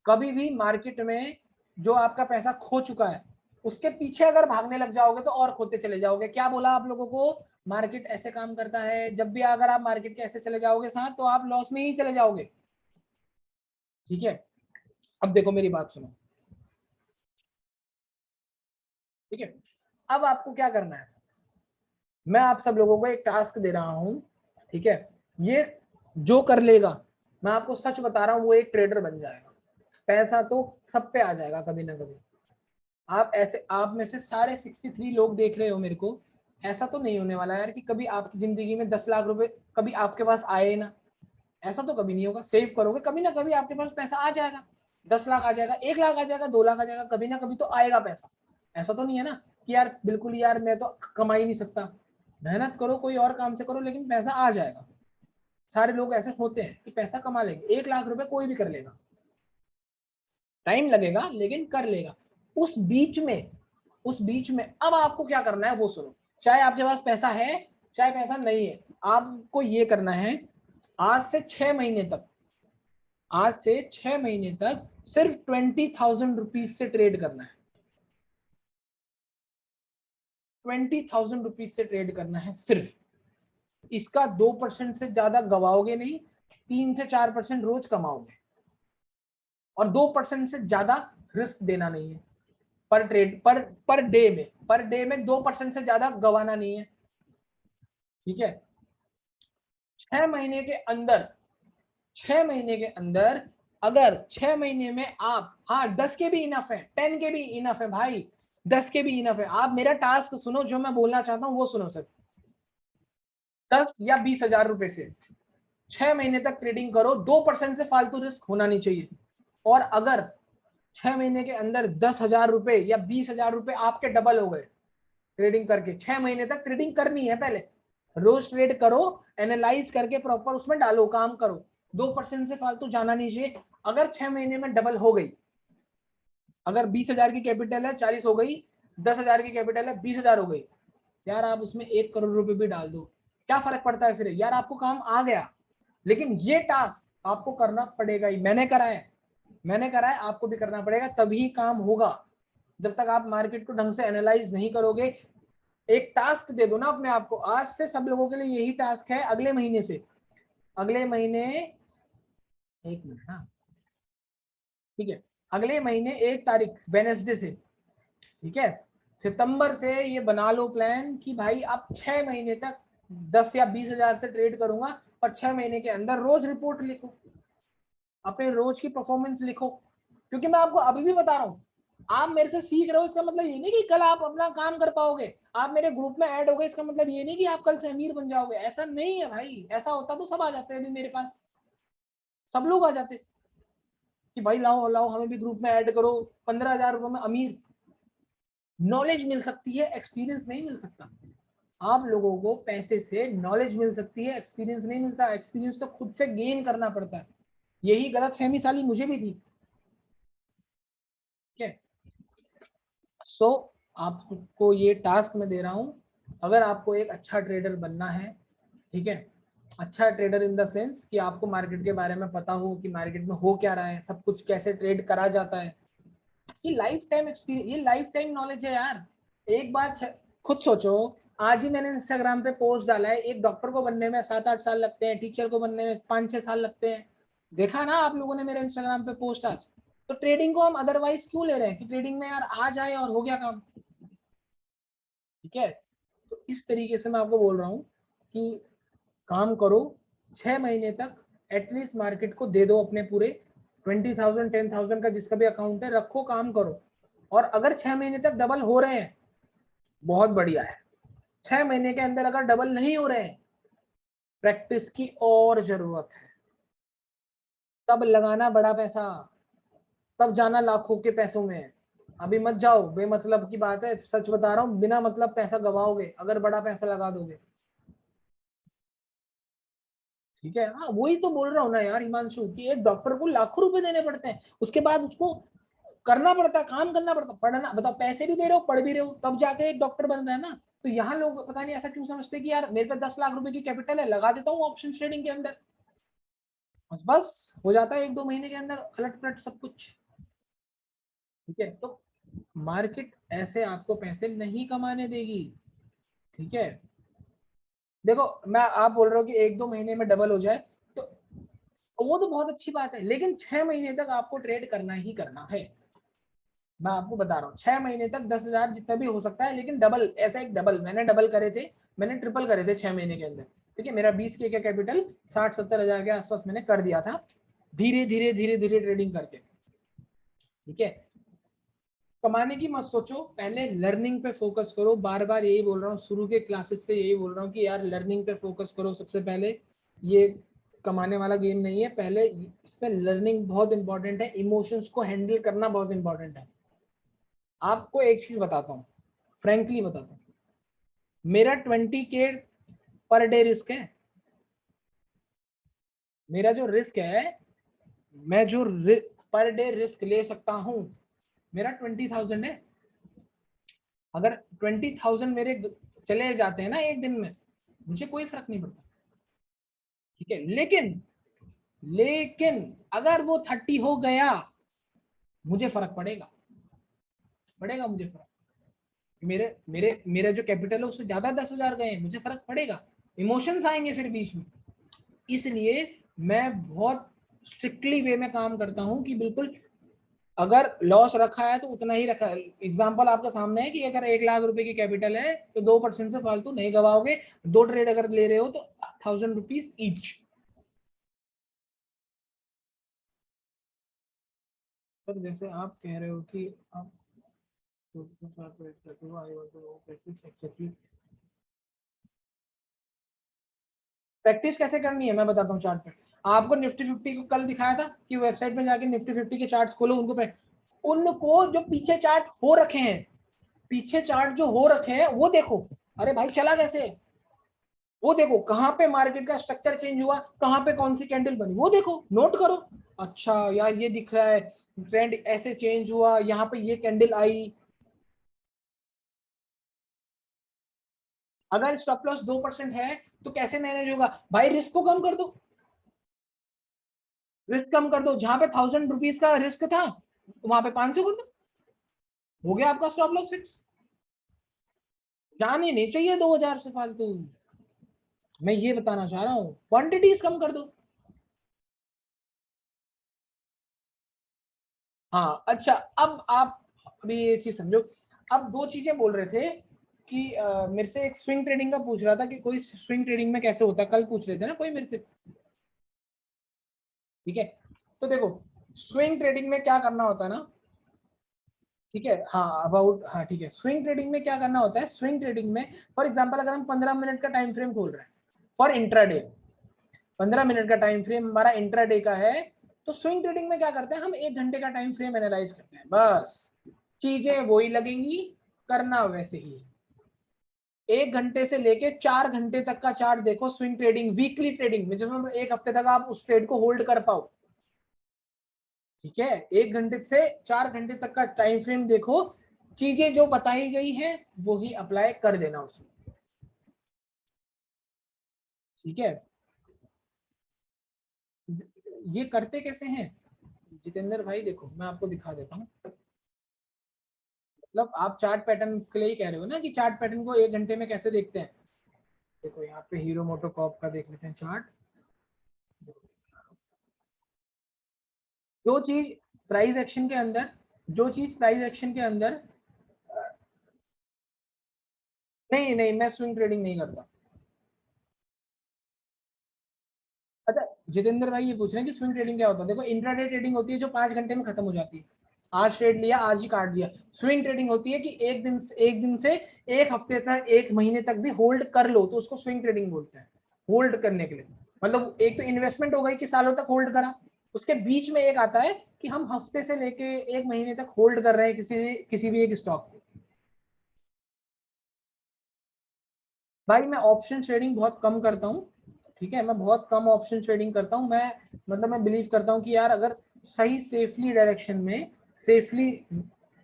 कभी भी मार्केट में जो आपका पैसा खो चुका है उसके पीछे अगर भागने लग जाओगे तो और खोते चले जाओगे। क्या बोला आप लोगों को, मार्केट ऐसे काम करता है, जब भी अगर आप मार्केट के ऐसे चले जाओगे साथ तो आप लॉस में ही चले जाओगे। ठीक है, अब देखो मेरी बात सुनो। ठीक है, अब आपको क्या करना है, मैं आप सब लोगों को एक टास्क दे रहा हूं। ठीक है, ये जो कर लेगा, मैं आपको सच बता रहा हूं, वो एक ट्रेडर बन जाएगा। पैसा तो सब पे आ जाएगा कभी ना कभी। आप ऐसे, आप में से सारे 63 लोग देख रहे हो मेरे को, ऐसा तो नहीं होने वाला यार कि कभी आपकी जिंदगी में 10 लाख रुपए कभी आपके पास आए ना, ऐसा तो कभी नहीं होगा। सेव करोगे कभी ना कभी आपके पास पैसा आ जाएगा, 10 लाख आ जाएगा, 1 लाख आ जाएगा, 2 लाख आ जाएगा, कभी ना कभी तो आएगा पैसा। ऐसा तो नहीं है ना कि यार बिल्कुल यार मैं तो कमा ही नहीं सकता। मेहनत करो, कोई और काम से करो, लेकिन पैसा आ जाएगा। सारे लोग ऐसे होते हैं कि पैसा कमा लेंगे, 1 लाख रुपए कोई भी कर लेगा, टाइम लगेगा लेकिन कर लेगा। उस बीच में, उस बीच में अब आपको क्या करना है वो सुनो। चाहे आपके पास पैसा है, चाहे पैसा नहीं है, आपको ये करना है, आज से 6 महीने तक, आज से 6 महीने तक सिर्फ 20,000 रुपीज से ट्रेड करना है। 20,000 रुपीज से ट्रेड करना है सिर्फ। इसका 2% से ज्यादा गवाओगे नहीं, 3 से 4% रोज कमाओगे, और 2% से ज्यादा रिस्क देना नहीं है पर ट्रेड, पर डे में, पर डे में 2% से ज्यादा गवाना नहीं है। ठीक है, 6 महीने के अंदर, 6 महीने के अंदर, अगर 6 महीने में आप, हाँ 10 के भी इनफ है, 10 के भी इनफ है भाई, 10 के भी इनफ है। आप मेरा टास्क सुनो, जो मैं बोलना चाहता हूँ वो सुनो सर। 10 या 20 हजार रुपए से 6 महीने तक ट्रेडिंग करो, 2% से फालतू रिस्क होना नहीं चाहिए। और अगर 6 महीने के अंदर 10,000 रुपए या 20,000 रुपए आपके डबल हो गए ट्रेडिंग करके, 6 महीने तक ट्रेडिंग करनी है, पहले रोज ट्रेड करो, एनालाइज करके प्रॉपर उसमें डालो, काम करो, 2% से फालतू जाना नहीं चाहिए। अगर 6 महीने में डबल हो गई, अगर 20,000 की कैपिटल है 40 हो गई, 10,000 की कैपिटल है 20,000 हो गई, यार आप उसमें 1 करोड़ रुपए भी डाल दो, क्या फर्क पड़ता है फिर, यार आपको काम आ गया। लेकिन ये टास्क आपको करना पड़ेगा ही, मैंने करा है, आपको भी करना पड़ेगा, तभी काम होगा। जब तक आप मार्केट को ढंग से एनालाइज नहीं करोगे, एक टास्क दे दो ना अपने आप को, आज से सब लोगों के लिए यही टास्क है, अगले महीने से, अगले महीने, एक मिनट, हाँ ठीक है, अगले महीने 1 तारीख वेनेसडे से, ठीक है, सितंबर से ये बना लो प्लान कि भाई आप 6 महीने तक 10 या 20,000 से ट्रेड करूंगा, और 6 महीने के अंदर रोज रिपोर्ट लिखो, अपने रोज की परफॉर्मेंस लिखो। क्योंकि मैं आपको अभी भी बता रहा हूँ, आप मेरे से सीख रहे हो, इसका मतलब ये नहीं कि कल आप अपना काम कर पाओगे, आप मेरे ग्रुप में ऐड हो गए, इसका मतलब ये नहीं कि आप कल से अमीर बन जाओगे, ऐसा नहीं है भाई। ऐसा होता तो सब आ जाते हैं, अभी मेरे पास सब लोग आ जाते कि भाई लाओ लाओ हमें भी ग्रुप में ऐड करो, 15,000 रुपए में अमीर। नॉलेज मिल सकती है, एक्सपीरियंस नहीं मिल सकता। आप लोगों को पैसे से नॉलेज मिल सकती है, एक्सपीरियंस नहीं मिलता। एक्सपीरियंस तो खुद से गेन करना पड़ता है। यही गलत फहमी साली मुझे भी थी। ठीक है, सो आपको ये टास्क मैं दे रहा हूँ, अगर आपको एक अच्छा ट्रेडर बनना है, ठीक है, अच्छा ट्रेडर इन द सेंस कि आपको मार्केट के बारे में पता हो कि मार्केट में हो क्या रहा है, सब कुछ कैसे ट्रेड करा जाता है, ये लाइफ टाइम एक्सपीरियंस, ये लाइफ टाइम नॉलेज है यार। एक बार खुद सोचो, आज ही मैंने इंस्टाग्राम पे पोस्ट डाला है, एक डॉक्टर को बनने में 7-8 साल लगते हैं, टीचर को बनने में 5-6 साल लगते हैं। देखा ना आप लोगों ने मेरे इंस्टाग्राम पे पोस्ट आज। तो ट्रेडिंग को हम अदरवाइज क्यों ले रहे हैं कि ट्रेडिंग में यार आ जाए और हो गया काम। ठीक है, तो इस तरीके से मैं आपको बोल रहा हूँ कि काम करो, 6 महीने तक एटलीस्ट मार्केट को दे दो अपने पूरे 20,000 10,000 का जिसका भी अकाउंट है, रखो, काम करो। और अगर 6 महीने तक डबल हो रहे हैं, बहुत बढ़िया है। 6 महीने के अंदर अगर डबल नहीं हो रहे हैं, प्रैक्टिस की और जरूरत है, तब लगाना बड़ा पैसा, तब जाना लाखों के पैसों में। अभी मत जाओ, बेमतलब की बात है, सच बता रहा हूँ, बिना मतलब पैसा गवाओगे अगर बड़ा पैसा लगा दोगे। ठीक है, हाँ वही तो बोल रहा हूँ ना यार हिमांशु, कि एक डॉक्टर को लाखों रुपए देने पड़ते हैं, उसके बाद उसको करना पड़ता है, काम करना पड़ता है, पढ़ना, बताओ पैसे भी दे रहे हो, पढ़ भी रहे हो, तब जाके एक डॉक्टर बन रहा है ना। तो यहाँ लोग पता नहीं ऐसा क्यों समझते हैं कि यार मेरे पे 10 लाख रुपए की कैपिटल है, लगा देता हूँ ऑप्शन ट्रेडिंग के अंदर, बस हो जाता है 1-2 महीने के अंदर अलट पलट सब कुछ। ठीक है, तो मार्केट ऐसे आपको पैसे नहीं कमाने देगी। ठीक है, देखो मैं, आप बोल रहे हो कि 1-2 महीने में डबल हो जाए, तो वो तो बहुत अच्छी बात है, लेकिन 6 महीने तक आपको ट्रेड करना ही करना है। मैं आपको बता रहा हूँ, 6 महीने तक 10,000 जितना भी हो सकता है, लेकिन डबल, ऐसा एक डबल, मैंने डबल करे थे, मैंने ट्रिपल करे थे 6 महीने के अंदर। ठीक है, मेरा 20 के कैपिटल 60-70 हजार के आसपास मैंने कर दिया था, धीरे धीरे धीरे धीरे ट्रेडिंग करके। ठीक है, कमाने की मत सोचो, पहले लर्निंग पे फोकस करो। बार बार यही बोल रहा हूँ, शुरू के क्लासेस से यही बोल रहा हूँ कि यार लर्निंग पे फोकस करो सबसे पहले। ये कमाने वाला गेम नहीं है, पहले इसमें लर्निंग बहुत इंपॉर्टेंट है, इमोशंस को हैंडल करना बहुत इंपॉर्टेंट है। आपको एक चीज बताता हूँ, फ्रेंकली बताता हूँ, मेरा 20K पर डे रिस्क है। मेरा जो रिस्क है, मैं जो पर डे रिस्क ले सकता हूँ, मेरा 20,000 है। अगर 20,000 मेरे चले जाते हैं ना एक दिन में, मुझे कोई फर्क नहीं पड़ता। ठीक है, लेकिन लेकिन अगर वो 30 हो गया, मुझे फर्क पड़ेगा, पड़ेगा मुझे फर्क। मेरे मेरे मेरा जो कैपिटल है उससे ज्यादा 10,000 गए, मुझे फर्क पड़ेगा, इमोशंस आएंगे फिर बीच में। इसलिए मैं बहुत स्ट्रिक्टली वे में काम करता हूँ कि बिल्कुल, अगर लॉस रखा है तो उतना ही रखा है। एग्जाम्पल आपके सामने है कि अगर 1 लाख रुपए की कैपिटल है तो 2% से फालतू नहीं गवाओगे। 2 ट्रेड अगर ले रहे हो तो 1,000 रुपीज ईच। पर जैसे आप कह रहे हो कि आप प्रैक्टिस कैसे करनी है मैं बताता हूँ चार्ट पे। आपको निफ्टी 50 को कल दिखाया था कि वेबसाइट में जाके निफ्टी 50 के चार्ट्स खोलो, उनको जो पीछे चार्ट हो रखे हैं, पीछे चार्ट जो हो रखे हैं वो देखो। अरे भाई चला कैसे, वो देखो कहाँ पे मार्केट का स्ट्रक्चर चेंज हुआ, कहाँ पे कौन सी कैंडल बनी, वो देखो, नोट करो। अच्छा यार ये दिख रहा है ट्रेंड ऐसे चेंज हुआ, यहाँ पे ये कैंडल आई। अगर स्टॉप लॉस 2% है तो कैसे मैनेज होगा भाई? रिस्क को कम कर दो, रिस्क कम कर दो। जहां पे 1000 रुपीज का रिस्क था वहां पे 500 कर दो, हो गया आपका स्टॉप लॉस फिक्स। जाने नहीं चाहिए 2000 से फालतू। मैं ये बताना चाह रहा हूँ, क्वांटिटीज कम कर दो। हाँ अच्छा, अब आप अभी ये चीज समझो। अब दो चीजें बोल रहे थे कि मेरे से एक स्विंग ट्रेडिंग का पूछ रहा था कि कोई स्विंग ट्रेडिंग में कैसे होता है, कल पूछ रहे थे ना कोई मेरे से। ठीक है, तो देखो स्विंग ट्रेडिंग में क्या करना होता है ना, ठीक है, हाँ अबाउट, हाँ ठीक है, स्विंग ट्रेडिंग में क्या करना होता है, स्विंग ट्रेडिंग में फॉर एग्जांपल अगर हम 15 मिनट का टाइम फ्रेम खोल रहे हैं फॉर इंट्राडे, 15 मिनट का टाइम फ्रेम हमारा इंट्राडे का है, तो स्विंग ट्रेडिंग में क्या करते हैं हम 1 घंटे का टाइम फ्रेम एनालाइज करते हैं, बस चीजें वही लगेंगी, करना वैसे ही। 1 घंटे से लेके 4 घंटे तक का चार्ट देखो स्विंग ट्रेडिंग, वीकली ट्रेडिंग में, जब 1 हफ्ते तक आप उस ट्रेड को होल्ड कर पाओ। ठीक है, 1 घंटे से 4 घंटे तक का टाइम फ्रेम देखो, चीजें जो बताई गई है वो ही अप्लाई कर देना उसमें। ठीक है, ये करते कैसे हैं जितेंद्र भाई? देखो मैं आपको दिखा देता हूँ। मतलब आप चार्ट पैटर्न के लिए ही कह रहे हो ना कि चार्ट पैटर्न को 1 घंटे में कैसे देखते हैं। देखो यहाँ पे हीरो मोटोकॉर्प का देख लेते हैं चार्ट। जो चीज प्राइस एक्शन के अंदर, जो चीज प्राइस एक्शन के अंदर, नहीं नहीं मैं स्विंग ट्रेडिंग नहीं करता। अच्छा, जितेंद्र भाई ये पूछ रहे हैं कि स्विंग ट्रेडिंग क्या होता है। देखो इंट्राडे ट्रेडिंग होती है जो 5 घंटे में खत्म हो जाती है, आज ट्रेड लिया आज ही काट दिया। स्विंग ट्रेडिंग होती है कि एक दिन से 1 हफ्ते तक, 1 महीने तक भी होल्ड कर लो तो उसको स्विंग ट्रेडिंग बोलते हैं। होल्ड करने के लिए मतलब एक तो इन्वेस्टमेंट हो गई कि सालों तक होल्ड करा, उसके बीच में एक आता है कि हम हफ्ते से लेके 1 महीने तक होल्ड कर रहे हैं किसी भी एक स्टॉक को। भाई मैं ऑप्शन ट्रेडिंग बहुत कम करता हूँ। ठीक है, मैं बहुत कम ऑप्शन ट्रेडिंग करता हूँ। मैं मतलब मैं बिलीव करता हूँ कि यार अगर सही सेफली डायरेक्शन में, सेफली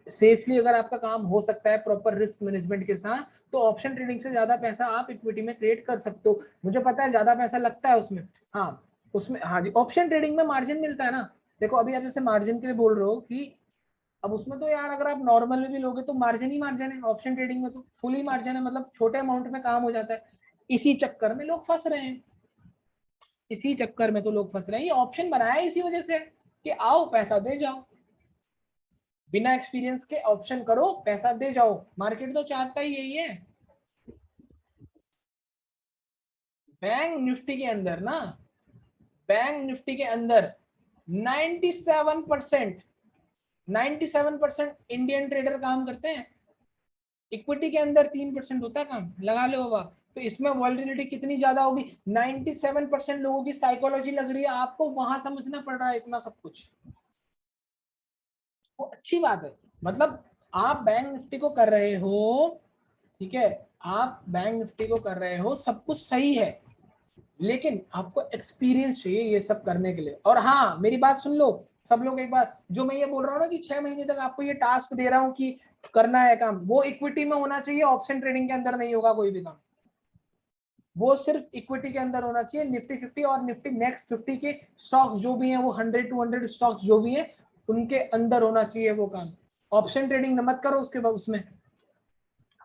सेफली अगर आपका काम हो सकता है प्रॉपर रिस्क मैनेजमेंट के साथ, तो ऑप्शन ट्रेडिंग से ज्यादा पैसा आप इक्विटी में क्रिएट कर सकते हो। मुझे पता है ज्यादा पैसा लगता है उसमें, हाँ उसमें, हाँ जी ऑप्शन ट्रेडिंग में मार्जिन मिलता है ना। देखो अभी आप जैसे मार्जिन के लिए बोल रहे हो कि अब उसमें तो यार अगर आप नॉर्मल में भी लोगे तो मार्जिन ही मार्जिन है, ऑप्शन ट्रेडिंग में तो फुल ही मार्जिन है, मतलब छोटे अमाउंट में काम हो जाता है। इसी चक्कर में लोग फंस रहे हैं, इसी चक्कर में तो लोग फंस रहे हैं। ये ऑप्शन बनाया इसी वजह से कि आओ पैसा दे जाओ, बिना एक्सपीरियंस के ऑप्शन करो पैसा दे जाओ, मार्केट तो चाहता ही यही है। बैंक निफ्टी के अंदर ना, बैंक निफ्टी के अंदर 97% 97% इंडियन ट्रेडर काम करते हैं। इक्विटी के अंदर 3% होता है काम, लगा लो बाबा। तो इसमें वॉल्टिलिटी कितनी ज्यादा होगी, 97% लोगों की साइकोलॉजी लग रही है, आपको वहां समझना पड़ रहा है इतना सब कुछ। वो अच्छी बात है, मतलब आप बैंक निफ्टी को कर रहे हो, ठीक है, आप बैंक निफ्टी को कर रहे हो, सब कुछ सही है, लेकिन आपको एक्सपीरियंस चाहिए ये सब करने के लिए। और हाँ मेरी बात सुन लो सब लोग, एक बात जो मैं ये बोल रहा हूँ ना कि 6 महीने तक आपको ये टास्क दे रहा हूँ कि करना है काम, वो इक्विटी में होना चाहिए, ऑप्शन ट्रेडिंग के अंदर नहीं होगा कोई भी काम। वो सिर्फ इक्विटी के अंदर होना चाहिए, निफ्टी 50 और निफ्टी नेक्स्ट 50 के स्टॉक्स जो भी हैं, वो 100-200 स्टॉक्स जो भी है उनके अंदर होना चाहिए वो काम। ऑप्शन ट्रेडिंग मत करो उसके बाद उसमें।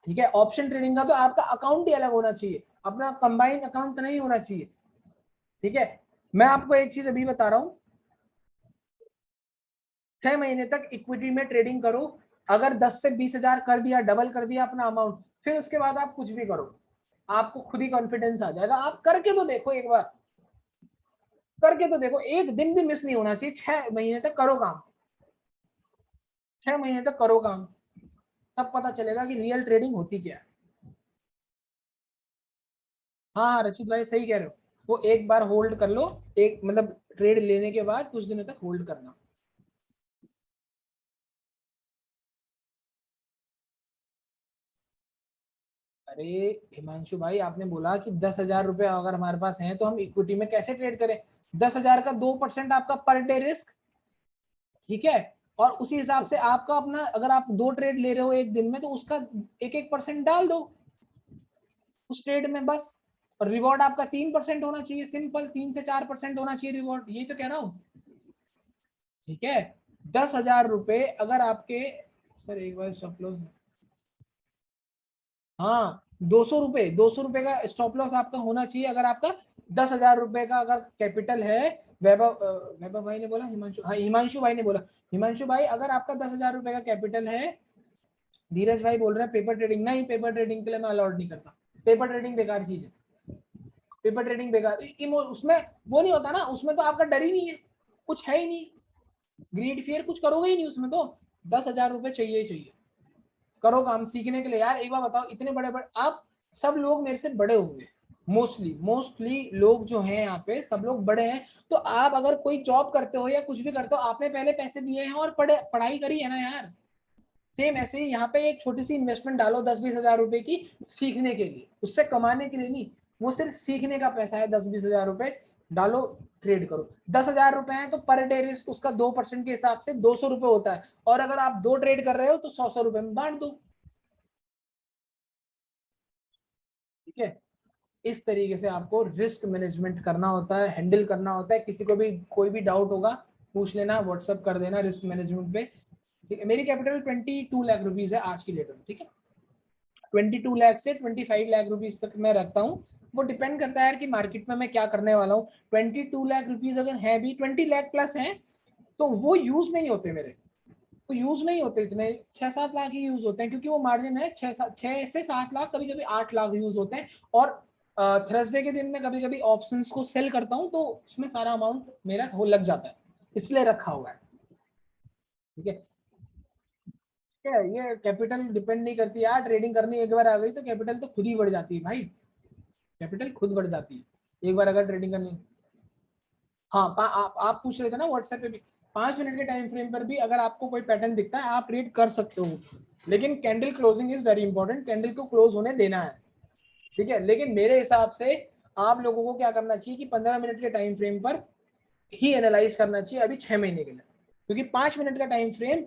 ठीक है, ऑप्शन ट्रेडिंग का तो आपका अकाउंट ही अलग होना चाहिए, अपना कंबाइन अकाउंट नहीं होना चाहिए। ठीक है, मैं आपको एक चीज अभी बता रहा हूँ, 6 महीने तक इक्विटी में ट्रेडिंग करो, अगर 10 से 20 हजार कर दिया, डबल कर दिया अपना अमाउंट, फिर उसके बाद आप कुछ भी करो, आपको खुद ही कॉन्फिडेंस आ जाएगा। आप करके तो देखो एक बार, करके तो देखो, एक दिन भी मिस नहीं होना चाहिए, 6 महीने तक करो काम, 6 महीने तक करो काम, तब पता चलेगा कि रियल ट्रेडिंग होती क्या है। हाँ हाँ रचित भाई सही कह रहे हो। वो एक बार होल्ड कर लो, एक मतलब ट्रेड लेने के बाद कुछ दिनों तक होल्ड करना। अरे हिमांशु भाई, आपने बोला कि 10,000 रुपये अगर हमारे पास हैं तो हम इक्विटी में कैसे ट्रेड करें? 10,000 का 2% आपका पर डे रिस्क, ठीक है। और उसी हिसाब से आपका अपना, अगर आप 2 ट्रेड ले रहे हो एक दिन में, तो उसका 1-1% डाल दो उस ट्रेड में बस। और रिवॉर्ड आपका 3% होना चाहिए, सिंपल 3 से 4% होना चाहिए रिवॉर्ड, यही तो कह रहा हूँ, ठीक है। 10,000 रुपये अगर आपके, सर एक बार स्टॉप लॉस, हाँ 200 रुपये, 200 रुपये का स्टॉप लॉस आपका होना चाहिए अगर आपका 10,000 रुपये का अगर कैपिटल है। वैभव भाई ने बोला, हिमांशु, हाँ हिमांशु भाई ने बोला, हिमांशु भाई अगर आपका 10,000 रुपये का कैपिटल है, धीरज भाई बोल रहे हैं पेपर ट्रेडिंग नहीं, पेपर ट्रेडिंग के लिए मैं अलाउड नहीं करता, पेपर ट्रेडिंग बेकार चीज है, पेपर ट्रेडिंग बेकार, उसमें वो नहीं होता ना, उसमें तो आपका डर ही नहीं है, कुछ है ही नहीं, ग्रीड फियर कुछ करोगे ही नहीं उसमें, तो 10,000 रुपये चाहिए ही चाहिए, करो काम सीखने के लिए। यार एक बार बताओ, इतने बड़े बड़े आप सब लोग मेरे से बड़े होंगे, मोस्टली मोस्टली लोग जो हैं यहाँ पे सब लोग बड़े हैं, तो आप अगर कोई जॉब करते हो या कुछ भी करते हो, आपने पहले पैसे दिए हैं और पढ़ाई करी है ना यार। सेम ऐसे ही यहाँ पे एक छोटी सी इन्वेस्टमेंट डालो 10-20 हज़ार रुपए की, सीखने के लिए, उससे कमाने के लिए नहीं, वो सिर्फ सीखने का पैसा है, 10-20 हज़ार रुपए डालो, ट्रेड करो। 10,000 रुपए है तो पर डे रिस्क उसका 2% के हिसाब से 200 रुपए होता है, और अगर आप 2 ट्रेड कर रहे हो तो 100-100 रुपए में बांट दो, ठीक है। इस तरीके से आपको रिस्क मैनेजमेंट करना होता है, हैंडल करना होता है। किसी को भी कोई भी डाउट होगा पूछ लेना, व्हाट्सअप कर देना रिस्क मैनेजमेंट पे, ठीक है। मेरी कैपिटल 22 लाख रुपीज है आज की डेट में, ठीक है। 22 लाख से 25 लाख रुपीज तक मैं रखता हूँ, वो डिपेंड करता है यार कि मार्केट में मैं क्या करने वाला हूँ। 22 लाख रुपीज अगर है भी, 20 लाख प्लस है, तो वो यूज नहीं होते मेरे, तो यूज नहीं होते इतने, 6-7 लाख ही यूज होते हैं, क्योंकि वो मार्जिन है 6 से 7 लाख, कभी कभी 8 लाख यूज होते हैं। और थर्सडे के दिन में कभी कभी ऑप्शंस को सेल करता हूँ, तो उसमें सारा अमाउंट मेरा हो लग जाता है, इसलिए रखा हुआ है, ठीक है। क्या ये कैपिटल डिपेंड नहीं करती यार, ट्रेडिंग करनी एक बार आ गई तो कैपिटल तो खुद ही बढ़ जाती है भाई, कैपिटल खुद बढ़ जाती है एक बार अगर ट्रेडिंग करनी। हाँ आप पूछ रहे थे ना व्हाट्सएप पे भी, 5 मिनट के टाइम फ्रेम पर भी अगर आपको कोई पैटर्न दिखता है आप ट्रेड कर सकते हो, लेकिन candle closing is very important, candle को क्लोज होने देना है, ठीक है। लेकिन मेरे हिसाब से आप लोगों को क्या करना चाहिए कि 15 मिनट के टाइम फ्रेम पर ही एनालाइज करना चाहिए अभी 6 महीने के लिए, क्योंकि 5 मिनट का टाइम फ्रेम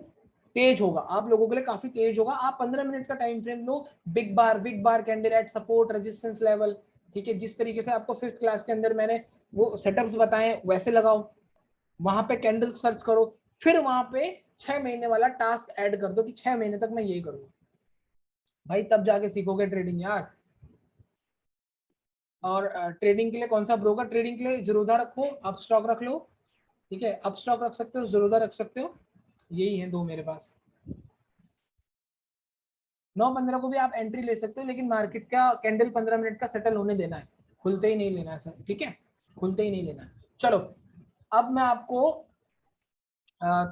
तेज होगा आप लोगों के लिए, काफी तेज होगा। आप 15 मिनट का टाइम फ्रेम लो, बिग बार candle eight support resistance level, ठीक है। जिस तरीके से आपको फिफ्थ क्लास के अंदर मैंने वो सेटअप्स बताए वैसे लगाओ, वहां पे कैंडल सर्च करो, फिर वहां पे 6 महीने वाला टास्क ऐड कर दो कि 6 महीने तक मैं यही करूंगा, भाई तब जाके सीखोगे ट्रेडिंग यार। और ट्रेडिंग के लिए कौन सा ब्रोकर? ट्रेडिंग के लिए जीरोधा रखो, अप स्टॉक रख लो, ठीक है, अप स्टॉक रख सकते हो, जीरोधा रख सकते हो, यही है दो मेरे पास। 9-15 को भी आप एंट्री ले सकते हो, लेकिन मार्केट का कैंडल 15 मिनट का सेटल होने देना है, खुलते ही नहीं लेना है सर, ठीक है, खुलते ही नहीं लेना है। चलो अब मैं आपको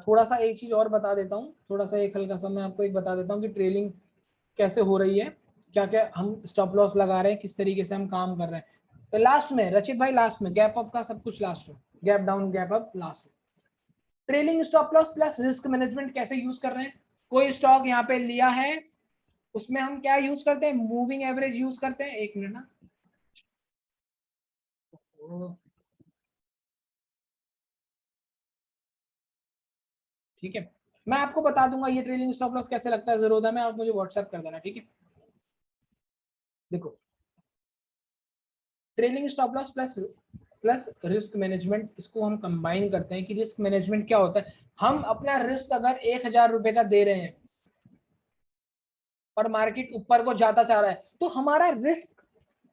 थोड़ा सा एक चीज और बता देता हूँ, थोड़ा सा एक हल्का सा मैं आपको एक बता देता हूँ कि ट्रेलिंग कैसे हो रही है, क्या क्या हम स्टॉप लॉस लगा रहे हैं, किस तरीके से हम काम कर रहे हैं। तो लास्ट में रचित भाई, लास्ट में गैप अप का सब कुछ लास्ट में, gap down gap up last में, trailing stop loss plus risk management कैसे यूज कर रहे हैं। कोई स्टॉक यहाँ पे लिया है, उसमें हम क्या यूज करते हैं, मूविंग एवरेज यूज करते हैं, एक मिनट ना, ठीक है। मैं आपको बता दूंगा ये ट्रेलिंग स्टॉप लॉस कैसे लगता है जरूर में, आप मुझे व्हाट्सएप कर देना, ठीक है। देखो trailing stop loss plus plus risk management, इसको हम कंबाइन करते हैं कि रिस्क मैनेजमेंट क्या होता है। हम अपना रिस्क अगर 1,000 रुपए का दे रहे हैं और मार्केट ऊपर को जाता चाह रहा है, तो हमारा रिस्क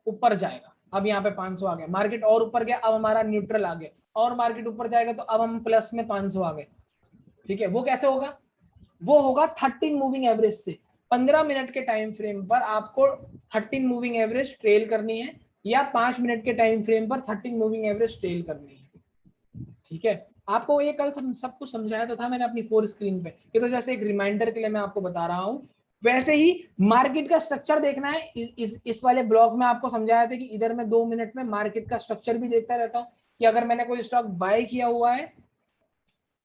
ऊपर जाएगा। अब यहाँ पे 500 आ गया, मार्केट और ऊपर गया, अब हमारा न्यूट्रल आ गया, और मार्केट ऊपर जाएगा तो अब हम प्लस में 500 आ गए, ठीक है। वो कैसे होगा? वो होगा 13 मूविंग एवरेज से। 15 मिनट के टाइम फ्रेम पर आपको 13 मूविंग एवरेज ट्रेल करनी है, या 5 मिनट के टाइम फ्रेम पर 13 मूविंग एवरेज ट्रेल करनी है, ठीक है। आपको ये कल सब कुछ समझाया तो था मैंने अपनी 4 स्क्रीन पे, ये तो जैसे एक रिमाइंडर के लिए मैं आपको बता रहा हूँ वैसे ही मार्केट का स्ट्रक्चर देखना है। इस वाले ब्लॉक में आपको समझाया था कि इधर मैं 2 मिनट में मार्केट का स्ट्रक्चर भी देखता रहता हूँ कि अगर मैंने कोई स्टॉक बाय किया हुआ है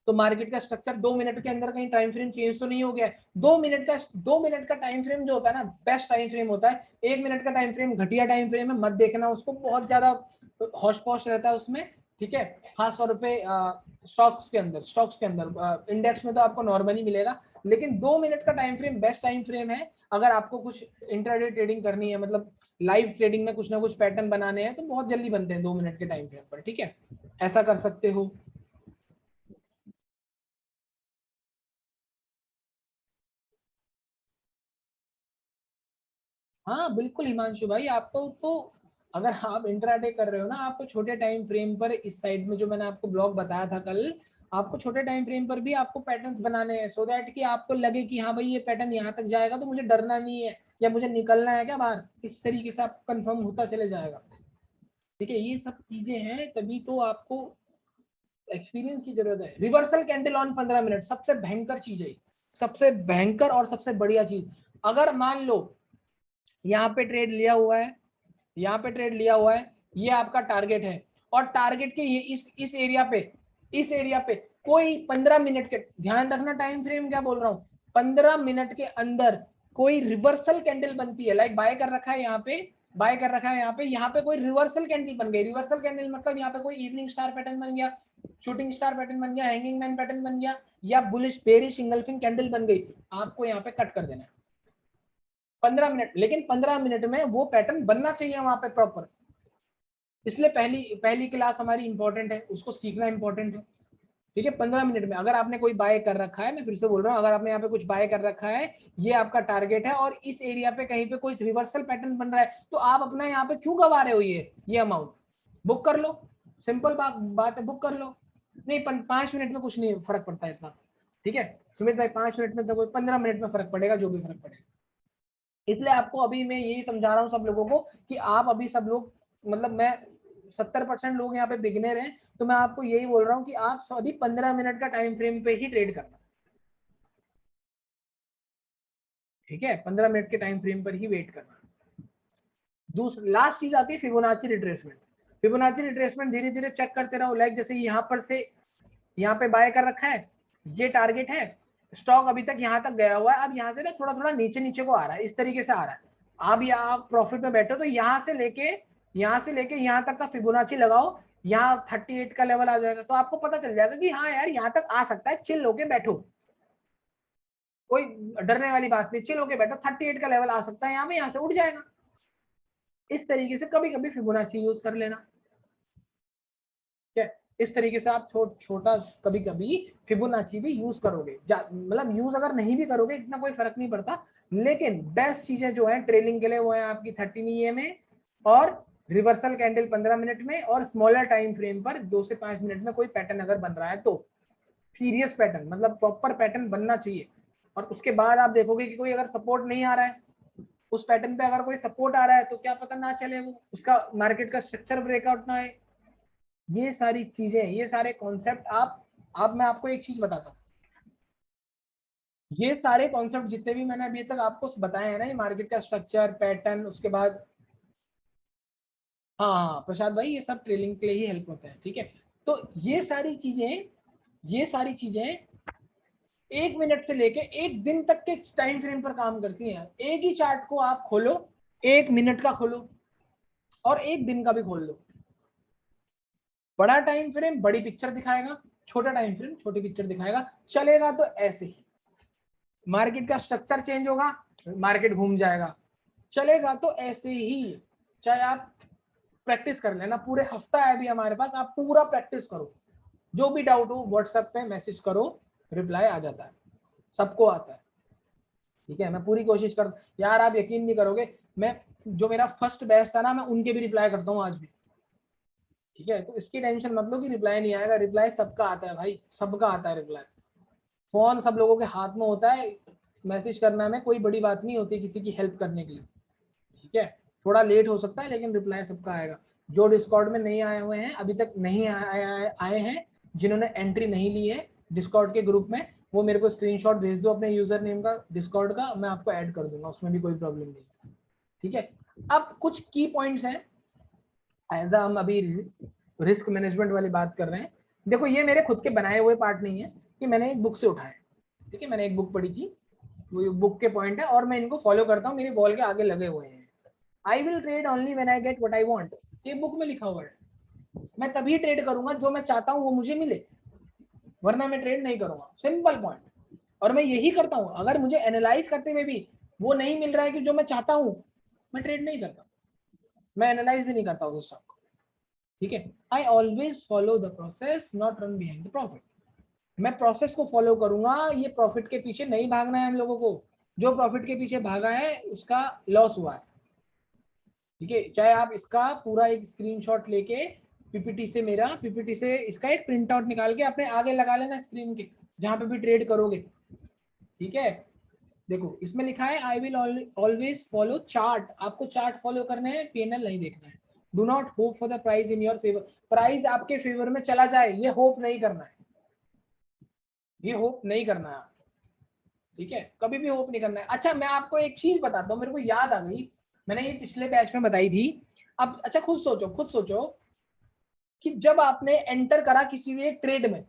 तो मार्केट का स्ट्रक्चर 2 मिनट के अंदर कहीं टाइम फ्रेम चेंज तो नहीं हो गया है। 2 मिनट का टाइम फ्रेम जो होता है ना, बेस्ट टाइम फ्रेम होता है। 1 मिनट का टाइम फ्रेम घटिया टाइम फ्रेम है, मत देखना उसको, बहुत ज्यादा हौश पौश रहता है उसमें, ठीक है। खास तौर पे स्टॉक्स के अंदर इंडेक्स में तो आपको नॉर्मली मिलेगा, लेकिन 2 मिनट का time frame best time frame है अगर आपको कुछ इंट्राडे ट्रेडिंग करनी है, मतलब लाइव ट्रेडिंग में कुछ ना कुछ पैटर्न बनाने हैं तो बहुत जल्दी बनते हैं 2 मिनट के टाइम फ्रेम पर, ठीक है। ऐसा कर सकते हो। हाँ बिल्कुल हिमांशु भाई, आपको तो अगर आप इंट्राडे कर रहे हो ना, आपको छोटे टाइम फ्रेम पर इस साइड में जो मैंने आपको ब्लॉग बताया था कल, आपको छोटे टाइम फ्रेम पर भी आपको पैटर्न्स बनाने हैं, सो दैट कि आपको लगे कि हाँ भाई ये पैटर्न यहाँ तक जाएगा तो मुझे डरना नहीं है या मुझे निकलना है क्या बाहर, इस तरीके से आपको कंफर्म होता चले जाएगा, ठीक है। ये सब चीजें हैं, तभी तो आपको एक्सपीरियंस की जरूरत है। रिवर्सल कैंडल ऑन 15 मिनट सबसे भयंकर चीज है, सबसे भयंकर और सबसे बढ़िया चीज। अगर मान लो यहाँ पे ट्रेड लिया हुआ है, यहाँ पे ट्रेड लिया हुआ है, ये आपका टारगेट है, और टारगेट के ये इस एरिया पे कोई 15 मिनट के, ध्यान रखना टाइम फ्रेम क्या बोल रहा हूँ, 15 मिनट के अंदर कोई रिवर्सल कैंडल बनती है, लाइक बाय कर रखा है यहाँ पे, बाय कर रखा है यहाँ पे कोई रिवर्सल कैंडल बन गई। रिवर्सल कैंडल मतलब यहाँ पे कोई इवनिंग स्टार पैटर्न बन गया, शूटिंग स्टार पैटर्न बन गया, हैंगिंग मैन पैटर्न बन गया, या बुलिश बेरिश इंगल्फिंग कैंडल बन गई, आपको यहाँ पे कट कर देना है 15 मिनट। लेकिन 15 मिनट में वो पैटर्न बनना चाहिए वहां पे प्रॉपर, इसलिए पहली पहली क्लास हमारी इंपॉर्टेंट है, उसको सीखना इंपॉर्टेंट है, ठीक है। 15 मिनट में अगर आपने कोई बाय कर रखा है, मैं फिर से बोल रहा हूँ, अगर आपने यहाँ पे कुछ बाय कर रखा है, ये आपका टारगेट है, और इस एरिया पे कहीं पे कोई रिवर्सल पैटर्न बन रहा है, तो आप अपना यहाँ पे क्यों गवा रहे हो, ये अमाउंट बुक कर लो, सिंपल बात है, बुक कर लो। नहीं 5 मिनट में कुछ नहीं फर्क पड़ता है इतना, ठीक है सुमित भाई, 5 मिनट में तो कोई 15 मिनट में फर्क पड़ेगा, जो भी फर्क पड़ेगा। इसलिए आपको अभी मैं यही समझा रहा हूँ सब लोगों को कि आप अभी सब लोग, मतलब मैं 70% लोग यहाँ पे बिगिनर हैं, तो मैं आपको यही बोल रहा हूँ कि आप अभी 15 मिनट का टाइम फ्रेम पे ही ट्रेड करना, ठीक है। 15 मिनट के टाइम फ्रेम पर ही वेट करना। दूसरी लास्ट चीज आती है फिबोनाची रिट्रेसमेंट। फिबोनाची रिट्रेसमेंट धीरे धीरे चेक करते रहो, लाइक जैसे यहाँ पर से यहाँ पे बाय कर रखा है, ये टारगेट है, स्टॉक अभी तक यहाँ तक गया हुआ है, अब यहाँ से ना थोड़ा थोड़ा नीचे नीचे को आ रहा है, इस तरीके से आ रहा है। अब या आप प्रॉफिट में बैठो तो यहाँ से लेके यहाँ तक का फिबोनाची लगाओ, यहाँ 38 का लेवल आ जाएगा, तो आपको पता चल जाएगा कि हाँ यार यहाँ तक आ सकता है, चिल होके बैठो, कोई डरने वाली बात नहीं, चिल होके बैठो, 38 का लेवल आ सकता है यहाँ से उठ जाएगा। इस तरीके से कभी कभी फिबोनाची यूज कर लेना, ठीक है। इस तरीके से आप छोटा कभी कभी फिबोनाची भी यूज करोगे, मतलब यूज अगर नहीं भी करोगे इतना कोई फर्क नहीं पड़ता, लेकिन बेस्ट चीजें जो है ट्रेलिंग के लिए वो है आपकी 13 EMA और रिवर्सल कैंडल 15 मिनट में, और स्मॉलर टाइम फ्रेम पर 2 से 5 मिनट में कोई पैटर्न अगर बन रहा है तो सीरियस पैटर्न, मतलब प्रॉपर पैटर्न बनना चाहिए। और उसके बाद आप देखोगे कि कोई अगर सपोर्ट नहीं आ रहा है, उस पैटर्न पे अगर कोई सपोर्ट आ रहा है तो क्या पता ना चले, वो उसका मार्केट का स्ट्रक्चर ब्रेकआउट ना आए। ये सारी चीजें, ये सारे कॉन्सेप्ट आप, अब मैं आपको एक चीज बताता हूँ, ये सारे कॉन्सेप्ट जितने भी मैंने अभी तक आपको बताए हैं ना, ये मार्केट का स्ट्रक्चर पैटर्न, उसके बाद हाँ हाँ प्रसाद भाई, ये सब ट्रेलिंग के लिए ही हेल्प होता है, ठीक है। तो ये सारी चीजें 1 मिनट से लेके 1 दिन तक के टाइम फ्रेम पर काम करती हैं। एक ही चार्ट को आप खोलो, 1 मिनट का खोलो और 1 दिन का भी खोल लो, बड़ा टाइम फ्रेम बड़ी पिक्चर दिखाएगा, छोटा टाइम फ्रेम छोटी पिक्चर दिखाएगा, चलेगा तो ऐसे ही। मार्केट का स्ट्रक्चर चेंज होगा, मार्केट घूम जाएगा, चलेगा तो ऐसे ही। चाहे आप प्रैक्टिस कर लेना, पूरे हफ्ता है अभी हमारे पास, आप पूरा प्रैक्टिस करो, जो भी डाउट हो व्हाट्सएप पे मैसेज करो, रिप्लाई आ जाता है, सबको आता है, ठीक है। मैं पूरी कोशिश कर, यार आप यकीन नहीं करोगे, मैं जो मेरा फर्स्ट बैच था ना, मैं उनके भी रिप्लाई करता हूँ आज भी, ठीक है। तो इसकी टेंशन मत लो कि रिप्लाई नहीं आएगा, रिप्लाई सबका आता है भाई, सबका आता है रिप्लाई, फोन सब लोगों के हाथ में होता है, मैसेज करना में कोई बड़ी बात नहीं होती किसी की हेल्प करने के लिए, ठीक है। थोड़ा लेट हो सकता है लेकिन रिप्लाई सबका आएगा। जो डिस्कॉर्ड में नहीं आए हुए हैं, अभी तक नहीं आए हैं, जिन्होंने एंट्री नहीं ली है डिस्कॉर्ड के ग्रुप में, वो मेरे को स्क्रीनशॉट भेज दो अपने यूजर नेम का डिस्कॉर्ड का, मैं आपको ऐड कर दूंगा, उसमें भी कोई प्रॉब्लम नहीं। ठीक है, अब कुछ की पॉइंट्स हैं एज हम अभी रिस्क मैनेजमेंट वाली बात कर रहे हैं। देखो ये मेरे खुद के बनाए हुए पार्ट नहीं है, कि मैंने एक बुक से उठाए। ठीक है, मैंने एक बुक पढ़ी थी, वो बुक के पॉइंट है और मैं इनको फॉलो करता हूँ, मेरी वॉल के आगे लगे हुए हैं। I will trade only when I get what I want, ये बुक में लिखा हुआ है। मैं तभी ट्रेड करूंगा जो मैं चाहता हूँ वो मुझे मिले, वरना मैं ट्रेड नहीं करूंगा, सिंपल पॉइंट। और मैं यही करता हूँ, अगर मुझे एनालाइज करते हुए भी वो नहीं मिल रहा है कि जो मैं चाहता हूँ, मैं ट्रेड नहीं करता, मैं एनालाइज भी नहीं करता उस स्टॉक को। ठीक है, I always follow the process, not run behind the profit. मैं प्रोसेस को फॉलो करूंगा, ये प्रॉफिट के पीछे नहीं भागना है हम लोगों को। जो प्रॉफिट के पीछे भागा है उसका लॉस हुआ है। ठीक है, चाहे आप इसका पूरा एक स्क्रीनशॉट लेके पीपीटी से, मेरा पीपीटी से इसका एक प्रिंट आउट निकाल के अपने आगे लगा लेना स्क्रीन के, जहां पे भी ट्रेड करोगे। ठीक है, देखो इसमें लिखा है I will always follow chart, आपको चार्ट फॉलो करने हैं, पीएनएल नहीं देखना है। Do not hope for the price in your favour, price आपके फेवर में चला जाए ये होप नहीं करना है, ये होप नहीं करना है। ठीक है, कभी भी होप नहीं करना है। अच्छा मैं आपको एक चीज बताता हूँ, मेरे को याद आ गई, मैंने ये पिछले बैच में बताई थी। अब अच्छा खुद सोचो, खुद सोचो कि जब आपने एंटर करा किसी भी एक ट्रेड में,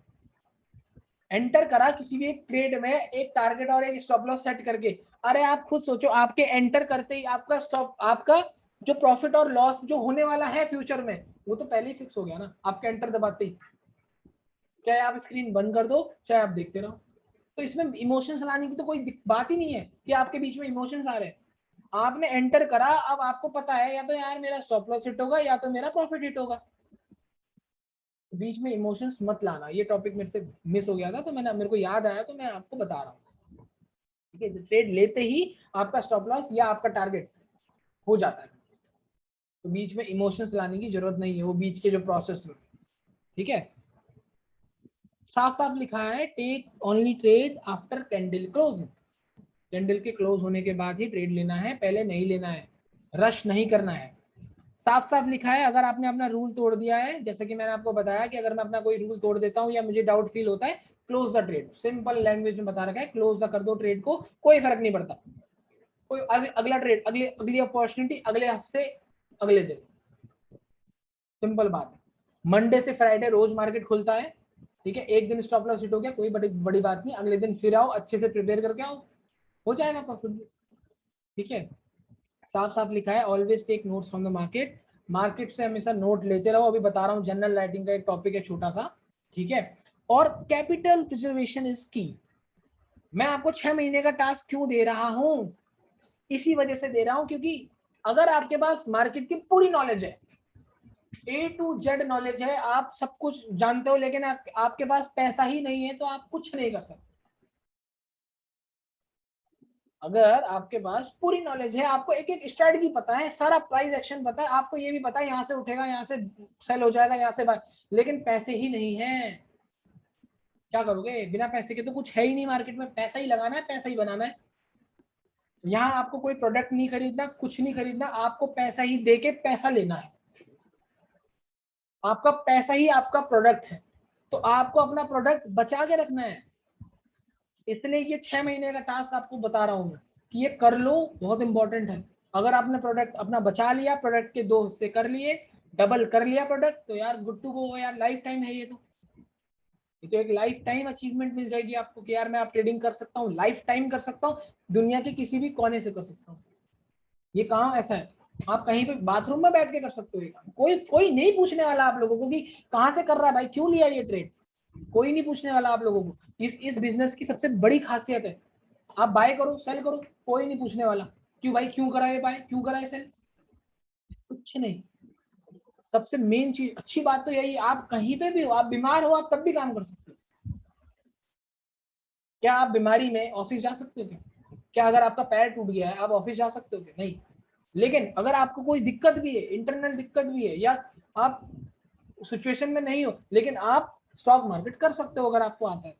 एंटर करा किसी भी एक ट्रेड में एक टारगेट और एक स्टॉप लॉस सेट करके, अरे आप खुद सोचो आपके एंटर करते ही आपका स्टॉप, आपका जो प्रॉफिट और लॉस जो होने वाला है फ्यूचर में, वो तो पहले ही फिक्स हो गया ना आपके एंटर दबाते ही। चाहे आप स्क्रीन बंद कर दो, चाहे आप देखते रहो, तो इसमें इमोशंस लाने की तो कोई बात ही नहीं है कि आपके बीच में इमोशंस आ रहे हैं। आपने एंटर करा, अब आपको पता है या तो यार मेरा स्टॉप लॉस हिट होगा या तो मेरा प्रॉफिट हिट होगा, बीच में इमोशंस मत लाना। ये टॉपिक मेरे से मिस हो गया था, तो मैंने, मेरे को याद आया तो मैं आपको बता रहा हूँ। ठीक है, ट्रेड लेते ही आपका स्टॉप लॉस या आपका टारगेट हो जाता है, तो बीच में इमोशंस लाने की जरूरत नहीं है, वो बीच के जो प्रोसेस में। ठीक है, साफ साफ लिखा है take only trade after candle closing, candle के क्लोज होने के बाद ही ट्रेड लेना है, पहले नहीं लेना है, रश नहीं करना है। साफ साफ लिखा है, अगर आपने अपना रूल तोड़ दिया है, जैसे कि मैंने आपको बताया कि अगर मैं अपना कोई रूल तोड़ देता हूँ या मुझे डाउट फील होता है, close the trade, simple language में बता रखा है, क्लोज द कर दो ट्रेड को, कोई फर्क नहीं पड़ता। कोई अगला ट्रेड, अगली अपॉर्चुनिटी अगले हफ्ते, अगले दिन, सिंपल बात है। मंडे से फ्राइडे रोज मार्केट खुलता है। ठीक है, एक दिन स्टॉप लॉस हिट हो गया, कोई बड़ी बात नहीं, अगले दिन फिर आओ, अच्छे से प्रिपेयर करके आओ, हो जाएगा प्रॉफिट। ठीक है, साफ साफ लिखा है always take notes from the market, market से हमेशा नोट लेते रहो। अभी बता रहा हूँ, जनरल राइटिंग का एक टॉपिक है छोटा सा। ठीक है, और कैपिटल प्रिजर्वेशन इज की। मैं आपको 6 महीने का टास्क क्यों दे रहा हूं, इसी वजह से दे रहा हूं, क्योंकि अगर आपके पास मार्केट की पूरी नॉलेज है, ए टू जेड नॉलेज है, आप सब कुछ जानते हो, लेकिन आपके पास पैसा ही नहीं है, तो आप कुछ नहीं कर सकते। अगर आपके पास पूरी नॉलेज है, आपको एक एक स्ट्रेटजी पता है, सारा प्राइस एक्शन पता है, आपको ये भी पता है यहाँ से उठेगा, यहाँ से सेल हो जाएगा, यहाँ से बाय, लेकिन पैसे ही नहीं है, क्या करोगे? बिना पैसे के तो कुछ है ही नहीं मार्केट में, पैसा ही लगाना है, पैसा ही बनाना है। यहाँ आपको कोई प्रोडक्ट नहीं खरीदना, कुछ नहीं खरीदना, आपको पैसा ही दे के पैसा लेना है। आपका पैसा ही आपका प्रोडक्ट है, तो आपको अपना प्रोडक्ट बचा के रखना है। इसलिए ये 6 महीने का टास्क आपको बता रहा हूँ मैं कि ये कर लो, बहुत इंपॉर्टेंट है। अगर आपने प्रोडक्ट अपना बचा लिया, प्रोडक्ट के 2 हिस्से कर लिए, डबल कर लिया प्रोडक्ट, तो यार गुड टू गो यार, लाइफ टाइम है ये तो। ये तो एक लाइफ टाइम अचीवमेंट मिल जाएगी आपको कि यार मैं आप ट्रेडिंग कर सकता हूँ, लाइफ टाइम कर सकता हूँ, दुनिया के किसी भी कोने से कर सकता हूँ। ये काम ऐसा है, आप कहीं पे बाथरूम में बैठ के कर सकते हो ये काम, कोई कोई नहीं पूछने वाला आप लोगों को कि कहाँ से कर रहा है भाई, क्यों लिया ये ट्रेड, कोई नहीं पूछने वाला आप लोगों को। इस बिजनेस की सबसे बड़ी खासियत है, आप बाय करो सेल करो, कोई नहीं पूछने वाला क्यों भाई, क्यों करा है बाय, क्यों करा है सेल, कुछ नहीं। सबसे मेन चीज, अच्छी बात तो यही, आप कहीं पे भी हो, आप बीमार हो, आप तब भी काम कर सकते हो। क्या आप बीमारी में ऑफिस जा सकते हो? क्या अगर आपका पैर टूट गया है आप ऑफिस जा सकते हो क्या? नहीं। लेकिन अगर आपको कोई दिक्कत भी है, इंटरनल दिक्कत भी है, या आप सिचुएशन में नहीं हो, लेकिन आप स्टॉक मार्केट कर सकते हो अगर आपको आता है।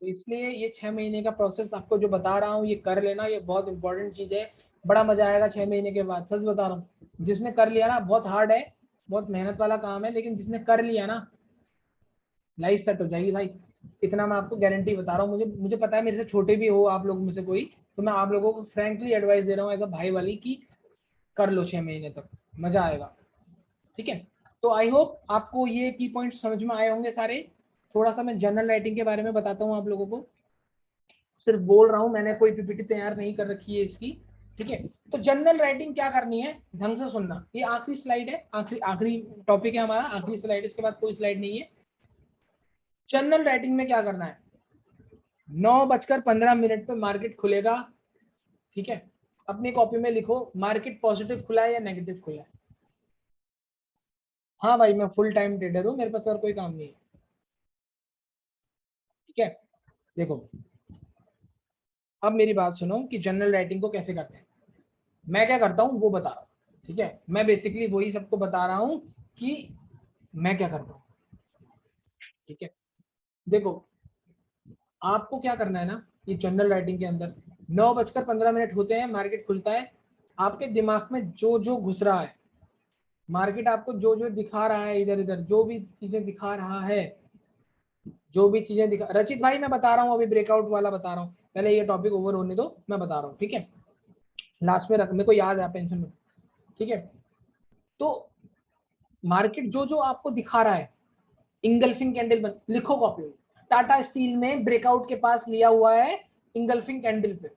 तो इसलिए ये 6 महीने का प्रोसेस आपको जो बता रहा हूँ ये कर लेना, ये बहुत इंपॉर्टेंट चीज है। बड़ा मजा आएगा 6 महीने के बाद, सच बता रहा हूँ। जिसने कर लिया ना, बहुत हार्ड है, बहुत मेहनत वाला काम है, लेकिन जिसने कर लिया ना, लाइफ सेट हो जाएगी भाई। इतना मैं आपको गारंटी बता रहा हूँ। मुझे मुझे पता है मेरे से छोटे भी हो आप लोग में से कोई, तो मैं आप लोगों को फ्रैंकली एडवाइस दे रहा हूँ एज अ भाई वाली की कर लो 6 महीने तक, मजा आएगा। ठीक है, तो आई होप आपको ये की पॉइंट समझ में आए होंगे सारे। थोड़ा सा मैं जनरल राइटिंग के बारे में बताता हूँ आप लोगों को, सिर्फ बोल रहा हूँ, मैंने कोई पीपीटी तैयार नहीं कर रखी है इसकी। ठीक है, तो जनरल राइटिंग क्या करनी है, ढंग से सुनना। ये आखिरी स्लाइड है, आखिरी आखिरी टॉपिक है हमारा, आखिरी स्लाइड, इसके बाद कोई स्लाइड नहीं है। जनरल राइटिंग में क्या करना है, 9:15 पे मार्केट खुलेगा। ठीक है, अपनी कॉपी में लिखो मार्केट पॉजिटिव खुला है या नेगेटिव खुला है। हाँ भाई, मैं फुल टाइम ट्रेडर हूँ, मेरे पास और कोई काम नहीं है। ठीक है, देखो अब मेरी बात सुनो कि जनरल राइटिंग को कैसे करते हैं। मैं क्या करता हूँ वो बता रहा हूँ। ठीक है, मैं बेसिकली वही सबको बता रहा हूँ कि मैं क्या करता हूँ। ठीक है, देखो आपको क्या करना है ना, ये जनरल राइटिंग के अंदर 9:15 होते हैं, मार्केट खुलता है। आपके दिमाग में जो जो घुस रहा है, मार्केट आपको जो जो दिखा रहा है, इधर इधर जो भी चीजें दिखा रहा है, जो भी चीजें दिखा, रचित भाई मैं बता रहा हूँ, अभी ब्रेकआउट वाला बता रहा हूँ, पहले ये टॉपिक ओवर होने दो, मैं बता रहा हूँ। ठीक है, लास्ट में रख, मेरे को याद है, टेंशन में। ठीक है, तो मार्केट जो जो आपको दिखा रहा है, इंगल्फिंग कैंडल बन, लिखो कॉपी में। टाटा स्टील में ब्रेकआउट के पास लिया हुआ है इंगल्फिंग कैंडल पे,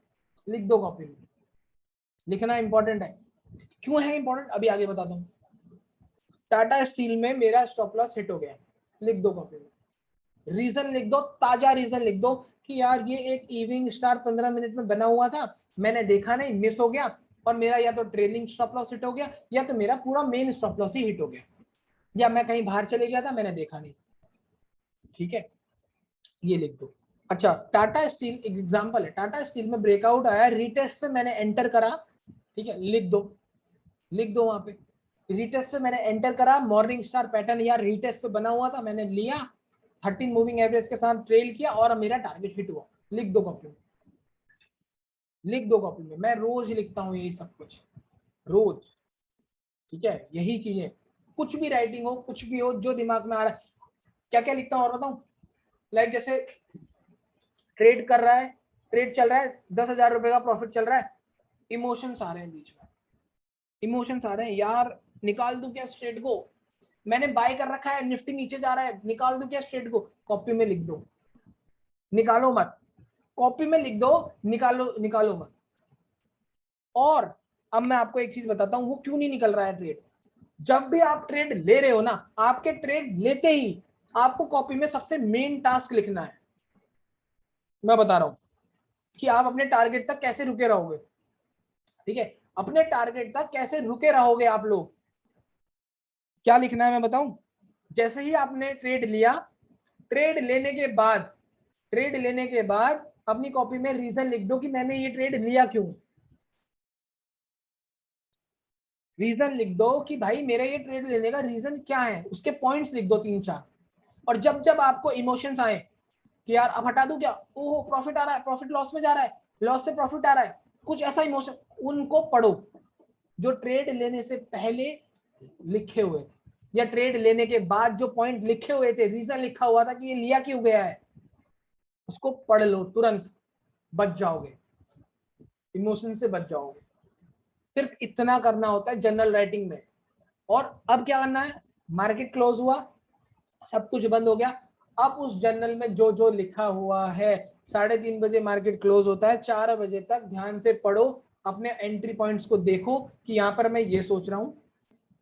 लिख दो कॉपी में। लिखना इंपॉर्टेंट है। क्यों है इंपॉर्टेंट, अभी आगे बताता हूँ। टाटा स्टील में मेरा स्टॉप लॉस हिट हो गया, लिख दो कॉपी में। रीजन लिख दो, ताजा रीजन लिख दो कि यार ये एक इवनिंग स्टार 15 मिनट में बना हुआ था, मैंने देखा नहीं, मिस हो गया, और मेरा या तो ट्रेलिंग स्टॉप लॉस हिट हो गया, या तो मेरा पूरा मेन स्टॉप लॉस ही हिट हो गया, या मैं कहीं बाहर चले गया था, मैंने देखा नहीं। ठीक है, ये लिख दो। अच्छा, टाटा स्टील एक एग्जांपल है, टाटा स्टील में ब्रेकआउट आया, रीटेस्ट पे मैंने एंटर करा। ठीक है, लिख दो, लिख दो वहां पे, रीटेस्ट पे मैंने एंटर करा, मॉर्निंग स्टार पैटर्न या रीटेस्ट पे बना हुआ था, मैंने लिया, 13 मूविंग एवरेज के साथ ट्रेल किया और मेरा टारगेट हिट हुआ। लिख दो कॉपी में, लिख दो कॉपी में। मैं रोज लिखता हूँ यही सब कुछ, रोज। ठीक है, यही चीजें, कुछ भी राइटिंग हो, कुछ भी हो जो दिमाग में आ रहा है। क्या क्या लिखता हूँ और बताऊँ, लाइक जैसे ट्रेड कर रहा है, ट्रेड चल रहा है, 10,000 रुपए का प्रॉफिट चल रहा है, इमोशंस आ रहे हैं बीच में, इमोशंस आ रहे हैं, यार निकाल दूं क्या स्ट्रेट को, मैंने बाय कर रखा है, निफ्टी नीचे जा रहा है, निकाल दूं क्या स्ट्रेट को, कॉपी में लिख दो, निकालो मत, कॉपी में लिख दो, निकालो निकालो मत। और अब मैं आपको एक चीज बताता हूं वो क्यों नहीं निकल रहा है ट्रेड। जब भी आप ट्रेड ले रहे हो ना, आपके ट्रेड लेते ही आपको कॉपी में सबसे मेन टास्क लिखना है। मैं बता रहा हूं कि आप अपने टारगेट तक कैसे रुके रहोगे। ठीक है, अपने टारगेट तक कैसे रुके रहोगे आप लोग, क्या लिखना है मैं बताऊं। जैसे ही आपने ट्रेड लिया, ट्रेड लेने के बाद, ट्रेड लेने के बाद अपनी कॉपी में रीजन लिख दो कि मैंने ये ट्रेड लिया क्यों। रीजन लिख दो कि भाई मेरा ये ट्रेड लेने का रीजन क्या है, उसके पॉइंट्स लिख दो 3-4। और जब जब आपको इमोशंस आए कि यार अब हटा दूं क्या, ओहो प्रॉफिट आ रहा है, प्रॉफिट लॉस में जा रहा है, लॉस से प्रॉफिट आ रहा है, कुछ ऐसा इमोशन, उनको पढ़ो जो ट्रेड लेने से पहले लिखे हुए थे, या ट्रेड लेने के बाद जो पॉइंट लिखे हुए थे, रीजन लिखा हुआ था कि ये लिया क्यों गया है, उसको पढ़ लो, तुरंत बच जाओगे, इमोशन से बच जाओगे। सिर्फ इतना करना होता है जनरल राइटिंग में। और अब क्या करना है, मार्केट क्लोज हुआ, सब कुछ बंद हो गया, अब उस जर्नल में जो जो लिखा हुआ है, 3:30 बजे मार्केट क्लोज होता है, 4 बजे तक ध्यान से पढ़ो, अपने एंट्री पॉइंट्स को देखो कि यहाँ पर मैं ये सोच रहा हूँ,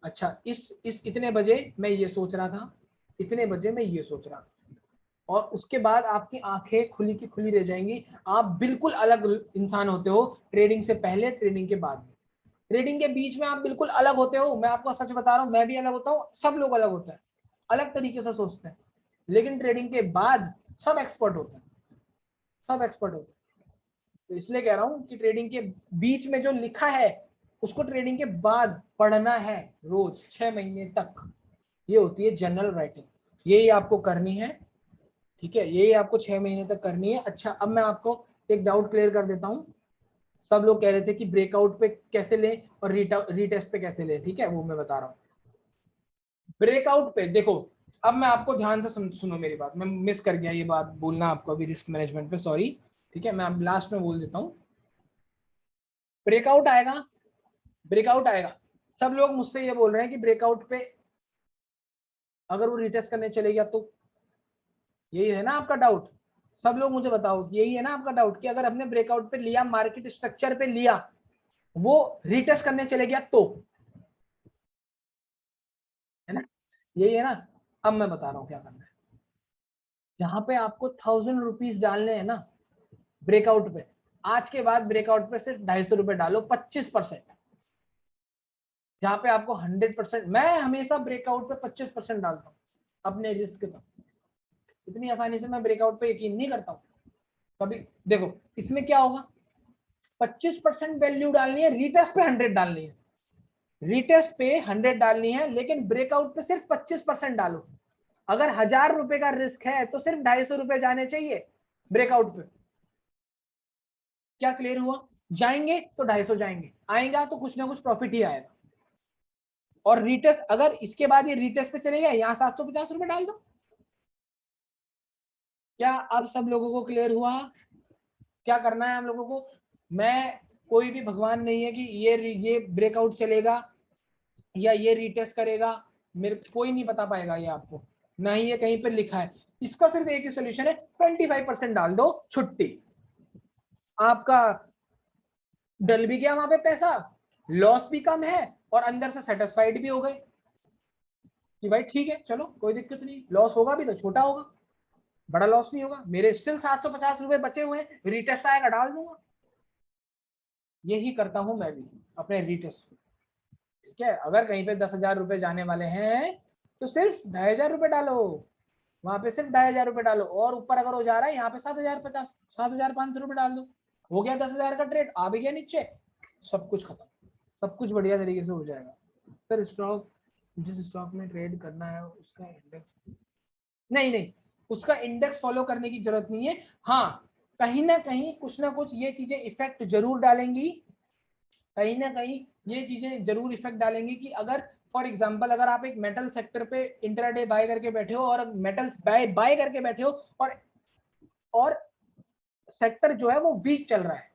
अच्छा इस इतने बजे मैं ये सोच रहा था, इतने बजे मैं ये सोच रहा था। और उसके बाद आपकी आंखें खुली की खुली रह जाएंगी, आप बिल्कुल अलग इंसान होते हो, ट्रेडिंग से पहले, ट्रेडिंग के बाद। ट्रेडिंग के बीच में आप बिल्कुल अलग होते हो, मैं आपको सच बता रहा हूँ, मैं भी अलग होता हूँ, सब लोग अलग होते हैं, अलग तरीके से सोचते हैं। लेकिन ट्रेडिंग के बाद सब एक्सपर्ट होते हैं, सब एक्सपर्ट होते हैं। तो इसलिए कह रहा हूँ कि ट्रेडिंग के बीच में जो लिखा है उसको ट्रेडिंग के बाद पढ़ना है, रोज 6 महीने तक। ये होती है जनरल राइटिंग, यही आपको करनी है। ठीक है, यही आपको 6 महीने तक करनी है। अच्छा, अब मैं आपको एक डाउट क्लियर कर देता हूँ। सब लोग कह रहे थे कि ब्रेकआउट पे कैसे लें और रीटेस्ट पे कैसे लें, ठीक है वो मैं बता रहा हूँ। ब्रेकआउट पे देखो, अब मैं आपको ध्यान से सुनो मेरी बात, मैं मिस कर गया ये बात बोलना आपको अभी रिस्क मैनेजमेंट पे, सॉरी। ठीक है, मैं अब लास्ट में बोल देता हूँ। ब्रेकआउट आएगा, ब्रेकआउट आएगा, सब लोग मुझसे ये बोल रहे हैं कि ब्रेकआउट पे अगर वो रिटेस्ट करने चले गया तो, यही है ना आपका डाउट? सब लोग मुझे बताओ, यही है ना आपका डाउट कि अगर हमने ब्रेकआउट पे लिया, मार्केट स्ट्रक्चर पे लिया, वो रिटेस्ट करने चले गया तो, है ना? यही है ना? अब मैं बता रहा हूँ क्या करना है। यहाँ पे आपको 1000 रुपीज डालने हैं ना ब्रेकआउट पे, आज के बाद ब्रेकआउट पे सिर्फ 250 रुपए डालो, 25%। जहाँ पे आपको 100%, मैं हमेशा ब्रेकआउट पे 25% डालता हूँ अपने रिस्क का। इतनी आसानी से मैं ब्रेकआउट पे यकीन नहीं करता हूँ कभी। देखो इसमें क्या होगा, 25% वैल्यू डालनी है, रिटेस्ट पे 100 डालनी है, रिटेस्ट पे 100 डालनी है, लेकिन ब्रेकआउट पे सिर्फ 25% डालो। अगर 1000 रुपए का रिस्क है तो सिर्फ 250 रुपए जाने चाहिए ब्रेकआउट पे। क्या क्लियर हुआ? जाएंगे तो 250 जाएंगे, आएगा तो कुछ ना कुछ प्रॉफिट ही आएगा। और रिटेस्ट, अगर इसके बाद ये रिटेस्ट पे चलेगा, यहाँ 750 रुपए डाल दो। क्या अब सब लोगों को क्लियर हुआ क्या करना है हम लोगों को? मैं, कोई भी भगवान नहीं है कि ये ब्रेकआउट चलेगा या ये रिटेस्ट करेगा, मेरे कोई नहीं बता पाएगा ये आपको, ना ही ये कहीं पे लिखा है। इसका सिर्फ एक ही सोल्यूशन है, 25% डाल दो, छुट्टी। आपका डल भी गया वहां पे पैसा, लॉस भी कम है, और अंदर से सेटिस्फाइड भी हो गए कि भाई ठीक है चलो कोई दिक्कत नहीं, लॉस होगा भी तो छोटा होगा, बड़ा लॉस नहीं होगा, मेरे स्टिल 750 रुपए बचे हुए हैं, रिटेस्ट आएगा डाल दूंगा। यही करता हूं मैं भी अपने रिटेस्ट। ठीक है, अगर कहीं पे 10,000 रुपए जाने वाले हैं तो सिर्फ 2,500 रुपए डालो, वहां पे सिर्फ 2,500 रुपए डालो, और ऊपर अगर हो जा रहा है यहाँ पे 7,050, 7,500 रुपए डाल दो, हो गया 10,000 का ट्रेड, आ भी गया नीचे, सब कुछ खत्म, सब कुछ बढ़िया तरीके से हो जाएगा। सर स्टॉक, जिस स्टॉक में ट्रेड करना है उसका इंडेक्स, नहीं नहीं, उसका इंडेक्स फॉलो करने की जरूरत नहीं है। हाँ, कहीं ना कुछ ये चीजें इफेक्ट जरूर डालेंगी, कहीं ना कहीं ये चीजें जरूर इफेक्ट डालेंगी कि अगर फॉर एग्जांपल अगर आप एक मेटल सेक्टर पे इंट्राडे बाय करके बैठे हो, और मेटल्स बाय करके बैठे हो, और सेक्टर जो है वो वीक चल रहा है,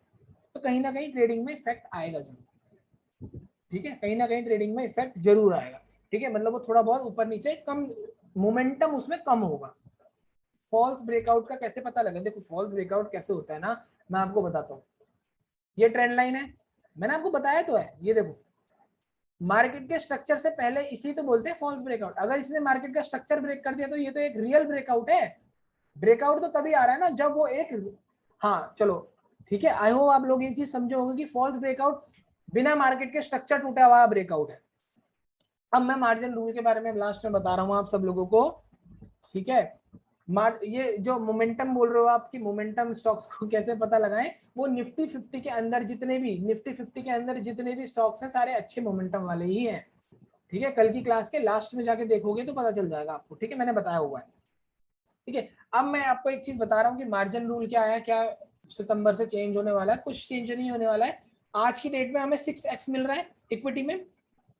तो कहीं ना कहीं ट्रेडिंग में इफेक्ट आएगा जरूर। ठीक है, कहीं ना कहीं ट्रेडिंग में इफेक्ट जरूर आएगा। ठीक है, मतलब वो थोड़ा बहुत ऊपर नीचे कम, मोमेंटम उसमें कम होगा। फॉल्स ब्रेकआउट का कैसे पता लगे? देखो फॉल्स ब्रेकआउट कैसे होता है ना, मैं आपको बताता हूँ। ये ट्रेंड लाइन है, मैंने आपको बताया तो है, ये देखो मार्केट के स्ट्रक्चर से पहले इसी तो बोलते हैं फॉल्स ब्रेकआउट। अगर इसने मार्केट का स्ट्रक्चर ब्रेक कर दिया तो ये तो एक रियल ब्रेकआउट है। ब्रेकआउट तो तभी आ रहा है ना जब वो एक, हाँ चलो ठीक है, आई होप आप लोग ये चीज समझे होंगे कि फॉल्स ब्रेकआउट बिना मार्केट के स्ट्रक्चर टूटा हुआ ब्रेकआउट है। अब मैं मार्जिन रूल के बारे में लास्ट में बता रहा हूँ आप सब लोगों को। ठीक है, ये जो मोमेंटम बोल रहे हो आपकी मोमेंटम स्टॉक्स को कैसे पता लगाएं, वो निफ्टी 50 के अंदर जितने भी, निफ्टी 50 के अंदर जितने भी स्टॉक्स हैं सारे अच्छे मोमेंटम वाले ही हैं। ठीक है, कल की क्लास के लास्ट में जाके देखोगे तो पता चल जाएगा आपको। ठीक है, मैंने बताया हुआ है। ठीक है, अब मैं आपको एक चीज बता रहा हूँ कि मार्जिन रूल क्या है, क्या सितंबर से चेंज होने वाला है, कुछ चेंज नहीं होने वाला है। आज की डेट में हमें 6x मिल रहा है इक्विटी में।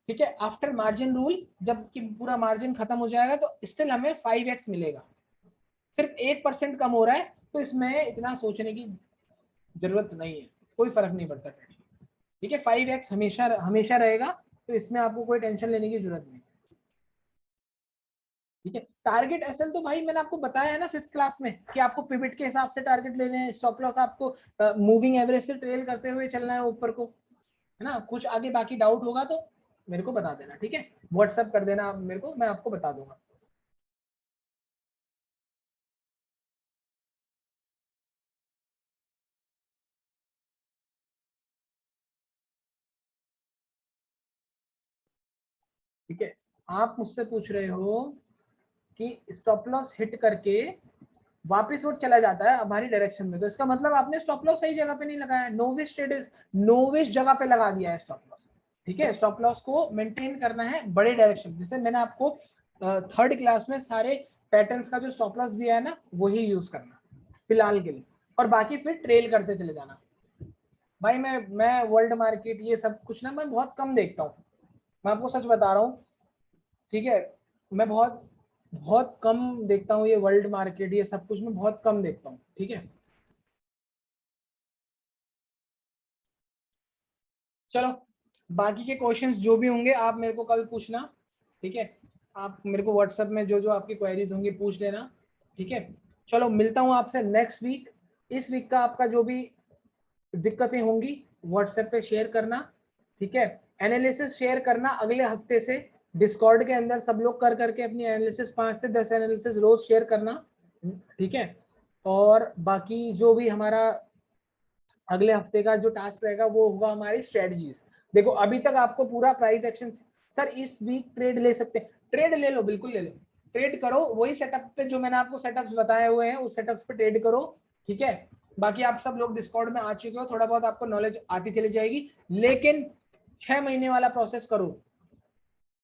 ठीक है, आफ्टर मार्जिन रूल जब कि पूरा मार्जिन खत्म हो जाएगा तो स्टिल हमें 5x मिलेगा, सिर्फ 1% कम हो रहा है, तो इसमें इतना सोचने की जरूरत नहीं है, कोई फर्क नहीं पड़ता। ठीक है, 5x हमेशा हमेशा रहेगा, तो इसमें आपको कोई टेंशन लेने की जरूरत नहीं। ठीक है, टारगेट एसएल तो भाई मैंने आपको बताया है ना 5th क्लास में कि आपको पिवट के हिसाब से टारगेट लेने हैं, स्टॉप लॉस आपको मूविंग एवरेज से ट्रेल करते हुए चलना है ऊपर को, है ना? कुछ आगे बाकी डाउट होगा तो मेरे को बता देना, ठीक है, व्हाट्सएप कर देना आप मेरे को, मैं आपको बता दूंगा। ठीक है, आप मुझसे पूछ रहे हो कि स्टॉप लॉस हिट करके वापस वो चला जाता है हमारी डायरेक्शन में, तो इसका मतलब आपने स्टॉप लॉस सही जगह पे नहीं लगाया, नोविश ट्रेडर नोविश जगह पे लगा दिया है स्टॉप लॉस। ठीक है, स्टॉप लॉस को मेंटेन करना है बड़े डायरेक्शन, जैसे मैंने आपको 3rd क्लास में सारे पैटर्न्स का जो स्टॉप लॉस दिया है ना वही यूज करना फिलहाल के लिए, और बाकी फिर ट्रेल करते चले जाना। भाई मैं वर्ल्ड मार्केट ये सब कुछ ना मैं बहुत कम देखता हूँ, मैं आपको सच बता रहा हूँ। ठीक है, मैं बहुत बहुत कम देखता हूँ ये वर्ल्ड मार्केट, ये सब कुछ मैं बहुत कम देखता हूँ, ठीक है। चलो बाकी के क्वेश्चंस जो भी होंगे आप मेरे को कल पूछना, ठीक है। आप मेरे को व्हाट्सएप में जो जो आपकी क्वेरीज होंगी पूछ लेना, ठीक है। चलो मिलता हूँ आपसे नेक्स्ट वीक। इस वीक का आपका जो भी दिक्कतें होंगी व्हाट्सएप पे शेयर करना, ठीक है। एनालिसिस शेयर करना अगले हफ्ते से डिस्कॉर्ड के अंदर सब लोग कर करके अपनी एनालिसिस 5 से 10 एनालिसिस रोज शेयर करना, ठीक है। और बाकी जो भी हमारा अगले हफ्ते का जो टास्क रहेगा वो होगा हमारी स्ट्रेटजीज। देखो अभी तक आपको पूरा प्राइस एक्शन, सर इस वीक ट्रेड ले सकते हैं, ट्रेड ले लो, बिल्कुल ले लो, ट्रेड करो, वही सेटअप पे जो मैंने आपको सेटअप्स बताए हुए हैं उस सेटअप्स पे ट्रेड करो, ठीक है। बाकी आप सब लोग डिस्कॉर्ड में आ चुके हो, थोड़ा बहुत आपको नॉलेज आती चली जाएगी, लेकिन 6 महीने वाला प्रोसेस करो,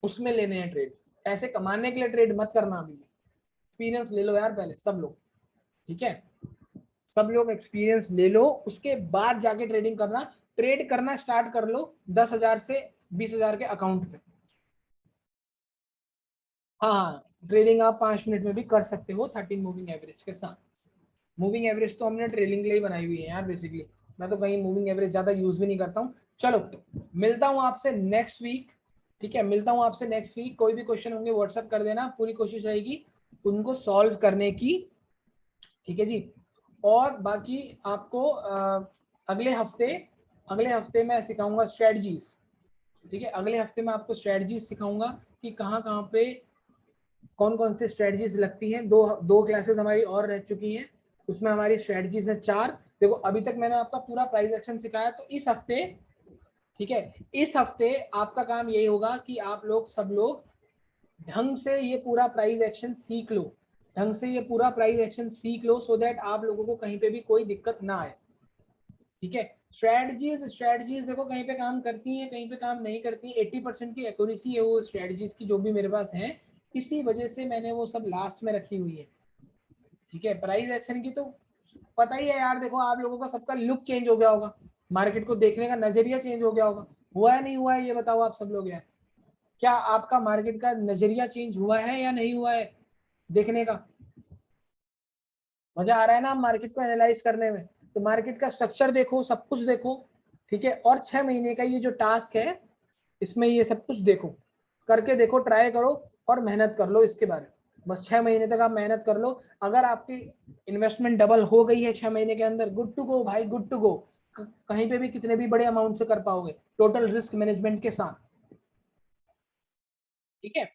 उसमें लेने हैं ट्रेड। पैसे कमाने के लिए ट्रेड मत करना, अभी एक्सपीरियंस ले लो यार पहले सब लोग, ठीक है। सब लोग एक्सपीरियंस ले लो, उसके बाद जाके ट्रेडिंग करना। ट्रेड करना स्टार्ट कर लो 10,000 से 20,000 के अकाउंट पे। हाँ हाँ, ट्रेडिंग आप 5 मिनट में भी कर सकते हो 13 मूविंग एवरेज के साथ। मूविंग एवरेज तो हमने ट्रेडिंग के लिए ही बनाई हुई है यार बेसिकली, मैं तो कहीं मूविंग एवरेज ज्यादा यूज भी नहीं करता हूँ। चलो मिलता हूँ आपसे नेक्स्ट वीक, ठीक है। मिलता हूँ आपसे नेक्स्ट वीक, कोई भी क्वेश्चन होंगे व्हाट्सएप कर देना, पूरी कोशिश रहेगी उनको सॉल्व करने की, ठीक है जी। और बाकी आपको अगले हफ्ते मैं सिखाऊंगा स्ट्रेटजीज, ठीक है। अगले हफ्ते में आपको स्ट्रेटजीज सिखाऊंगा कि कहाँ कहाँ पे कौन कौन सी स्ट्रेटजीज लगती हैं। दो दो क्लासेस हमारी और रह चुकी हैं, उसमें हमारी स्ट्रेटजीज है 4। देखो अभी तक मैंने आपका पूरा प्राइस एक्शन सिखाया, तो इस हफ्ते, ठीक है, इस हफ्ते आपका काम यही होगा कि आप लोग सब लोग ढंग से ये पूरा प्राइस एक्शन सीख लो, ढंग से ये पूरा प्राइस एक्शन सीख लो, सो दैट आप लोगों को कहीं पे भी कोई दिक्कत ना आए, ठीक है। स्ट्रेटजीज देखो कहीं पे काम करती हैं, कहीं पे काम नहीं करती। 80% की एक्यूरेसी है वो स्ट्रेटजीज की जो भी मेरे पास है, इसी वजह से मैंने वो सब लास्ट में रखी हुई है, ठीक है। प्राइस एक्शन की तो पता ही है यार, देखो आप लोगों का सबका लुक चेंज हो गया होगा, मार्केट को देखने का नजरिया चेंज हो गया होगा, हुआ है नहीं हुआ है ये बताओ आप सब लोग यार। क्या आपका मार्केट का नजरिया चेंज हुआ है या नहीं हुआ है देखने का? मजा आ रहा है ना मार्केट को एनालाइज करने में? तो मार्केट का स्ट्रक्चर देखो, सब कुछ देखो, ठीक है। और 6 महीने का ये जो टास्क है इसमें ये सब कुछ देखो, करके देखो, ट्राई करो और मेहनत कर लो इसके बारे में। बस 6 महीने तक आप मेहनत कर लो, अगर आपकी इन्वेस्टमेंट डबल हो गई है 6 महीने के अंदर, गुड टू गो भाई, गुड टू गो। कहीं पे भी कितने भी बड़े अमाउंट से कर पाओगे टोटल रिस्क मैनेजमेंट के साथ, ठीक है।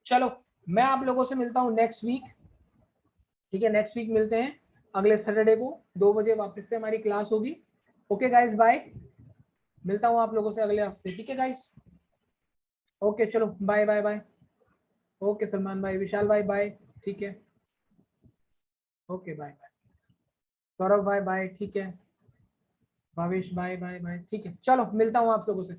चलो मैं आप लोगों से मिलता हूँ नेक्स्ट वीक, ठीक है। नेक्स्ट वीक मिलते हैं अगले सैटरडे को 2 बजे वापस से हमारी क्लास होगी। Okay guys, bye. मिलता हूँ आप लोगों से अगले हफ्ते, ठीक है गाइस। ओके चलो, bye bye bye. Okay Salman भाई, विशाल भाई बाय, ठीक है। Okay bye bye. सौरभ भाई बाय, ठीक है। भावेश बाय बाय बाय, ठीक है। चलो मिलता हूँ आप लोगों से।